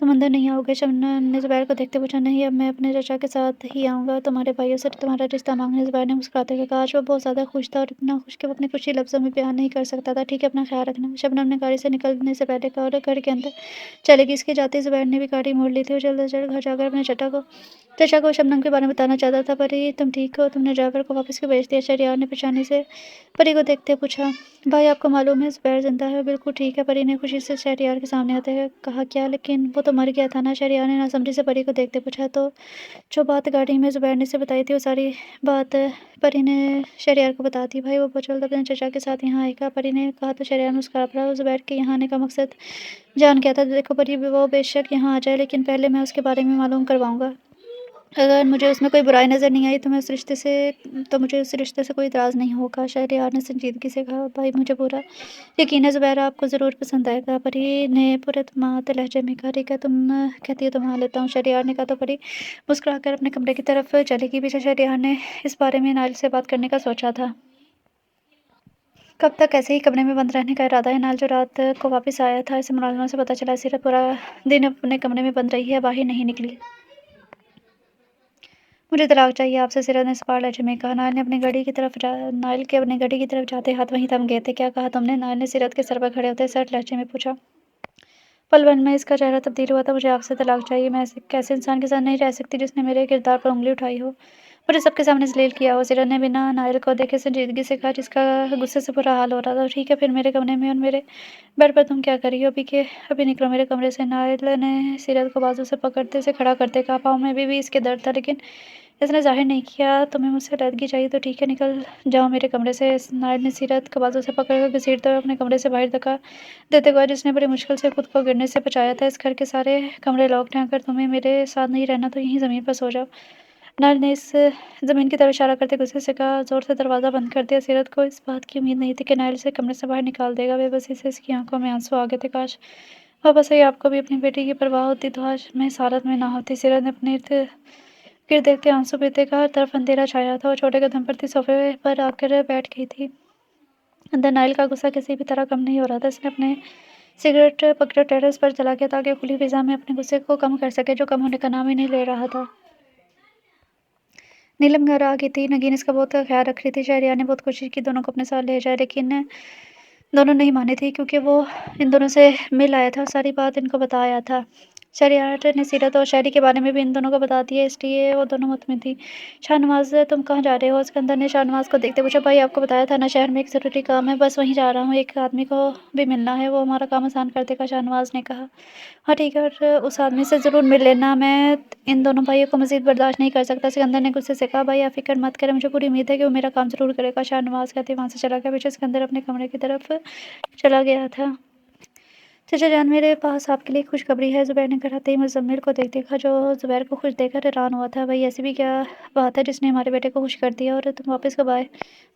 तुम अंदर नहीं आओगे? शबनम ने ज़ुबैर को देखते पूछा। नहीं, अब मैं अपने चाचा के साथ ही आऊँगा, तुम्हारे भाइयों से तुम्हारा रिश्ता मांगने। ज़ुबैर ने मुस्कुराते हुए कहा। आज वो बहुत ज़्यादा खुश था और इतना खुश कि वो अपनी खुशी लफ्ज़ों में बयान नहीं कर सकता था। ठीक है, अपना ख्याल रखना। शबनम ने गाड़ी से निकलने से पहले कहा और घर के अंदर चलेगी। इसके जाते ज़ुबैर ने भी गाड़ी मोड़ ली थी और जल्द से जल्द घर जाकर अपने चाचा को शबनम के बारे में बताना चाहता ज़्यादा था। परी तुम ठीक हो? तुमने ड्राइवर को वापस क्यों भेज दिया? शहरयार ने परेशानी से परी को देखते पूछा। भाई आपको मालूम है ज़ुबैर ज़िंदा है? बिल्कुल ठीक है, परी ने खुशी से शहरयार के सामने आते हुए कहा। क्या? लेकिन वो तो मर गया था ना? शहरयार ने नासमझी से परी को देखते पूछा। तो जो बात गाड़ी में ज़ुबैर ने से बताई थी वो सारी बात परी ने शहरयार को बता दी। भाई वो बचल तो अपने चचा के साथ यहाँ आएगा, परी ने कहा। तो शहरयार मुस्कुरा पड़ा। ज़ुबैर के यहाँ आने का मकसद जान गया था। देखो परी, वो बेशक यहाँ आ जाए, लेकिन पहले मैं उसके बारे में मालूम करवाऊँगा। अगर मुझे उसमें कोई बुराई नज़र नहीं आई तो मुझे उस रिश्ते से कोई इतराज़ नहीं होगा। शहरयार ने संजीदगी से कहा। भाई मुझे पूरा यकीन है ज़ुबैर आपको ज़रूर पसंद आएगा, परी ने पूरे तमात लहजे में कहा। ठीक है, तुम कहती हो तो मान लेता हूँ, शहरयार ने कहा। तो परी मुस्कुराकर अपने कमरे की तरफ चली गई। पीछे शहरयार ने इस बारे में नाइल से बात करने का सोचा था। कब तक ऐसे ही कमरे में बंद रहने का इरादा है? नाइल जो रात को वापस आया था, इसे मुलाज़िमों से पता चला। सीरत पूरा दिन अपने कमरे में बंद रही है, बाहर नहीं निकली। मुझे तलाक चाहिए आपसे, सीरत ने सवाल लहजे में कहा। नाइल के अपनी गाड़ी की तरफ जाते हाथ वहीं थम गए थे। क्या कहा तुमने? नाइल ने सीरत के सर पर खड़े होते सर्द लहजे में पूछा। पल भर में इसका चेहरा तब्दील हुआ था। मुझे आपसे तलाक चाहिए। मैं ऐसे कैसे इंसान के साथ नहीं रह सकती जिसने मेरे किरदार पर उंगली उठाई हो, मुझे सबके सामने जलील किया हो। सीरत ने बिना नाइल को देखे संजीदगी से कहा, जिसका गुस्से से बुरा हाल हो रहा था। ठीक है, फिर मेरे कमरे में और मेरे बेड पर तुम क्या कर रही हो? अभी निकलो मेरे कमरे से। नाइल ने सीरत को बाजू से पकड़ते से खड़ा करते कहा। पाँव में भी इसके दर्द था, लेकिन इसने ज़ाहिर नहीं किया। तुम्हें मुझसे अलहदगी चाहिए तो ठीक है, निकल जाओ मेरे कमरे से। नाइल ने सीरत को बाजू से पकड़कर घसीटते हुए अपने कमरे से बाहर धक्का देते हुए, जिसने बड़ी मुश्किल से खुद को गिरने से बचाया था। इस घर के सारे कमरे लॉक्ड हैं, अगर तुम्हें मेरे साथ नहीं रहना तो यहीं ज़मीन पर सो जाओ। नाइल ने इस ज़मीन की तरफ इशारा करते गुस्से से कहा। ज़ोर से दरवाज़ा बंद कर दिया। सीरत को इस बात की उम्मीद नहीं थी कि नाइल इसे कमरे से बाहर निकाल देगा। बेबसी से इसकी आंखों में आंसू आ गए थे। काश वापस आई आपको भी अपनी बेटी की परवाह होती तो आज मैं इस हालत में ना होती। सीरत ने अपने इर्द गिर्द देखते आंसू पीते कहा। हर तरफ अंधेरा छाया था और छोटे कदम पर थी सोफे पर आकर बैठ गई थी। अंदर नाइल का गुस्सा किसी भी तरह कम नहीं हो रहा था। इसने अपने सिगरेट पकड़े टेरेस पर चला गया ताकि खुली फिजा में अपने गुस्से को कम कर सके, जो कम होने का नाम ही नहीं ले रहा था। नीलम घर आ गई थी। नगीन इसका बहुत ख्याल रख रही थी। शहरयार ने बहुत कोशिश की दोनों को अपने साथ ले जाए, लेकिन दोनों नहीं माने थी, क्योंकि वो इन दोनों से मिल आया था, सारी बात इनको बता आया था। शहरयार ने सीरत और शहरी के बारे में भी इन दोनों को बता दिया, इसलिए वो दोनों मुतमिन थी। शाहनवाज तुम कहाँ जा रहे हो? सिकंदर ने शाहनवाज को देखते पूछा। भाई आपको बताया था ना, शहर में एक ज़रूरी काम है, बस वहीं जा रहा हूँ। एक आदमी को भी मिलना है, वो हमारा काम आसान कर देगा, शाहनवाज ने कहा। हाँ ठीक है, और उस आदमी से ज़रूर मिल लेना। मैं इन दोनों भाइयों को मज़ीद बर्दाश्त नहीं कर सकता। सिकंदर ने गुस्से से कहा। भाई आप फिक्र मत करें, मुझे पूरी उम्मीद है कि वो मेरा काम ज़रूर करेगा, शाहनवाज कहते वहाँ से चला गया। पीछे सिकंदर अपने कमरे की तरफ चला गया था। चाचा जान, मेरे पास आपके लिए खुशखबरी है, ज़ुबैर ने घर आते ही मुज़म्मिल को देखा, जो ज़ुबैर को खुश देखकर हैरान हुआ था। भाई ऐसी भी क्या बात है जिसने हमारे बेटे को खुश कर दिया, और तुम वापस कब आए?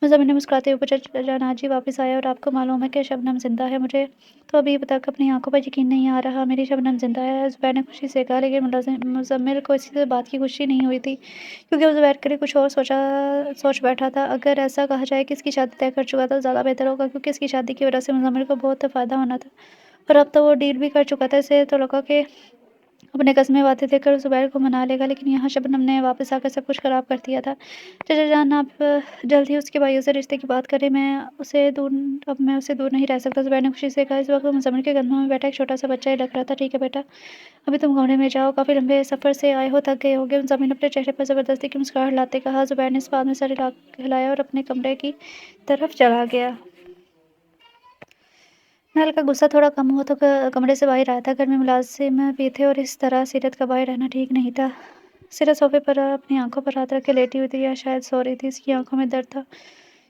मुज़म्मिल ने मुस्कुराते हुए पूछा। चाचा जान, आज ही वापस आया, और आपको मालूम है कि शबनम ज़िंदा है? मुझे तो अभी तक अपनी आंखों पर यकीन नहीं आ रहा, मेरी शबनम ज़िंदा है, ज़ुबैर ने खुशी से कहा। लेकिन मुज़म्मिल को इसी बात की खुशी नहीं हुई थी, क्योंकि वो ज़ुबैर के लिए कुछ और सोच बैठा था। अगर ऐसा कहा जाए कि इसकी शादी तय कर चुका था तो ज़्यादा बेहतर होगा, क्योंकि इसकी शादी की वजह से मुज़म्मिल को बहुत फ़ायदा होना था, और अब तो वो डील भी कर चुका था। इसे तो लगा कि अपने कस्में वादे देकर ज़ुबैर को मना लेगा, लेकिन यहाँ शबनम ने वापस आकर सब कुछ ख़राब कर दिया था। चाचा जान, आप जल्द ही उसके भाइयों से रिश्ते की बात करें, अब मैं उसे दूर नहीं रह सकता, ज़ुबैर ने खुशी से कहा। इस वक्त मुज़म्मिल के कंधों में बैठा एक छोटा सा बच्चा ही लग रहा था। ठीक है बेटा, अभी तुम कमरे में जाओ, काफ़ी लंबे सफ़र से आए हो, थक गए होगे। मुज़म्मिल ने अपने चेहरे पर ज़बरदस्ती की मुस्कुराहट लाते कहा। ज़ुबैर ने इस बात में सर हिलाया और अपने कमरे की तरफ चला गया। नल का गुस्सा थोड़ा कम हुआ तो कमरे से बाहर आया था। घर में मुलाजिम भी थे, और इस तरह सीरत का बाहर रहना ठीक नहीं था। सीरत सोफे पर अपनी आंखों पर हाथ रख के लेटी हुई थी, या शायद सो रही थी। इसकी आंखों में दर्द था,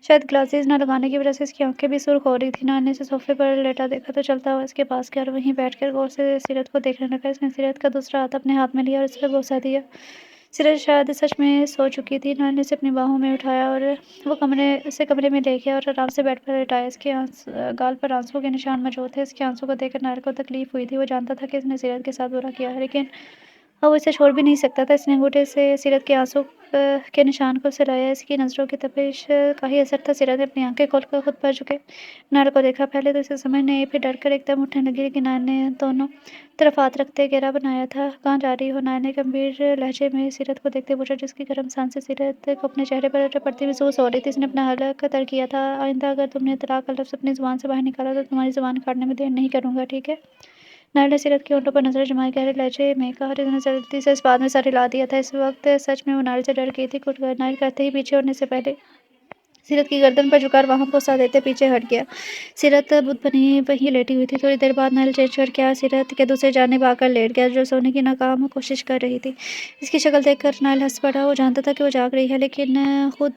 शायद ग्लासेस न लगाने की वजह से इसकी आंखें भी सुर्ख हो रही थी। नानी से सोफे पर लेटा देखा तो चलता हुआ इसके पास गया और वहीं बैठकर गौर से सीरत को देखने लगा। इसने सीरत का दूसरा हाथ अपने हाथ में लिया और इस पर बोसा दिया। सीरत शायद सच में सो चुकी थी। नानी ने उसे अपनी बाहों में उठाया और वो कमरे में ले गया और आराम से बेड पर लेटाया। इसके गाल पर आंसू के निशान मौजूद थे। इसके आंसू को देखकर नायर को तकलीफ हुई थी। वो जानता था कि इसने सीरत के साथ बुरा किया है, लेकिन अब वो इसे छोड़ भी नहीं सकता था। इसने अंगूठे से सीरत के आंसू के निशान को सिलाया। इसकी नज़रों की तपिश का ही असर था। सीरत ने अपनी आंखें खोलकर खुद पर झुके नायर को देखा। पहले तो इसे समझ नहीं, फिर डर कर एकदम उठने लगी, लेकिन नायर ने दोनों तरफ हाथ रखते घेरा बनाया था। कहाँ जा रही हो? नायर ने गंभीर लहजे में सीरत को देखते पूछा, जिसकी गर्म सांसें सीरत को अपने चेहरे पर पड़ती महसूस हो रही थी। इसने अपना हलक तर किया था। आइंदा अगर तुमने तलाक का लफ्ज़ अपनी ज़ुबान से बाहर निकाला तो तुम्हारी ज़ुबान काटने में देर नहीं करूँगा, ठीक है? नायला ने सीरत के होठों पर नजर जमाई, गहरे लहजे में कहा, तूने जल्दी से इस बात में सर हिला दिया था। इस वक्त सच में वो नायला से डर गई थी। कुछ नायला करते ही पीछे होने से पहले सीरत की गर्दन पर झुकाकर वहां पहुंचा देते पीछे हट गया। सीरत बुत बनी वहीं लेटी हुई थी। थोड़ी देर बाद नायल चेंज करके आ सीरत के दूसरी जानिब आकर लेट गया, जो सोने की नाकाम कोशिश कर रही थी। इसकी शक्ल देखकर नायल हंस पड़ा। वो जानता था कि वो जाग रही है, लेकिन खुद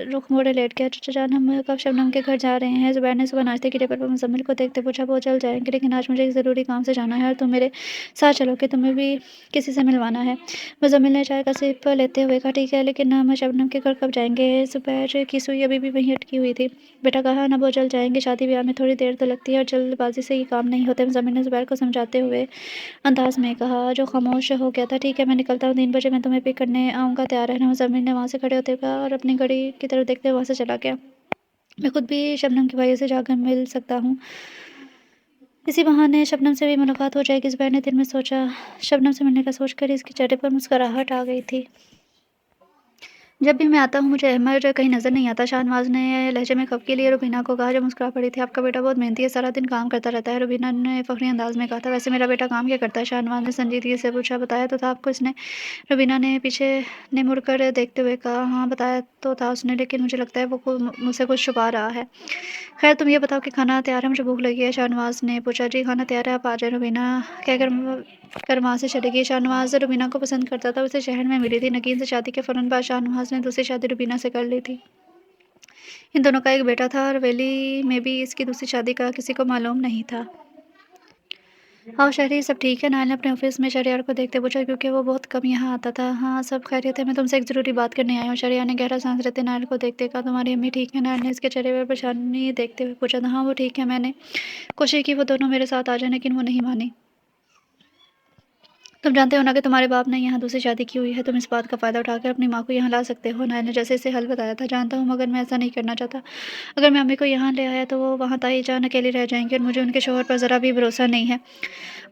रुख मोड़े लेट गया। चाचा जान, हम कब शबनम के घर जा रहे हैं? जुबैर ने सुबह नाश्ते की टेबल पर मुजम्मिल को देखते पूछा। वो चल जाएंगे, लेकिन आज मुझे एक ज़रूरी काम से जाना है और तुम मेरे साथ चलोगे? तुम्हें भी किसी से मिलवाना है? मुजम्मिल ने चाय का सिप लेते हुए कहा, ठीक है, लेकिन हम शबनम के घर कब जाएंगे? जुबैर की सुई अभी भी वहीं अटकी हुई थी। बेटा कहा ना, वो जल्द जाएंगे। शादी ब्याह में थोड़ी देर तो लगती है और जल्दबाजी से ये काम नहीं होते। मुजम्मिल ने जुबैर को समझाते हुए अंदाज में कहा, जो खामोश हो गया था। ठीक है, मैं निकलता हूँ, 3 बजे मैं तुम्हें पिक करने आऊँगा, तैयार रहना। मुजम्मिल ने वहाँ से खड़े होते कहा और अपनी घड़ी की तरफ देखते हुए वहाँ से चला गया। मैं खुद भी शबनम के भाइयों से जाकर मिल सकता हूँ, इसी बहाने शबनम से भी मुलाकात हो जाएगी, जुबैर ने दिल में सोचा। शबनम से मिलने का सोचकर इसके चेहरे पर मुस्कुराहट आ गई थी। जब भी मैं आता हूँ मुझे अहमद कहीं नज़र नहीं आता, शाहनवाज ने लहजे में खप के लिए रुबीना को कहा, जब मुस्कुरा पड़ी थी। आपका बेटा बहुत मेहनती है, सारा दिन काम करता रहता है, रुबीना ने फखरी अंदाज में कहा था। वैसे मेरा बेटा काम क्या करता है? शाहनवाज ने संजीदगी से पूछा। बताया तो था आपको इसने, रुबीना ने पीछे ने मुड़कर देखते हुए कहा। हाँ, बताया तो था उसने, लेकिन मुझे लगता है वो मुझसे कुछ छुपा रहा है। खैर, तुम ये बताओ कि खाना तैयार है? मुझे भूख लगी है, शाहनवाज ने पूछा। जी खाना तैयार है, आप आ जाए, रुबीना कहकर वहाँ से चली गई। शाहनवाज रुबीना को पसंद करता था, उसे शहर में मिली थी। नगीन से शादी के फ़ौरन बाद शाहनवाज ने दूसरी शादी रुबीना से कर ली थी। इन दोनों का एक बेटा था और वेली में भी इसकी दूसरी शादी का किसी को मालूम नहीं था। हाँ शहरी, सब ठीक है? नायल ने अपने ऑफिस में शहरियार को देखते पूछा, क्योंकि वो बहुत कम यहाँ आता था। हाँ, सब खैरियत है, मैं तुमसे एक ज़रूरी बात करने आया हूँ। शहरियार ने गहरा सांस लेते नायल को देखते कहा, तुम्हारी अम्मी ठीक है? नायल ने इसके चेहरे पर परेशानी देखते हुए पूछा। हाँ, वो ठीक है। मैंने कोशिश की वो दोनों मेरे साथ आ जाए, लेकिन वो नहीं मानी। तुम जानते हो ना कि तुम्हारे बाप ने यहाँ दूसरी शादी की हुई है। तुम इस बात का फ़ायदा उठाकर अपनी माँ को यहाँ ला सकते हो। नायल ने जैसे इसे हल बताया था। जानता हूँ, मगर मैं ऐसा नहीं करना चाहता। अगर मैं अम्मी को यहाँ ले आया तो वो वहाँ ताई जान अकेली रह जाएंगी और मुझे उनके शोहर पर ज़रा भी भरोसा नहीं है।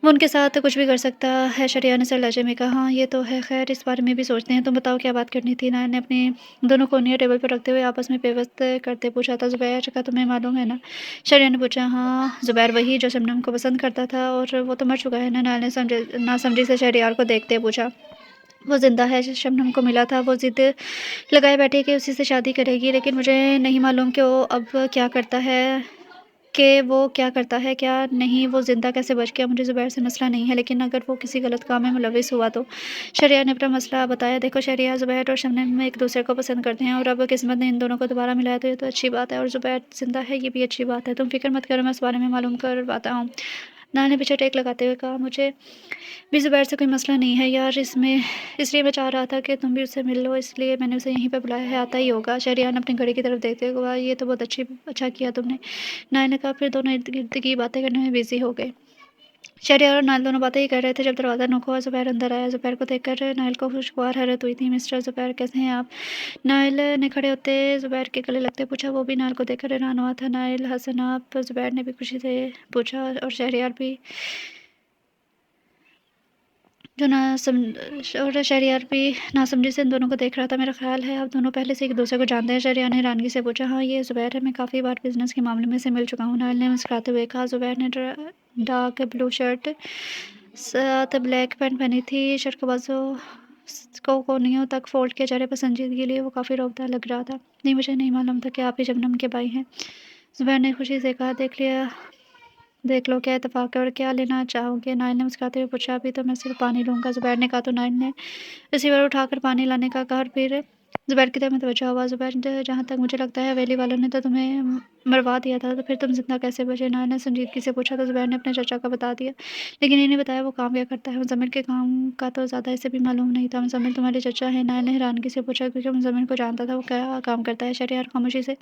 वो उनके साथ कुछ भी कर सकता है। शरिया ने सर लहजे में कहा। हाँ, ये तो है। खैर, इस बारे में भी सोचते हैं। तुम बताओ क्या बात करनी थी? नायल ने अपनी दोनों कोनियाँ टेबल पर रखते हुए आपस में पेवस्त करते पूछा था। जुबैर का तुम्हें मालूम है ना? शरिया ने पूछा। हाँ, जुबैर वही जो शबनम को पसंद करता था, और वो तो मर चुका है ना? नायल ने नासमझी से शहरियार को देखते पूछा। वो जिंदा है, शबनम को मिला था। वो जिद लगाए बैठी कि उसी से शादी करेगी, लेकिन मुझे नहीं मालूम कि वो अब क्या करता है, क्या नहीं। वो ज़िंदा कैसे बच गया? मुझे ज़ुबैर से मसला नहीं है, लेकिन अगर वो किसी गलत काम में मुलविस हुआ तो? शरिया ने अपना मसला बताया। देखो शरिया, ज़ुबैर और शबनम एक दूसरे को पसंद करते हैं, और अब किस्मत ने इन दोनों को दोबारा मिलाया तो ये तो अच्छी बात है, और ज़ुबैर ज़िंदा है ये भी अच्छी बात है। तुम फिक्र मत करो, मैं इस बारे में मालूम करवाता हूँ। नाना ने पीछे टेक लगाते हुए कहा। मुझे भी ज़ुबैर से कोई मसला नहीं है यार, इसलिए मैं चाह रहा था कि तुम भी उससे मिल लो, इसलिए मैंने उसे यहीं पर बुलाया है। आता ही होगा। शहरियार ने अपनी घड़ी की तरफ देखते हुए कहा, ये तो बहुत अच्छा किया तुमने। नायल ने कहा। फिर दोनों इर्द गिर्द की बातें करने में बिजी हो गए। शहरियार और नायल दोनों बातें ही कर रहे थे जब दरवाज़ा नॉक हुआ। जुबैर अंदर आया। जुबैर को देखकर नायल को खुशगवार हैरत हुई थी। मिस्टर जुबैर, कैसे हैं आप? नायल ने खड़े होते जुबैर के गले लगते पूछा। वो भी नायल को देखकर हैरान हुआ था। नायल हसन आप? जुबैर ने भी खुशी से पूछा, और शहरियार भी जो ना सम और शहरियार भी नासमझी से इन दोनों को देख रहा था। मेरा ख्याल है आप दोनों पहले से एक दूसरे को जानते हैं। शहरियार ने हैरानगी से पूछा। हाँ, ये ज़ुबैर है, मैं काफ़ी बार बिजनेस के मामले में से मिल चुका हूँ। नायल ने मुस्कुराते हुए कहा। ज़ुबैर ने डार्क ब्लू शर्ट साथ ब्लैक पैंट पहनी थी। शर्ट के बाजू को कोनियों तक फोल्ड किया, चेहरे पर संजीदगी के लिए वो काफ़ी रौबदार लग रहा था। नहीं, मुझे नहीं मालूम था कि आप ही शबनम के भाई हैं। ज़ुबैर ने खुशी से कहा। देख लो क्या इत्तेफाक है, और क्या लेना चाहोगे? नायल ने मुस्कुराते हुए पूछा। अभी तो मैं सिर्फ पानी लूँगा, ज़ुबैर ने कहा। तो नायल ने रिसीवर उठाकर पानी लाने का कहा, और फिर ज़ुबैर की तरफ मुतवज्जो हुआ। ज़ुबैर, जहाँ तक मुझे लगता है हवेली वालों ने तो तुम्हें मरवा दिया था, तो फिर तुम जिंदा कैसे बचे? नायल ने संजीदगी से पूछा। तो ज़ुबैर ने अपने चाचा का बता दिया, लेकिन इन्हें बताया वो काम क्या करता है। मुजम्मिल के काम का तो ज़्यादा इसे भी मालूम नहीं था। मुजम्मिल तुम्हारे चाचा है? नायल ने हैरानगी से पूछा, क्योंकि मुजम्मिल को जानता था वो क्या काम करता है। शहरियार खामोशी से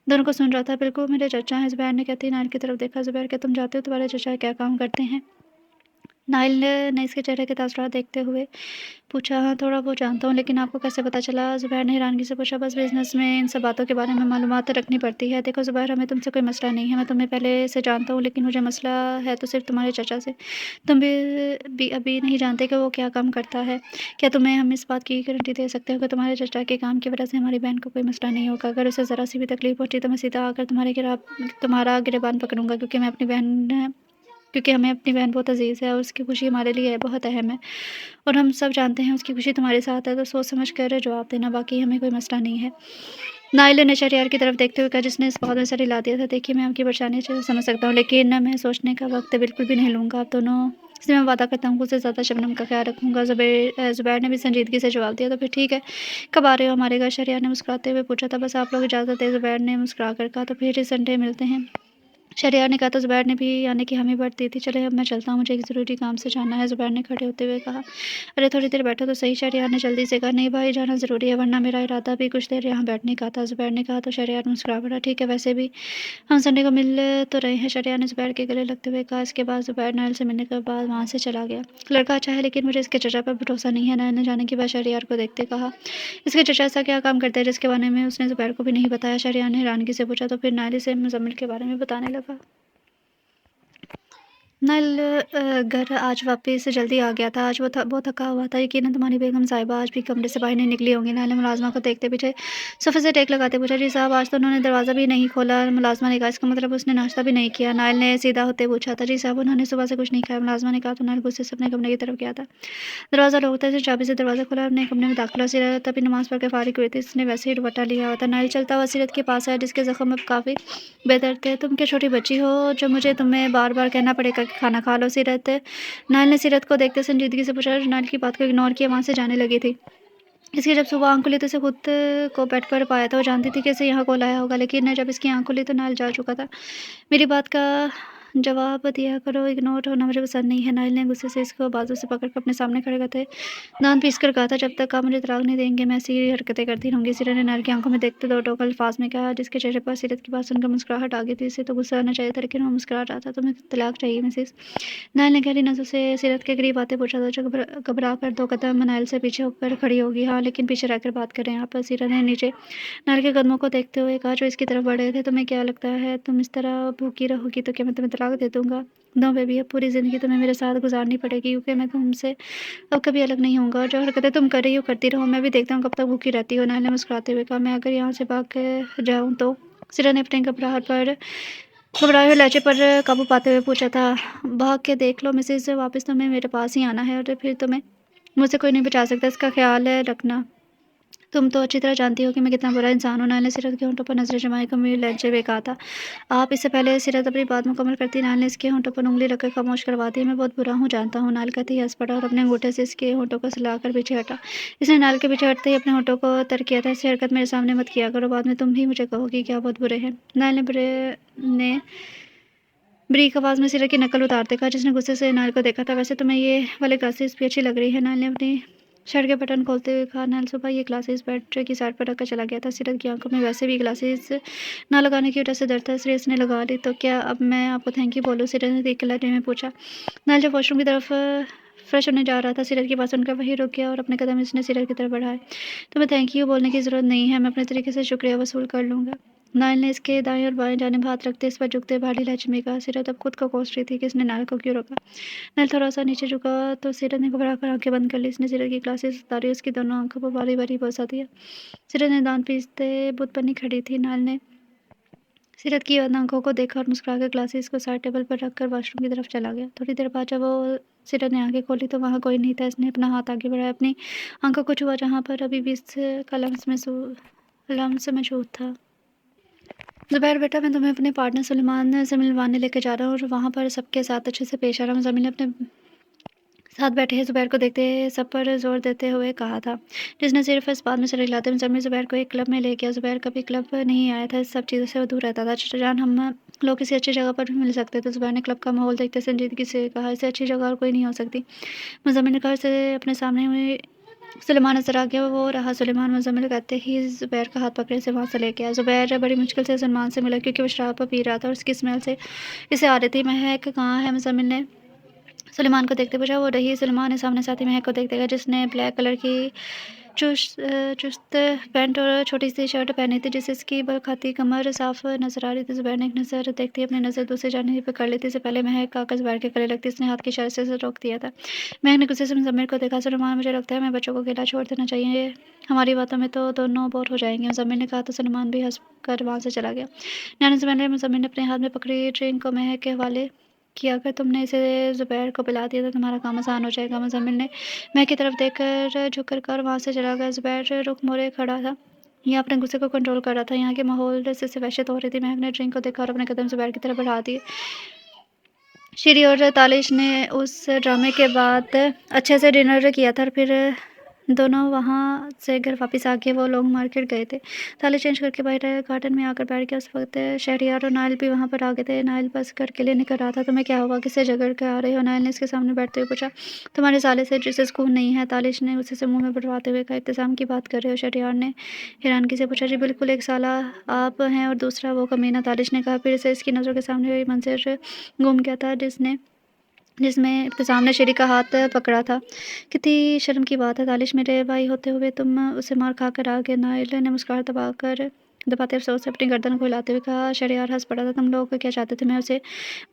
दोनों को सुन रहा था। बिल्कुल मेरे चाचा हैं, ज़ुबैर ने कहते ही नायल की तरफ देखा। ज़ुबैर, क्या तुम जानते हो तुम्हारे चाचा क्या काम करते हैं? नायल ने इसके चेहरे के तासुरात देखते हुए पूछा। हाँ, थोड़ा बहुत जानता हूँ, लेकिन आपको कैसे पता चला? ज़ुबैर ने हैरानगी से पूछा। बस बिज़नेस में इन सब बातों के बारे में मालूमात रखनी पड़ती है। देखो ज़ुबैर, हमें तुमसे कोई मसला नहीं है, मैं तुम्हें पहले से जानता हूँ, लेकिन मुझे मसला है तो सिर्फ तुम्हारे चाचा से। तुम भी अभी नहीं जानते कि वो क्या काम करता है। क्या तुम्हें हम इस बात की गारंटी दे सकते हो कि तुम्हारे चाचा के काम की वजह से हमारी बहन को कोई मसला नहीं होगा? अगर उसे ज़रा सी भी तकलीफ पहुँची तो मैं सीधा आकर तुम्हारा गिरबान पकड़ूंगा, क्योंकि मैं अपनी बहन क्योंकि हमें अपनी बहन बहुत अज़ीज़ है और उसकी खुशी हमारे लिए बहुत अहम है और हम सब जानते हैं उसकी खुशी तुम्हारे साथ है, तो सोच समझ कर जवाब देना, बाकी हमें कोई मसला नहीं है। नाइल ने शहरयार की तरफ देखते हुए कहा, जिसने इस बात में सर हिला दिया था। देखिए, मैं आपकी परेशानी अच्छे से समझ सकता हूँ, लेकिन मैं सोचने का वक़्त बिल्कुल भी नहीं लूँगा आप दोनों से। मैं वादा करता हूँ कि उससे ज़्यादा शबनम का ख़्याल रखूँगा। ज़ुबैर ने भी संजीदगी से जवाब दिया। तो फिर ठीक है, कब आ रहे हो हमारे घर? शहरयार ने मुस्कुराते हुए पूछा था। बस आप लोग इजाज़त दें, ज़ुबैर ने मुस्कुरा कर कहा। तो फिर इस संडे मिलते हैं। शहरयार ने कहा। तो ज़ुबैर ने भी आने की हामी भर दी थी। चले, अब मैं चलता हूँ, मुझे एक ज़रूरी काम से जाना है, ज़ुबैर ने खड़े होते हुए कहा। अरे थोड़ी देर बैठो तो सही, शहरयार ने जल्दी से कहा। नहीं भाई, जाना ज़रूरी है, वरना मेरा इरादा भी कुछ देर यहाँ बैठने का था, ज़ुबैर ने कहा। तो शहरयार मुस्कुरा पड़ा। ठीक है, वैसे भी हम संडे को मिल तो रहे हैं, शहरयार ने ज़ुबैर के गले लगते हुए कहा। इसके बाद ज़ुबैर नाइल से मिलने के बाद वहाँ से चला गया। लड़का अच्छा है, लेकिन मुझे इसके चचा पर भरोसा नहीं है, नाइल ने जाने के बाद शहरयार को देखते कहा। इसके चचा ऐसा क्या काम करते हैं जिसके बारे में उसने ज़ुबैर को भी नहीं बताया? शहरयार ने हैरानगी से पूछा। तो फिर नाइल से मुज़म्मिल के बारे में बताने लगा। नल घर आज वापस जल्दी आ गया था। आज वो बहुत थका हुआ था। यकीनन तुम्हारी बेगम साहिबा आज भी कमरे से बाहर नहीं निकली होंगी। नल ने मुलाज़िमा को देखते पीछे सोफ़े से टेक लगाते पूछा। जी साहब, आज तो उन्होंने दरवाज़ा भी नहीं खोला। मुलाज़िमा ने कहा, इसका मतलब उसने नाश्ता भी नहीं किया। नाइल ने सीधा होते पूछा था। जी साहब, उन्होंने सुबह से कुछ नहीं खाया, मुलाज़िमा ने कहा। तो नाइल गुस्से से अपने कमरे की तरफ गया था। दरवाज़ा लॉक था, चाबी से दरवाज़ा खोला और अपने कमरे में दाखिल हुआ। सीरत अभी नमाज़ पढ़ के फारिग हुई थी। इसने वैसे ही दुपट्टा लिया हुआ था। नाइल चलता हुआ सीरत के पास आया, जिसके ज़ख्म अब काफ़ी बेहतर थे। तुम क्या छोटी बच्ची हो जो मुझे तुम्हें बार-बार कहना पड़ेगा कि खाना खा लो? सीरत नाइल ने सीरत को देखते संजीदगी से पूछा। नाइल की बात को इग्नोर किया, वहाँ से जाने लगी थी। इसकी जब सुबह आँख खुली तो इसे खुद को बेड पर पाया था। वो जानती थी कि इसे यहाँ कॉल आया होगा, लेकिन जब इसकी आँख खुली तो नाइल जा चुका था। मेरी बात का जवाब दिया करो, इग्नोर होना मुझे पसंद नहीं है। नाइल ने गुस्से से इसको बाजू से पकड़ कर अपने सामने खड़े करते दांत पीस कर कहा था, जब तक आप मुझे तलाक नहीं देंगे मैं ऐसी हरकतें करती रहूँगी। सीरत ने नाइल की आंखों में देखते दो टोक अल्फाज में कहा, जिसके चेहरे पर सीरत की बात सुनकर मुस्कुराहट आ गई थी। इसे तो गुस्सा आना चाहिए था, लेकिन वो मुस्कुरा रहा था। तुम्हें तलाक चाहिए मिसेस? नाइल ने गहरी नज़र से सीरत के करीब आते पूछा था, जो घबरा कर दो कदम नाइल से पीछे होकर खड़ी होगी। हाँ, लेकिन पीछे रहकर बात करें आप? सीरत ने नीचे नाइल के कदमों को देखते हुए कहा, जो इसकी तरफ बढ़ रहे थे। तुम्हें क्या लगता है तुम इस तरह भूखी रहोगी तो क्या मैं तुम्हें तलाक दे दूंगा? नो बेबी, अब पूरी ज़िंदगी तुम्हें मेरे साथ गुजारनी पड़ेगी, क्योंकि मैं तुमसे अब कभी अलग नहीं होऊंगा। और जो हरकतें तुम कर रही हो करती रहो, मैं भी देखता हूँ कब तक भूखी रहती हो। नाइल ने मुस्कुराते हुए कहा। मैं अगर यहाँ से भाग के जाऊँ तो? सीरत ने अपने घबराए हुए लहजे पर काबू पाते हुए पूछा था। भाग के देख लो मिसेज, वापस तुम्हें मेरे पास ही आना है और फिर तुम्हें मुझसे कोई नहीं बचा सकता, इसका ख्याल है रखना। तुम तो अच्छी तरह जानती हो कि मैं कितना बुरा इंसान हूँ। नाइल ने सीरत के होंठों पर नजरें जमाई गंभीर लहजे में कहा था। आप? इससे पहले सीरत अपनी बात मुकम्मल करती, नाइल ने इसके होंठों पर उंगली रखकर खामोश करवा दी। मैं बहुत बुरा हूँ, जानता हूँ। नाइल कहते ही हंस पड़ा और अपने अंगूठे से इसके होंठों को सहलाकर पीछे हटा। इसने नाइल के पीछे हटते ही अपने होंठों को तर किया था। ऐसी हरकत मेरे सामने मत किया करो, बाद में तुम ही मुझे कहोगी क्या बहुत बुरे हैं। नाइल ने ब्रीक आवाज़ में सीरत की नकल उतारते कहा, जिसने गुस्से से नाइल को देखा था। वैसे तुम्हें ये वाली ग्लासेस भी अच्छी लग रही है। नाइल ने अपनी शर्ट के बटन खोलते हुए कहा। नाइल सुबह ये ग्लासेस बेड की साइड पर रखकर चला गया था। सीरत की आंखों में वैसे भी ग्लासेस ना लगाने की वजह से डर था, इसलिए इसने लगा ली। तो क्या अब मैं आपको थैंक यू बोलूँ? सीरत ने देख लहजे में पूछा। नाइल जब वॉशरूम की तरफ फ्रेश होने जा रहा था, सीरत की बात सुनकर वहीं रुक गया और अपने कदम इसने सीरत की तरफ बढ़ाए। तुम्हें थैंक यू बोलने की ज़रूरत नहीं है, मैं अपने तरीके से शुक्रिया वसूल कर लूँगा। नाइल ने इसके दाएं और बाएं जानिब हाथ रखते इस पर झुकते भारी लहजे में कहा। सीरत अब खुद को कोस रही थी कि इसने नाइल को क्यों रोका। नाइल थोड़ा-सा नीचे झुका तो सीरत ने घबरा कर आँखें बंद कर ली। इसने सीरत की ग्लासेस उतारी, उसकी दोनों आँखों पर बारी-बारी बोसा दिया। सीरत ने दाँत पीसते बुत बनी खड़ी थी। नाइल ने सीरत की बंद आँखों को देखा और मुस्कुराकर ग्लासेस को साइड टेबल पर रखकर वॉशरूम की तरफ चला गया। थोड़ी देर बाद जब वो सीरत ने आँखें खोली तो वहाँ कोई नहीं था। इसने अपना हाथ आगे बढ़ाया, अपनी आँखों को छुआ जहाँ पर अभी भी इसका लम्स महसूस था। ज़ुबैर बेटा, मैं तुम्हें अपने पार्टनर सुलेमान से मिलवाने लेके जा रहा हूँ और वहाँ पर सबके साथ अच्छे से पेश आना। मुज़म्मिल ने अपने साथ बैठे ज़ुबैर को देखते सब पर ज़ोर देते हुए कहा था, जिसने सिर्फ इस बात में सर हिलाते मुज़म्मिल ज़ुबैर को एक क्लब में ले गया। ज़ुबैर कभी क्लब नहीं आया था, इस सब चीज़ों से वो दूर रहता था। चाचा जान, हम लोग किसी अच्छी जगह पर भी मिल सकते थे। ज़ुबैर ने क्लब का माहौल देखते संजीदगी से कहा, इससे अच्छी जगह और कोई नहीं हो सकती। मुज़म्मिल ने कहा। इसे अपने सामने हुए सुलेमान नजर आ गया। वो रहा सुलेमान। मुज़म्मिल कहते ही ज़ुबैर का हाथ पकड़े से वहाँ से ले गया। ज़ुबैर बड़ी मुश्किल से सलमान से मिला, क्योंकि वो शराब पी रहा था और उसकी स्मेल से इसे आ रही थी। महक कहाँ है? मुज़म्मिल ने सुलेमान को देखते पूछा। वो रही। सुलेमान ने सामने साथी महक को देखते कहा, जिसने ब्लैक कलर की चुस्त पैंट और छोटी सी शर्ट पहनी थी, जिससे इसकी बलखाती कमर साफ नजर आ रही थी। ज़ुबैर ने एक नज़र देखती अपनी नज़र दूसरी जाने पर कर ली थी। इससे पहले महक आकर ज़ुबैर के गले लगती, इसने हाथ के इशारे से उसे रोक दिया था। महक ने गुस्से से मुज़म्मिल को देखा। सुलेमान, मुझे लगता है मैं बच्चों को अकेला छोड़ देना चाहिए, हमारी बातों में तो दोनों बोर हो जाएंगे। मुज़म्मिल ने कहा। तो सुलेमान भी हंस कर वहाँ से चला गया। न्याने ज़ुबैर ने मुज़म्मिल ने अपने हाथ में पकड़ी ड्रिंक को महक के हवाले कि अगर तुमने इसे ज़ुबैर को पिला दिया तो तुम्हारा काम आसान हो जाएगा। मुज़म्मिल ने महक की तरफ देखकर झुक कर वहाँ से चला गया। ज़ुबैर रुख मोड़े खड़ा था। ये अपने गुस्से को कंट्रोल कर रहा था। यहाँ के माहौल से वहशत हो रही थी। महक ने ड्रिंक को देखा और अपने कदम ज़ुबैर की तरफ बढ़ा दिए। श्री और तालिश ने उस ड्रामे के बाद अच्छे से डिनर किया था और फिर दोनों वहाँ से घर वापस आ गए। वो लोग मार्केट गए थे। तालिश चेंज करके बाहर गार्डन में आकर बैठ गया। उस वक्त शहरियार और नाइल भी वहाँ पर आ गए थे। नाइल बस घर के लिए निकल रहा था। तुम्हें क्या हुआ, किससे झगड़ के आ रहे हो? नाइल ने इसके सामने बैठते हुए पूछा। तुम्हारे साले से जिसे सुकून नहीं है, तालिश ने उसे से मुंह में बढ़वाते हुए कहा। इत्तेसाम की बात कर रहे हो? शहरियार ने हैरानगी से पूछा। जी बिल्कुल, एक साला आप हैं और दूसरा वो कमीना, तालिश ने कहा। फिर से इसकी नज़रों के सामने वही मंजर घूम गया था जिसमें इब्तिसाम ने शेरी का हाथ पकड़ा था। कितनी शर्म की बात है तालिश, मेरे भाई होते हुए तुम उसे मार खाकर आ गए। नाइल ने मुस्कुराहट दबाते अफसोस से अपनी गर्दन को हिलाते हुए कहा। शहरयार हंस पड़ा था। तुम लोग क्या चाहते थे, मैं उसे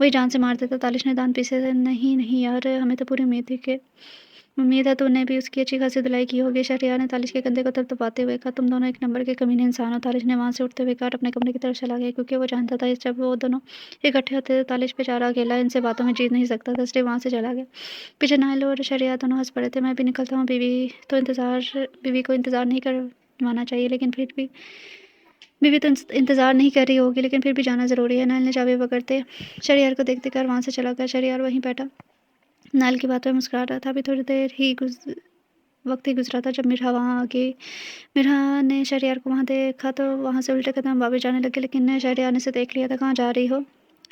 वही जान से मार देता? तालिश ने दांत पीसे। नहीं नहीं यार, हमें तो पूरी उम्मीद है तूने भी उसकी अच्छी खासी धुलाई की होगी। शहरयार ने तालिश के कंधे को थपथपाते हुए कहा। तुम दोनों एक नंबर के कमीने इंसान हो। तालिश ने वहाँ से उठते हुए कहा और अपने कमरे की तरफ चला गया, क्योंकि वो जानता था जब वो दोनों इकट्ठे होते थे तालिश बेचारा अकेला इनसे बातों में जीत नहीं सकता था, इसलिए वहाँ से चला गया। पीछे नाइल और शहरयार दोनों हंस पड़े थे। मैं भी निकलता हूँ, बीवी को इंतज़ार नहीं करवाना चाहिए, लेकिन फिर भी बीवी तो इंतज़ार नहीं कर रही होगी, लेकिन फिर भी जाना ज़रूरी है। नाइल ने चाबी पकड़ते शहरयार को देखते कर वहाँ से चला गया। शहरयार वहीं बैठा नाइल की बात में मुस्कुरा रहा था। अभी थोड़ी देर ही वक्त ही गुजरा था जब मिर्हा वहाँ आ गई। मिर्हा ने शहरयार को वहाँ देखा तो वहाँ से उल्टे कदम वापस जाने लगे, लेकिन शहरयार ने उसे देख लिया था। कहाँ जा रही हो?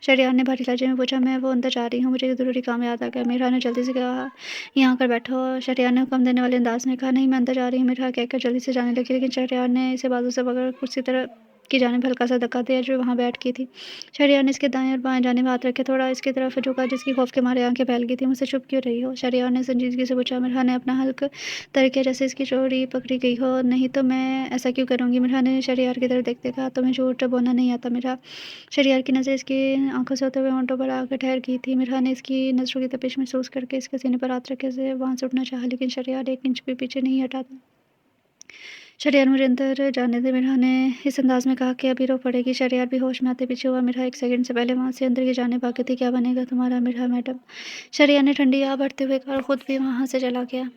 शहरयार ने भारी लहजे में पूछा। मैं वो अंदर जा रही हूँ, मुझे एक ज़रूरी काम याद आ गया। मिर्हा ने जल्दी से कहा। यहाँ आकर बैठो। शहरयार ने हुक्म देने वाले अंदाज में कहा। नहीं, मैं अंदर जा रही हूँ, मिर्हा कहकर जल्दी से जाने लगी, लेकिन शहरयार ने इसे बाजू से पकड़ कुर्सी तरह की जानिब हल्का सा धक्का दिया जो वहाँ बैठ की थी। शहरयार ने इसके दाएं और बाएं जानिब हाथ रखे, थोड़ा इसकी तरफ झुका, जिसकी खौफ के मारे आंखें फैल गई थी। मुझसे चुप क्यों रही हो? शहरयार ने संजीदगी से पूछा। मिर्हा ने अपना हल्क तरीके जैसे इसकी चोरी पकड़ी गई हो। नहीं तो मैं ऐसा क्यों करूँगी? मिर्हा ने शहरयार की तरफ देखते कहा। तुम्हें झूठ बोलना नहीं आता मिर्हा? शहरयार की नज़र इसकी आंखों से होते हुए होंठों पर आकर ठहर गई थी। मिर्हा ने इसकी नज़रों की तपिश महसूस करके इसके सीने पर हाथ रखे से वहाँ से उठना चाहा, लेकिन शहरयार एक इंच भी पीछे नहीं हटा था। शहरयार, मुझे अंदर जाने दे, मिर्हा ने इस अंदाज में कहा कि अभी रो पड़ेगी। शहरयार भी होश में आते पीछे हुआ। मिर्हा एक सेकंड से पहले वहाँ से अंदर की जाने भागी थी। क्या बनेगा तुम्हारा मिर्हा मैडम? शहरयार ने ठंडी आह भरते हुए कहा और खुद भी वहाँ से चला गया।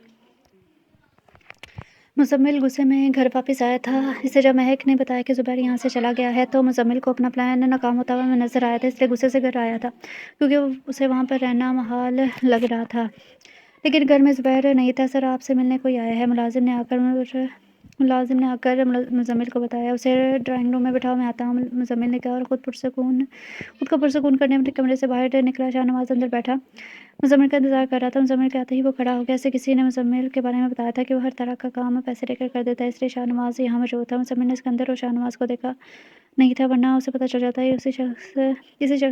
मुज़म्मिल गुस्से में घर वापस आया था। इसे जब महक ने बताया कि ज़ुबैर यहाँ से चला गया है तो मुज़म्मिल को अपना प्लान नाकाम होता हुआ नज़र आया था, इसलिए गुस्से से घर आया था, क्योंकि उसे वहाँ पर रहना महाल लग रहा था। लेकिन घर में ज़ुबैर नहीं था। सर, आपसे मिलने कोई आया है, मुलाजिम ने आकर मुज़म्मिल को बताया। उसे ड्राइंग रूम में बिठाओ, मैं आता हूँ, मुज़म्मिल ने कहा और खुद को पुरसकून करने अपने कमरे से बाहर निकला। शाहनवाज़ अंदर बैठा मुज़म्मिल का इंतज़ार कर रहा था। मुज़म्मिल के आते ही वो खड़ा हो गया। ऐसे किसी ने मुज़म्मिल के बारे में बताया था कि वो हर तरह का काम पैसे लेकर कर देता है, इसलिए शाहनवाज़ यहाँ मौजूद था। मुज़म्मिल ने सिकंदर और शाहनवाज़ को देखा नहीं था, वरना उसे पता चल जाता है किसी शख्स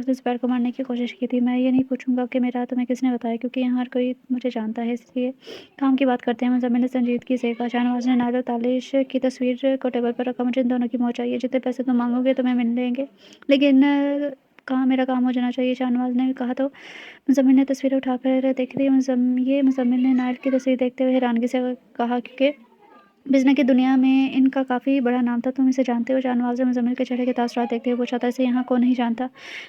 ने ज़ुबैर को मारने की कोशिश की थी। मैं ये नहीं पूछूंगा कि मेरा तुम्हें किसने बताया, क्योंकि यहाँ हर कोई मुझे जानता है, इसलिए काम की बात करते हैं। मुज़म्मिल ने संजीदगी से कहा। शाहनवाज़ ने नादिर तालिश की तस्वीर को टेबल पर रखा। मुझे इन दोनों की मौत चाहिए। जितने पैसे तुम मांगोगे तुम्हें मिल लेंगे, लेकिन कहाँ मेरा काम हो जाना चाहिए, शाहनवाज़ ने कहा। तो मुज़म्मिल ने तस्वीरें उठाकर देख ली। मुज़म्मिल ने नाइल की तस्वीर देखते हुए हैरानगी से कहा, क्योंकि बिज़नेस की दुनिया में इनका काफ़ी बड़ा नाम था। तुम इसे जानते हो? शाहनवाज़ ने मुज़म्मिल के चेहरे के तासुरात देखते हुए पूछा था। इसे यहाँ कौन नहीं जानता?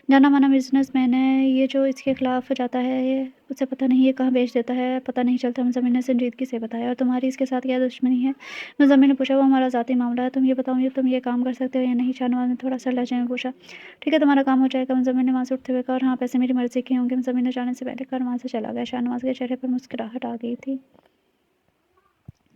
जाना माना बिजनेसमैन है ये, जो इसके खिलाफ जाता है ये उसे पता नहीं ये कहाँ बेच देता है, पता नहीं चलता, मुज़म्मिल ने संजीदगी से बताया। और तुम्हारी इसके साथ क्या दुश्मनी है? मुज़म्मिल ने पूछा। वो हमारा ज़ाती मामला है। तुम ये बताओ, तुम ये काम कर सकते हो या नहीं? शाहनवाज़ ने थोड़ा सा लहजे में पूछा। ठीक है, तुम्हारा काम हो जाएगा, मुज़म्मिल ने वहाँ से उठते हुए कहा। और हाँ, पैसे मेरी मर्ज़ी के होंगे। मुज़म्मिल ने जाने से पहले कहा, वहाँ से चला गया। शाहनवाज़ के चेहरे पर मुस्कुराहट आ गई थी।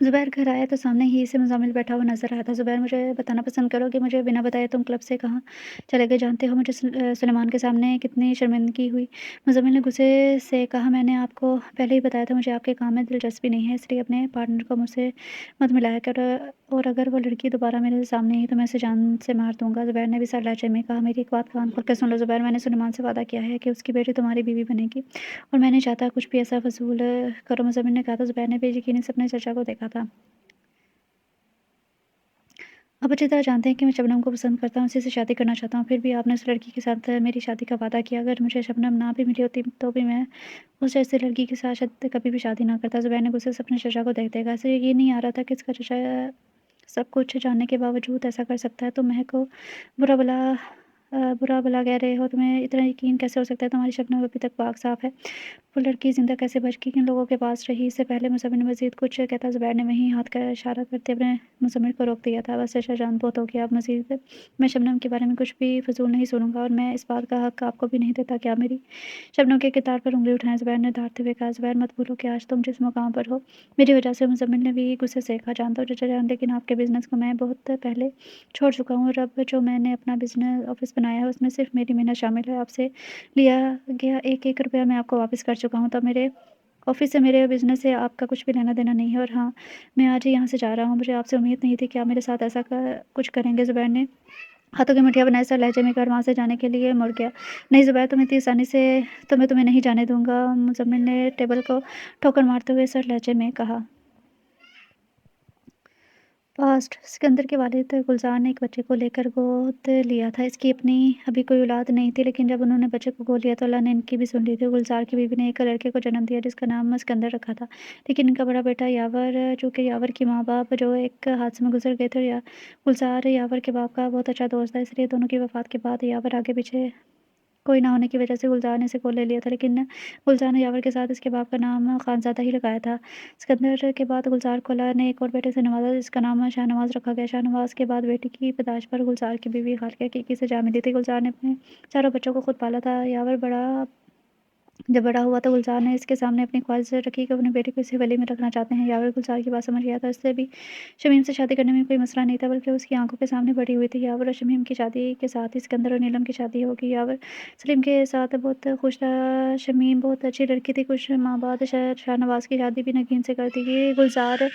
ज़ुबैर घर आया तो सामने ही से मुज़म्मिल बैठा हुआ नज़र आया था। ज़ुबैर, मुझे बताना पसंद करो कि मुझे बिना बताए तुम क्लब से कहाँ चले गए? जानते हो मुझे सुलेमान के सामने कितनी शर्मिंदगी हुई? मुज़म्मिल ने गुस्से से कहा। मैंने आपको पहले ही बताया था मुझे आपके काम में दिलचस्पी नहीं है, इसलिए अपने पार्टनर को मुझसे मत मिलाया कर, और अगर वो लड़की दोबारा मेरे सामने आई तो मैं उसे जान से मार दूँगा। ज़ुबैर ने भी सर लहजे में कहा। मेरी एक बात कान खोल कर सुन लो ज़ुबैर, मैंने सुलेमान से वादा किया है कि उसकी बेटी तुम्हारी बीवी बनेगी, और मैं नहीं चाहता कुछ भी ऐसा फ़ज़ूल करो, मुज़म्मिल ने कहा। तो ज़ुबैर ने बेयकीनी से अपने चचा को देखा था। आप अच्छी तरह जानते हैं कि मैं शबनम को पसंद करता हूँ, उसी से शादी करना चाहता हूँ। फिर भी आपने उस लड़की के साथ मेरी शादी का वादा किया। अगर मुझे शबनम ना भी मिली होती तो भी मैं उस जैसी लड़की के साथ शायद कभी भी शादी ना करता। ज़ुबैर ने गुस्से से अपने चचा को देखते कहा। ऐसे यकीन नहीं आ रहा था कि इसका चचा सब कुछ जानने के बावजूद ऐसा कर सकता है। तो महक को बुरा भला बुरा भला कह रहे हो, तुम्हें इतना यकीन कैसे हो सकता है? तुम्हारी शबनम अभी तक पाक साफ़ है। वो लड़की ज़िंदा कैसे बच गई? किन लोगों के पास रही? इससे पहले मुज़म्मिल ने मज़ीद कुछ कहता ज़ुबैर ने वहीं हाथ का इशारा करते अपने मुज़म्मिल को रोक दिया था। बस शाहजहां बहुत हो गया, अब मज़ीद मैं शबनम के बारे में कुछ भी फ़िज़ूल नहीं सुनूँगा और मैं इस बात का हक़ आपको भी नहीं देता। क्या मेरी शबनम के किरदार पर उँगली उठाएँ? ज़ुबैर ने डाँटते हुए कहा। ज़ुबैर मत भूलो कि आज तुम जिस मुकाम पर हो, मेरी वजह से। मुज़म्मिल ने भी गुस्से से कहा। जानता हूँ चाचा जान, लेकिन आपके बिज़नेस को मैं बहुत पहले छोड़ चुका हूँ और अब जो मैंने अपना बिज़नेस ऑफ़िस बनाया है उसमें सिर्फ़ मेरी मेहनत शामिल है। आपसे लिया गया एक-एक रुपया मैं आपको वापस कर चुका हूँ, तो मेरे ऑफ़िस से, मेरे बिज़नेस से आपका कुछ भी लेना-देना नहीं है। और हाँ, मैं आज ही यहाँ से जा रहा हूँ। मुझे आपसे उम्मीद नहीं थी कि आप मेरे साथ ऐसा क कुछ करेंगे। ज़ुबैर ने हाथों की मुठ्ठियाँ बनाए सर लहजे में कर वहाँ से जाने के लिए मुड़ गया। नहीं ज़ुबैर, तुम इतनी आसानी से तो मैं तुम्हें नहीं जाने दूँगा, मुज़म्मिल ने टेबल को ठोकर मारते हुए सर लहजे में कहा। पास्ट सिकंदर के वालिद गुलज़ार ने एक बच्चे को लेकर गोद लिया था। इसकी अपनी अभी कोई औलाद नहीं थी, लेकिन जब उन्होंने बच्चे को गोद लिया तो अल्लाह ने इनकी भी सुन ली थी। गुलज़ार की बीवी ने एक लड़के को जन्म दिया जिसका नाम सिकंदर रखा था। लेकिन इनका बड़ा बेटा यावर, चूँकि यावर की माँ-बाप जो एक हादसे में गुज़र गए थे, और गुलज़ार यावर के बाप का बहुत अच्छा दोस्त था, इसलिए दोनों की वफ़ात के बाद यावर आगे-पीछे कोई ना होने की वजह से गुलज़ार ने इसे गोद ले लिया था। लेकिन गुलज़ार ने यावर के साथ इसके बाप का नाम खानज़ादा ही लगाया था। सिकंदर के बाद गुलज़ार को अल्लाह ने एक और बेटे से नवाज़ा जिसका नाम शाहनवाज़ रखा गया। शाहनवाज़ के बाद बेटी की पैदाइश पर गुलज़ार की बीवी खालिया हकीकी से जा मिली थी। गुलज़ार ने अपने चारों बच्चों को खुद पाला था। यावर जब बड़ा हुआ तो गुलज़ार ने इसके सामने अपनी ख्वाहिश रखी कि अपनी बेटी को इसी वली में रखना चाहते हैं। यावर गुलज़ार की बात समझ गया था। इससे भी शमीम से शादी करने में कोई मसला नहीं था, बल्कि उसकी आंखों के सामने बड़ी हुई थी। यावर और शमीम की शादी के साथ ही सिकंदर और नीलम की शादी होगी। यावर सलीम के साथ बहुत खुश था। शमीम बहुत अच्छी लड़की थी। कुछ माह बाद शाहनवाज़ की शादी भी नगीन से कर दी गई। गुलज़ार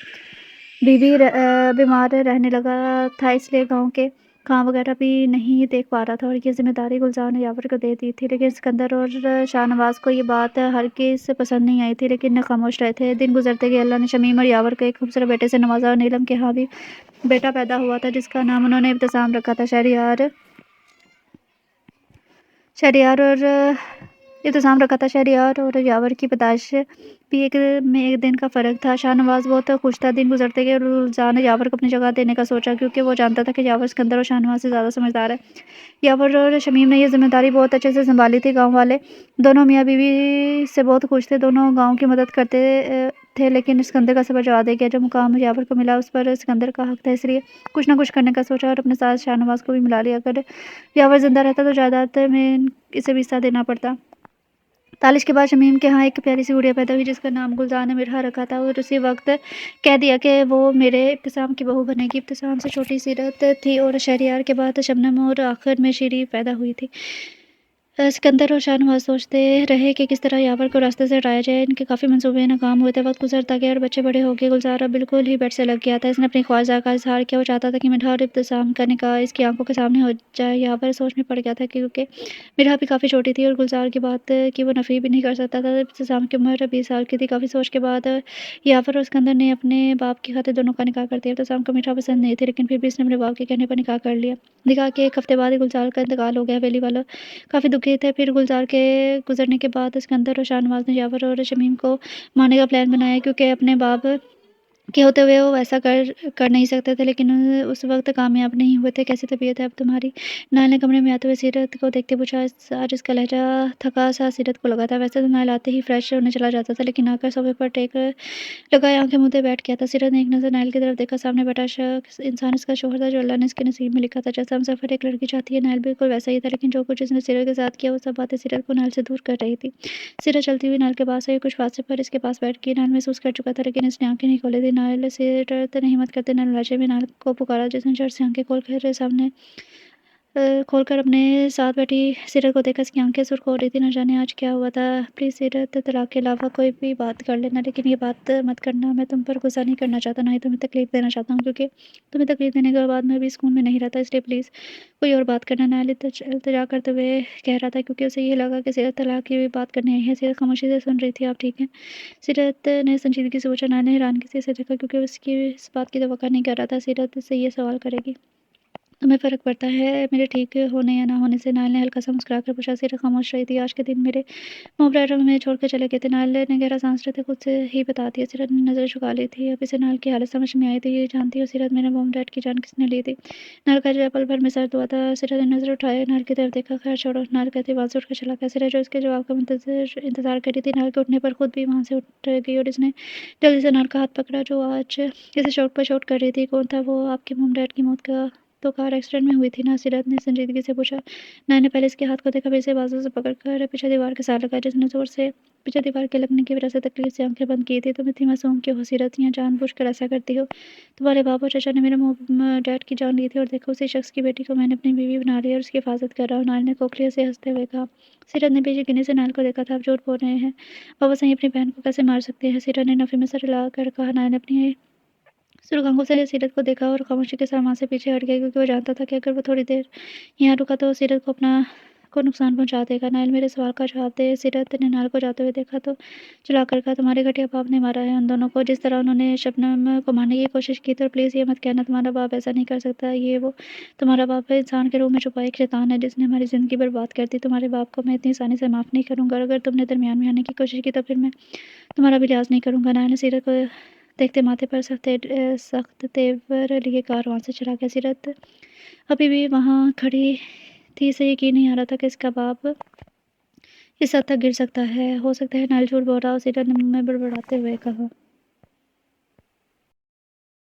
बीमार रहने लगा था, इसलिए गाँव के काम वगैरह भी नहीं देख पा रहा था और ये ज़िम्मेदारी गुलज़ार ने यावर को दे दी थी। लेकिन सिकंदर और शाहनवाज़ को ये बात हरगिज़ पसंद नहीं आई थी, लेकिन खामोश रहे थे। दिन गुज़रते गए, अल्लाह ने शमीम और यावर को एक खूबसूरत बेटे से नवाज़ा और नीलम के यहाँ भी बेटा पैदा हुआ था जिसका नाम उन्होंने इब्तिसाम रखा था। शहरयार और इब्तिसाम रखा था। शहरयार और यावर की पैदाइश भी एक दिन का फ़र्क था। शाहनवाज़ बहुत खुश था। दिन गुज़रते गए और गुलज़ार ने यावर को अपनी जगह देने का सोचा, क्योंकि वो जानता था कि यावर सिकंदर और शाहनवाज़ से ज़्यादा समझदार है। यावर और शमीम ने ये ज़िम्मेदारी बहुत अच्छे से सँभाली थी। गाँव वाले दोनों मियाँ-बीवी से बहुत खुश थे। दोनों गाँव की मदद करते थे, लेकिन सिकंदर का सबर जवा दे गया। जो मुकाम यावर को मिला उस पर सिकंदर का हक़ था, इसलिए कुछ न कुछ करने का सोचा और अपने साथ शाहनवाज़ को भी मिला लिया। अगर यावर ज़िंदा रहता तो जायदाद में इसे भी हिस्सा देना पड़ता। तालिश के बाद शमीम के यहाँ एक प्यारी सी गुड़िया पैदा हुई जिसका नाम गुलज़ार ने मिरहा रखा था, और उसी वक्त कह दिया कि वो मेरे इब्तिसाम की बहू बनेगी। इब्तिसाम से छोटी सीरत थी और शहरयार के बाद शबनम और आखिर में शीरी पैदा हुई थी। सिकंदर और शाहनवाज़ सोचते रहे कि किस तरह यावर को रास्ते से हटाया जाए। इनके काफ़ी मंसूबे नाकाम हुए थे। वक्त गुजरता गया और बच्चे बड़े हो गए। गुलज़ार अब बिल्कुल ही बेड से लग गया था। इसने अपनी ख्वाहिश का इज़हार किया। वो चाहता था कि मिरहा और इब्तिसाम का निकाह इसकी आंखों के सामने हो जाए। यावर सोच में पड़ गया था, क्योंकि मिरहा भी काफ़ी छोटी थी और गुलज़ार की बात की वो नफ़ी भी नहीं कर सकता था। इब्तिसाम की उम्र 20 साल की थी। काफ़ी सोच के बाद यावर और सिकंदर ने अपने बाप की खातिर दोनों का निकाह कर दिया। इब्तिसाम को मिरहा पसंद नहीं थी, लेकिन फिर भी इसने अपने बाप के कहने पर निकाह कर लिया। निकाह के 1 हफ्ते बाद ही गुलज़ार का इंतकाल हो गया। हवेली वालों काफ़ी दुखी थे। फिर गुलज़ार के गुज़रने के बाद सिकंदर और शाहनवाज़ ने यावर और शमीम को मारने का प्लान बनाया, क्योंकि अपने बाप के होते हुए वो वैसा कर नहीं सकते थे, लेकिन उस वक़्त कामयाब नहीं हुए थे। कैसी तबीयत है अब तुम्हारी? नाइल ने कमरे में आते हुए सीरत को देखते पूछा। आज इसका लहजा थका-सा सीरत को लगा था। वैसे तो नाइल आते ही फ्रेश होने चला जाता था, लेकिन आकर सोफ़े पर टेक लगाए आँखें मूंदे बैठ गया था। सीरत ने एक नज़र नाइल की तरफ देखा। सामने बैठा शख्स इंसान इसका शौहर था, जो अल्लाह ने इसके नसीब में लिखा था। जैसा हमसफ़र एक लड़की चाहती है, नाइल बिल्कुल वैसा ही था, लेकिन जो कुछ इसने सीरत के साथ किया वो सब बातें सीरत को नाइल से दूर कर रही थी। सीरत चलती हुई नाइल के पास आई। कुछ फासले पर इसके पास बैठ गई। नाइल महसूस कर चुका था, लेकिन इसने आँखें नहीं खोली थी। नाइल सीरत ने हिम्मत करते नाइल लहजे में नाइल को पुकारा, जिसने झट से आँखें खोलकर अपने साथ बैठी सीरत को देखा। इसकी आंखें सुर्ख हो रही थी। न जाने आज क्या हुआ था। प्लीज़ सीरत, तलाक के अलावा कोई भी बात कर लेना, लेकिन ये बात मत करना। मैं तुम पर गुस्सा नहीं करना चाहता, ना ही तुम्हें तकलीफ़ देना चाहता हूँ, क्योंकि तुम्हें तकलीफ़ देने के बाद मैं भी सुकून में नहीं रहता। इसलिए प्लीज़ कोई और बात करना। नाइल इल्तिजा करते हुए कह रहा था, क्योंकि उसे ये लगा कि सीरत तलाक की बात करने आई है। सीरत खामोशी से सुन रही थी। आप ठीक हैं? सीरत ने संजीदगी से पूछा। नाइल ने हैरानगी से इसे देखा, क्योंकि उसकी इस बात की तवक्को नहीं कर रहा था सीरत से ये सवाल करेगी। तुम्हें फ़र्क पड़ता है मेरे ठीक होने या ना होने से? नायल ने हल्का सा मुस्कुराकर पूछा। सीरत खामोश रही थी। आज के दिन मेरे मोमबत्ती में छोड़ कर चले गए थे। नायल ने गहरा सांस लेते खुद से ही बता दिया। सीरत ने नज़र झुका ली थी। अब इसे नायल की हालत समझ में आई थी। ये जानती हो सीरत, मेरे मोमबत्ती की जान किसने ली थी? नायल का पल भर में सर हुआ था। सीरत ने नज़र उठाए, नायल की तरफ देखा। खैर छोड़ो, नायल कहते वहाँ से उठकर चला गया। सीरत जो इसके जवाब का इंतजार कर रही थी, नायल के उठने पर खुद भी वहाँ से उठ गई और इसने जल्दी से नायल का हाथ पकड़ा जो आज इसे चोट पर चोट कर रही थी। कौन था वो? आपके मोमबत्ती की मौत का तो कार एक्सीडेंट में हुई थी ना? सीरत ने संजीदगी से पूछा। नायल ने पहले इसके हाथ को देखा, फिर इसे बाजू से पकड़कर पीछे दीवार के साथ लगाया, जिसने जोर से पीछे दीवार के लगने की वजह से तकलीफ से आंखें बंद की थी। तुम इतनी मासूम क्यों हो सीरत? या जानबूझकर ऐसा करती हो? तुम्हारे बाप और चाचा ने मेरे डैड की जान ली थी और देखो उसी शख्स की बेटी को मैंने अपनी बीवी बना लिया और उसकी हिफाजत कर रहा हूँ। नायल ने खोखले से हंसते हुए कहा। सीरत ने बेयकीनी से नायल को देखा था। आप झूठ बोल रहे हैं। बाबा सही अपनी बहन को कैसे मार सकते हैं? सीरत ने नफी में सर हिलाकर कहा। नायल ने अपनी सुर्ख आंखों से सीरत को देखा और खामोशी के साथ वहाँ से पीछे हट गया, क्योंकि वो जानता था कि अगर वो थोड़ी देर यहाँ रुका तो सीरत को नुकसान पहुंचा देगा। नायल मेरे सवाल का जवाब दे। सीरत ने नायल को जाते हुए देखा तो चिल्लाकर कहा, तुम्हारे घटिया बाप ने मारा है उन दोनों को, जिस तरह उन्होंने शबनम को मारने की कोशिश की थी। और प्लीज़ ये मत कहना तुम्हारा बाप ऐसा नहीं कर सकता। ये वो तुम्हारा बाप है, इंसान के रूप में छुपा एक शैतान है जिसने हमारी ज़िंदगी बर्बाद कर दी। तुम्हारे बाप को मैं इतनी आसानी से माफ़ नहीं करूँगा। और अगर तुमने दरमियान में आने की कोशिश की तो फिर मैं तुम्हारा भी लिहाज नहीं करूँगा। नायल ने सीरत को देखते माथे पर सख्त तेवर लिए कार वहाँ से चला गया। सीरत अभी भी वहाँ खड़ी थी। इसे यकीन नहीं आ रहा था कि इसका बाप इस हद तक गिर सकता है। हो सकता है नायल झूठ बोल रहा हो, सीरत ने मुंह में बड़बड़ाते हुए कहा।